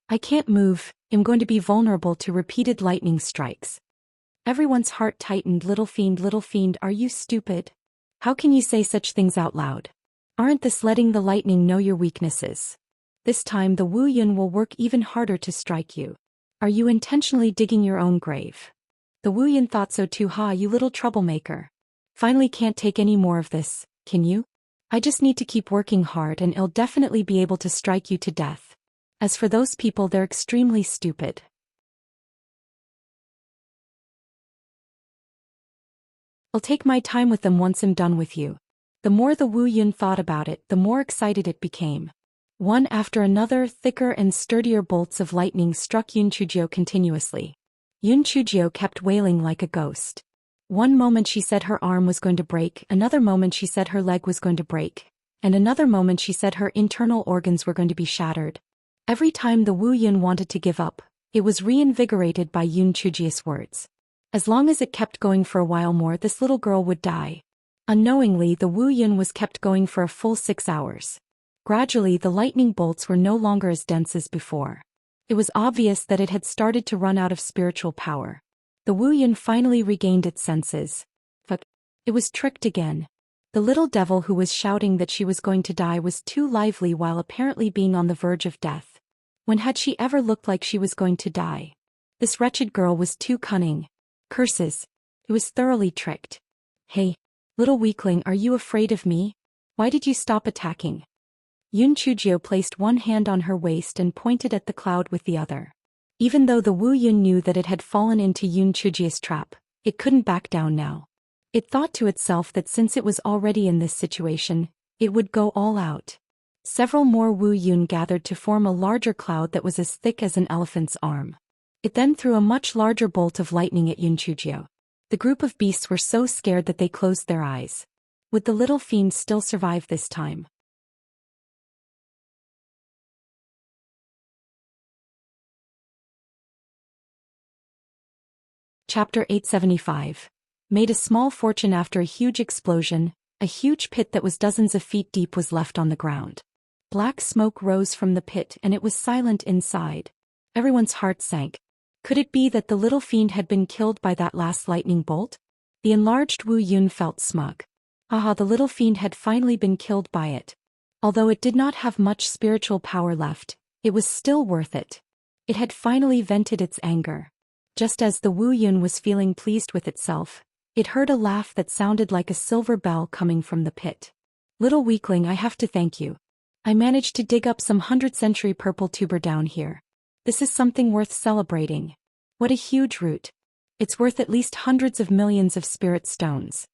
Speaker 1: I can't move, I'm going to be vulnerable to repeated lightning strikes." Everyone's heart tightened. Little fiend, are you stupid? How can you say such things out loud? Aren't this letting the lightning know your weaknesses? This time the Wu Yun will work even harder to strike you. Are you intentionally digging your own grave? The Wu Yun thought so too. Ha, you little troublemaker. Finally can't take any more of this, can you? I just need to keep working hard and I'll definitely be able to strike you to death. As for those people, they're extremely stupid. I'll take my time with them once I'm done with you. The more the Wu Yun thought about it, the more excited it became. One after another, thicker and sturdier bolts of lightning struck Yunchujio continuously. Yunchujio kept wailing like a ghost. One moment she said her arm was going to break, another moment she said her leg was going to break, and another moment she said her internal organs were going to be shattered. Every time the Wu Yun wanted to give up, it was reinvigorated by Yunchujio's words. As long as it kept going for a while more, this little girl would die. Unknowingly, the Wu Yun was kept going for a full 6 hours. Gradually, the lightning bolts were no longer as dense as before. It was obvious that it had started to run out of spiritual power. The Wu Yun finally regained its senses. But it was tricked again. The little devil who was shouting that she was going to die was too lively while apparently being on the verge of death. When had she ever looked like she was going to die? This wretched girl was too cunning. Curses. It was thoroughly tricked. Hey, little weakling, are you afraid of me? Why did you stop attacking? Yunchujio placed one hand on her waist and pointed at the cloud with the other. Even though the Wu Yun knew that it had fallen into Yun Chujia's trap, it couldn't back down now. It thought to itself that since it was already in this situation, it would go all out. Several more Wu Yun gathered to form a larger cloud that was as thick as an elephant's arm. It then threw a much larger bolt of lightning at Yun Chujio. The group of beasts were so scared that they closed their eyes. Would the little fiend still survive this time? Chapter 875. Made a small fortune after a huge explosion. A huge pit that was dozens of feet deep was left on the ground. Black smoke rose from the pit and it was silent inside. Everyone's heart sank. Could it be that the little fiend had been killed by that last lightning bolt? The enlarged Wu Yun felt smug. Aha, the little fiend had finally been killed by it. Although it did not have much spiritual power left, it was still worth it. It had finally vented its anger. Just as the Wu Yun was feeling pleased with itself, it heard a laugh that sounded like a silver bell coming from the pit. Little weakling, I have to thank you. I managed to dig up some 100th-century purple tuber down here. This is something worth celebrating. What a huge root. It's worth at least hundreds of millions of spirit stones.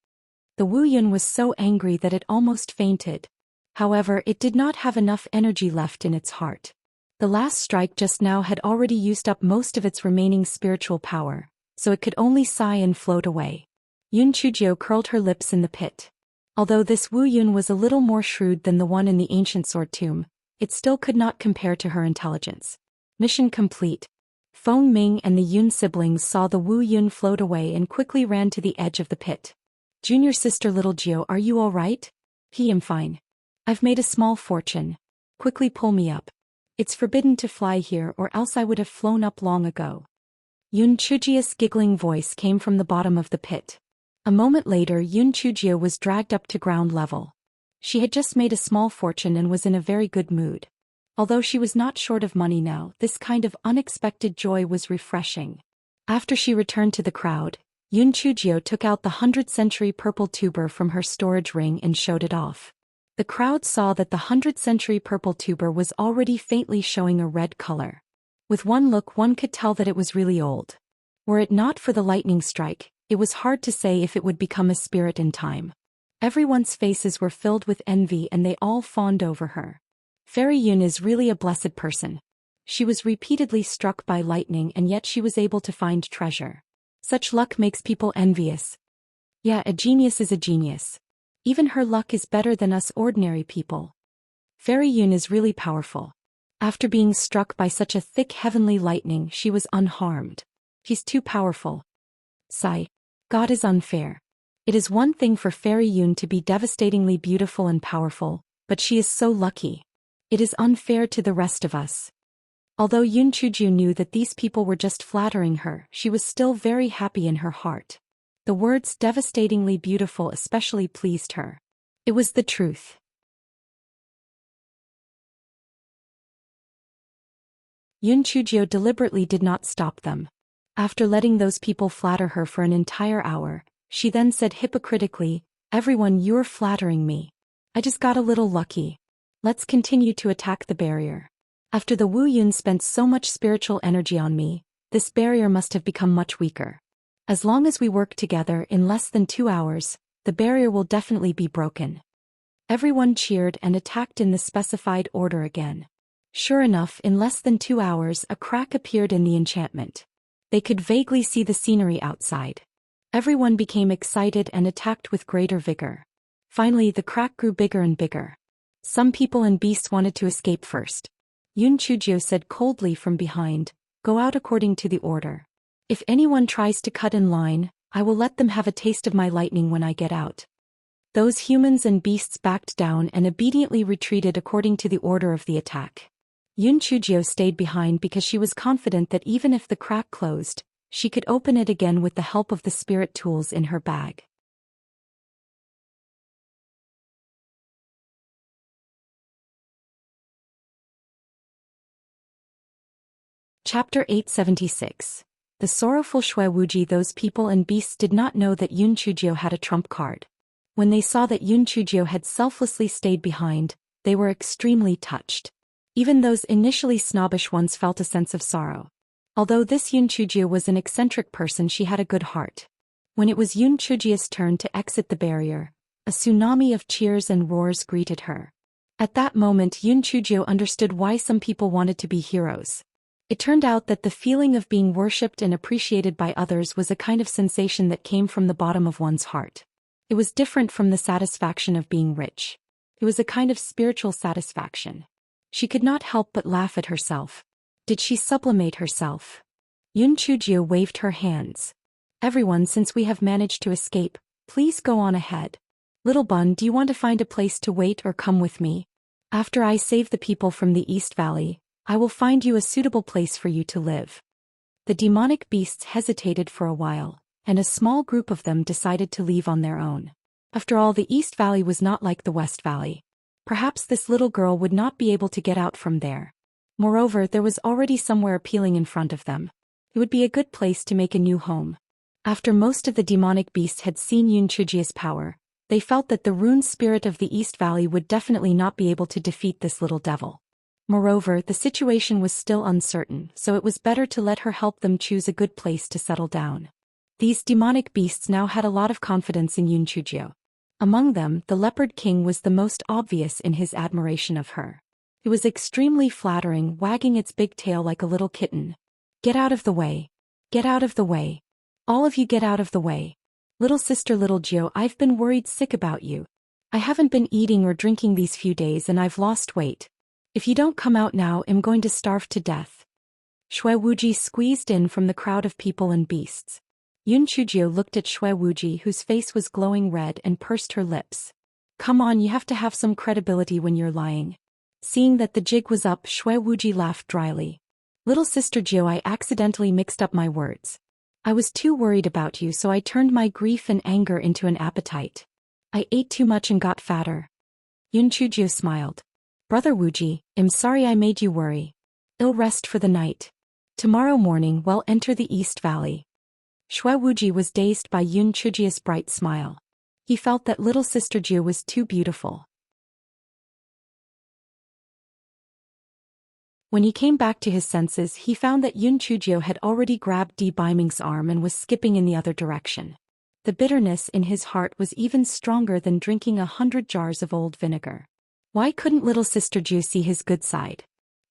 Speaker 1: The Wu Yun was so angry that it almost fainted. However, it did not have enough energy left in its heart. The last strike just now had already used up most of its remaining spiritual power, so it could only sigh and float away. Yun Chujio curled her lips in the pit. Although this Wu Yun was a little more shrewd than the one in the ancient sword tomb, it still could not compare to her intelligence. Mission complete. Feng Ming and the Yun siblings saw the Wu Yun float away and quickly ran to the edge of the pit. Junior sister little Gio, are you all right? I'm fine. I've made a small fortune. Quickly pull me up. It's forbidden to fly here or else I would have flown up long ago. Yun Chujia's giggling voice came from the bottom of the pit. A moment later Yun Chujia was dragged up to ground level. She had just made a small fortune and was in a very good mood. Although she was not short of money now, this kind of unexpected joy was refreshing. After she returned to the crowd, Yun Chujio took out the 100th-century purple tuber from her storage ring and showed it off. The crowd saw that the 100th-century purple tuber was already faintly showing a red color. With one look one could tell that it was really old. Were it not for the lightning strike, it was hard to say if it would become a spirit in time. Everyone's faces were filled with envy and they all fawned over her. Fairy Yun is really a blessed person. She was repeatedly struck by lightning and yet she was able to find treasure. Such luck makes people envious. Yeah, a genius is a genius. Even her luck is better than us ordinary people. Fairy Yun is really powerful. After being struck by such a thick heavenly lightning, she was unharmed. He's too powerful. Sigh. God is unfair. It is one thing for Fairy Yun to be devastatingly beautiful and powerful, but she is so lucky. It is unfair to the rest of us. Although Yun Chujio knew that these people were just flattering her, she was still very happy in her heart. The words devastatingly beautiful especially pleased her. It was the truth. Yun Chujio deliberately did not stop them. After letting those people flatter her for an entire hour, she then said hypocritically, "Everyone, you're flattering me. I just got a little lucky. Let's continue to attack the barrier. After the Wu Yun spent so much spiritual energy on me, this barrier must have become much weaker. As long as we work together in less than 2 hours, the barrier will definitely be broken." Everyone cheered and attacked in the specified order again. Sure enough, in less than 2 hours a crack appeared in the enchantment. They could vaguely see the scenery outside. Everyone became excited and attacked with greater vigor. Finally the crack grew bigger and bigger. Some people and beasts wanted to escape first. Yun Chujio said coldly from behind, "Go out according to the order. If anyone tries to cut in line, I will let them have a taste of my lightning when I get out." Those humans and beasts backed down and obediently retreated according to the order of the attack. Yun Chujio stayed behind because she was confident that even if the crack closed, she could open it again with the help of the spirit tools in her bag. Chapter 876. The sorrowful Shui Wuji. Those people and beasts did not know that Yun Chujio had a trump card. When they saw that Yun Chujio had selflessly stayed behind, they were extremely touched. Even those initially snobbish ones felt a sense of sorrow. Although this Yun Chujie was an eccentric person, she had a good heart. When it was Yun Chujie's turn to exit the barrier, a tsunami of cheers and roars greeted her. At that moment Yun Chujie understood why some people wanted to be heroes. It turned out that the feeling of being worshipped and appreciated by others was a kind of sensation that came from the bottom of one's heart. It was different from the satisfaction of being rich. It was a kind of spiritual satisfaction. She could not help but laugh at herself. Did she sublimate herself? Yun Chujie waved her hands. Everyone, since we have managed to escape, please go on ahead. Little Bun, do you want to find a place to wait or come with me? After I save the people from the East Valley, I will find you a suitable place for you to live. The demonic beasts hesitated for a while, and a small group of them decided to leave on their own. After all, the East Valley was not like the West Valley. Perhaps this little girl would not be able to get out from there. Moreover, there was already somewhere appealing in front of them. It would be a good place to make a new home. After most of the demonic beasts had seen Yun Chujie's power, they felt that the rune spirit of the East Valley would definitely not be able to defeat this little devil. Moreover, the situation was still uncertain, so it was better to let her help them choose a good place to settle down. These demonic beasts now had a lot of confidence in Yun Chujie. Among them, the Leopard King was the most obvious in his admiration of her. It was extremely flattering, wagging its big tail like a little kitten. Get out of the way. Get out of the way. All of you get out of the way. Little sister Little Gio, I've been worried sick about you. I haven't been eating or drinking these few days and I've lost weight. If you don't come out now, I'm going to starve to death. Shui Wuji squeezed in from the crowd of people and beasts. Yun Chujie looked at Shui Wuji, whose face was glowing red, and pursed her lips. Come on, you have to have some credibility when you're lying. Seeing that the jig was up, Shui Wuji laughed dryly. Little sister Gio, I accidentally mixed up my words. I was too worried about you, so I turned my grief and anger into an appetite. I ate too much and got fatter. Yun Chujie smiled. Brother Wuji, I'm sorry I made you worry. Ill rest for the night. Tomorrow morning we'll enter the East Valley. Shui Wuji was dazed by Yun Chujie's bright smile. He felt that little sister Gio was too beautiful. When he came back to his senses, he found that Yun Chujie had already grabbed Di Baiming's arm and was skipping in the other direction. The bitterness in his heart was even stronger than drinking 100 jars of old vinegar. Why couldn't little sister Gio see his good side?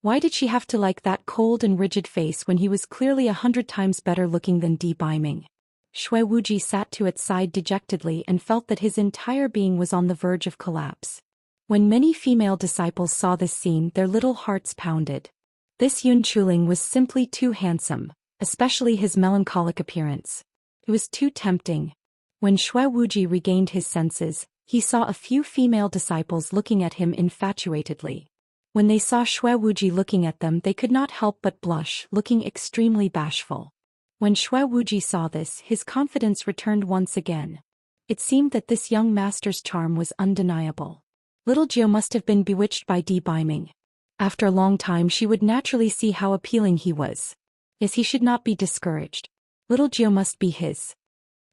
Speaker 1: Why did she have to like that cold and rigid face when he was clearly 100 times better looking than Di Baiming? Shui Wuji sat to its side dejectedly and felt that his entire being was on the verge of collapse. When many female disciples saw this scene, their little hearts pounded. This Yun Chuling was simply too handsome, especially his melancholic appearance. It was too tempting. When Shui Wuji regained his senses, he saw a few female disciples looking at him infatuatedly. When they saw Shui Wuji looking at them, they could not help but blush, looking extremely bashful. When Shui Wuji saw this, his confidence returned once again. It seemed that this young master's charm was undeniable. Little Gio must have been bewitched by Di Baiming. After a long time she would naturally see how appealing he was. Yes, he should not be discouraged. Little Gio must be his.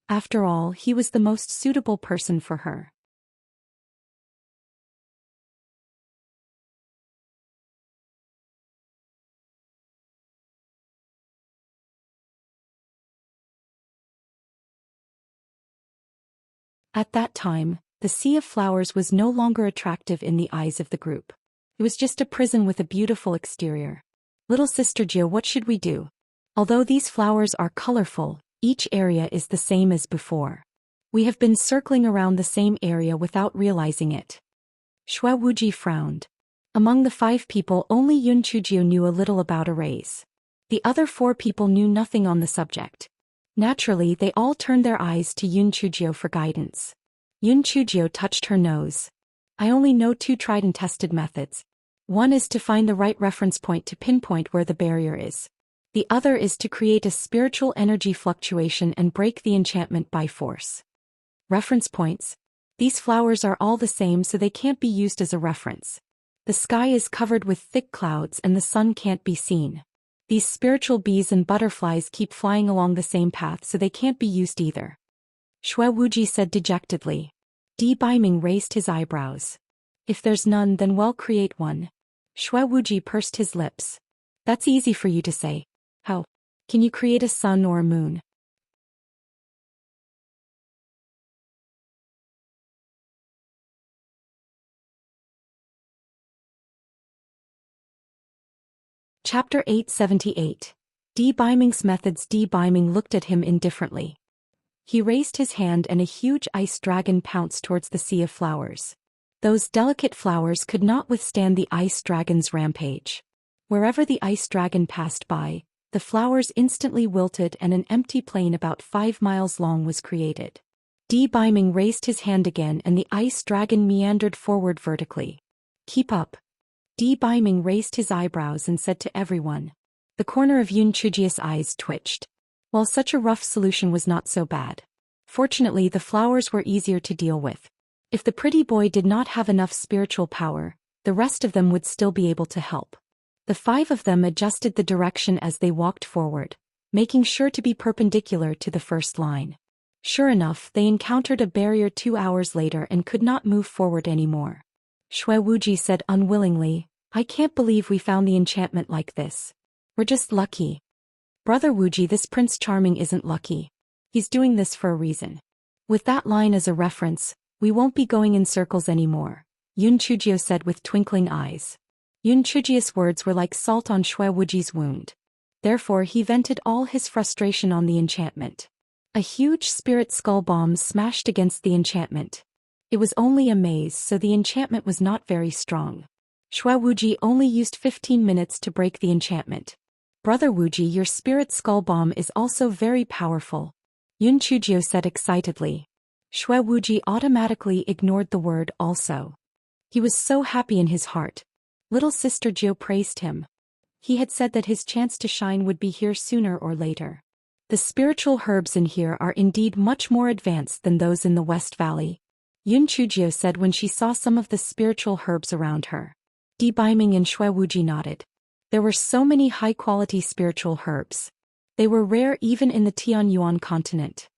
Speaker 1: After all, he was the most suitable person for her. At that time, the sea of flowers was no longer attractive in the eyes of the group. It was just a prison with a beautiful exterior. Little sister Gio, what should we do? Although these flowers are colorful, each area is the same as before. We have been circling around the same area without realizing it. Shui Wuji frowned. Among the 5 people, only Yun Chujie knew a little about arrays. The other 4 people knew nothing on the subject. Naturally, they all turned their eyes to Yun Chujie for guidance. Yun Chujie touched her nose. I only know 2 tried and tested methods. One is to find the right reference point to pinpoint where the barrier is. The other is to create a spiritual energy fluctuation and break the enchantment by force. Reference points. These flowers are all the same, so they can't be used as a reference. The sky is covered with thick clouds and the sun can't be seen. These spiritual bees and butterflies keep flying along the same path, so they can't be used either. Shui Wuji said dejectedly. Di Baiming raised his eyebrows. If there's none, then we'll create one. Shui Wuji pursed his lips. That's easy for you to say. How? Can you create a sun or a moon? Chapter 878. De-biming's methods. De-biming looked at him indifferently. He raised his hand and a huge ice dragon pounced towards the sea of flowers. Those delicate flowers could not withstand the ice dragon's rampage. Wherever the ice dragon passed by, the flowers instantly wilted and an empty plain about 5 miles long was created. De-biming raised his hand again and the ice dragon meandered forward vertically. Keep up. De-biming raised his eyebrows and said to everyone. The corner of Yunchuji's eyes twitched. Well, such a rough solution was not so bad. Fortunately, the flowers were easier to deal with. If the pretty boy did not have enough spiritual power, the rest of them would still be able to help. The 5 of them adjusted the direction as they walked forward, making sure to be perpendicular to the first line. Sure enough, they encountered a barrier 2 hours later and could not move forward anymore. Shui Wuji said unwillingly, I can't believe we found the enchantment like this. We're just lucky. Brother Wuji, this Prince Charming isn't lucky. He's doing this for a reason. With that line as a reference, we won't be going in circles anymore, Yun Chujio said with twinkling eyes. Yun Chujio's words were like salt on Shui Wuji's wound. Therefore he vented all his frustration on the enchantment. A huge spirit skull bomb smashed against the enchantment. It was only a maze, so the enchantment was not very strong. Shui Wuji only used 15 minutes to break the enchantment. Brother Wuji, your spirit skull bomb is also very powerful, Yun Chujio said excitedly. Shui Wuji automatically ignored the word also. He was so happy in his heart. Little sister Jiu praised him. He had said that his chance to shine would be here sooner or later. The spiritual herbs in here are indeed much more advanced than those in the West Valley, Yun Chujio said when she saw some of the spiritual herbs around her. De-biming and Shui Wuji nodded. There were so many high-quality spiritual herbs. They were rare even in the Tianyuan continent.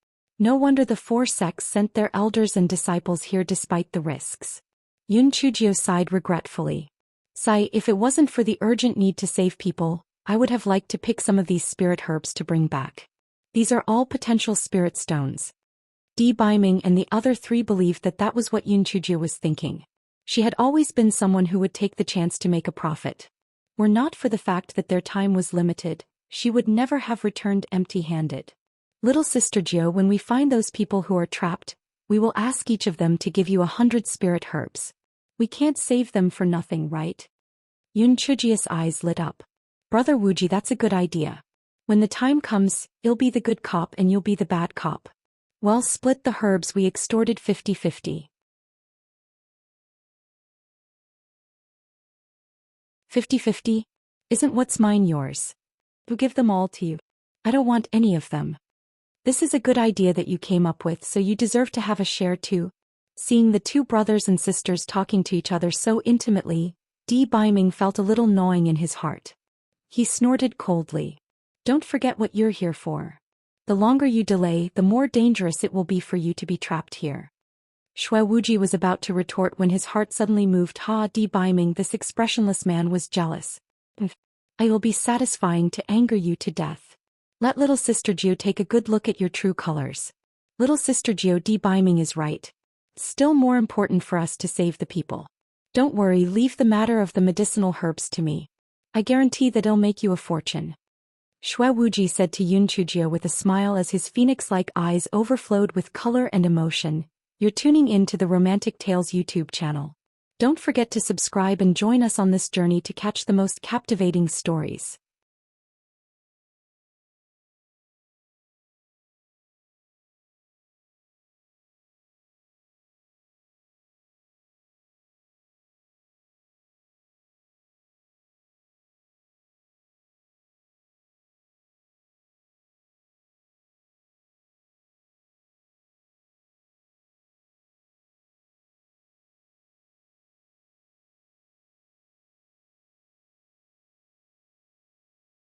Speaker 1: No wonder the 4 sects sent their elders and disciples here despite the risks. Yun Chujio sighed regretfully. Sigh, if it wasn't for the urgent need to save people, I would have liked to pick some of these spirit herbs to bring back. These are all potential spirit stones. De-biming and the other 3 believed that that was what Yun Chujio was thinking. She had always been someone who would take the chance to make a profit. Were not for the fact that their time was limited, she would never have returned empty-handed. Little sister Jiu, when we find those people who are trapped, we will ask each of them to give you 100 spirit herbs. We can't save them for nothing, right? Yun Chujio's eyes lit up. Brother Wuji, that's a good idea. When the time comes, I'll be the good cop and you'll be the bad cop. Well, split the herbs, we extorted 50-50. 50-50? Isn't what's mine yours? Who give them all to you? I don't want any of them. This is a good idea that you came up with, so you deserve to have a share too. Seeing the 2 brothers and sisters talking to each other so intimately, De-biming felt a little gnawing in his heart. He snorted coldly. Don't forget what you're here for. The longer you delay, the more dangerous it will be for you to be trapped here. Shui Wuji was about to retort when his heart suddenly moved. De-biming, this expressionless man was jealous. I will be satisfying to anger you to death. Let little sister Jiu take a good look at your true colors. Little sister Jiu, De-biming is right. Still more important for us to save the people. Don't worry, leave the matter of the medicinal herbs to me. I guarantee that it'll make you a fortune. Shui Wuji said to Yun Chujio with a smile as his phoenix-like eyes overflowed with color and emotion. You're tuning in to the Romantic Tales YouTube channel. Don't forget to subscribe and join us on this journey to catch the most captivating stories.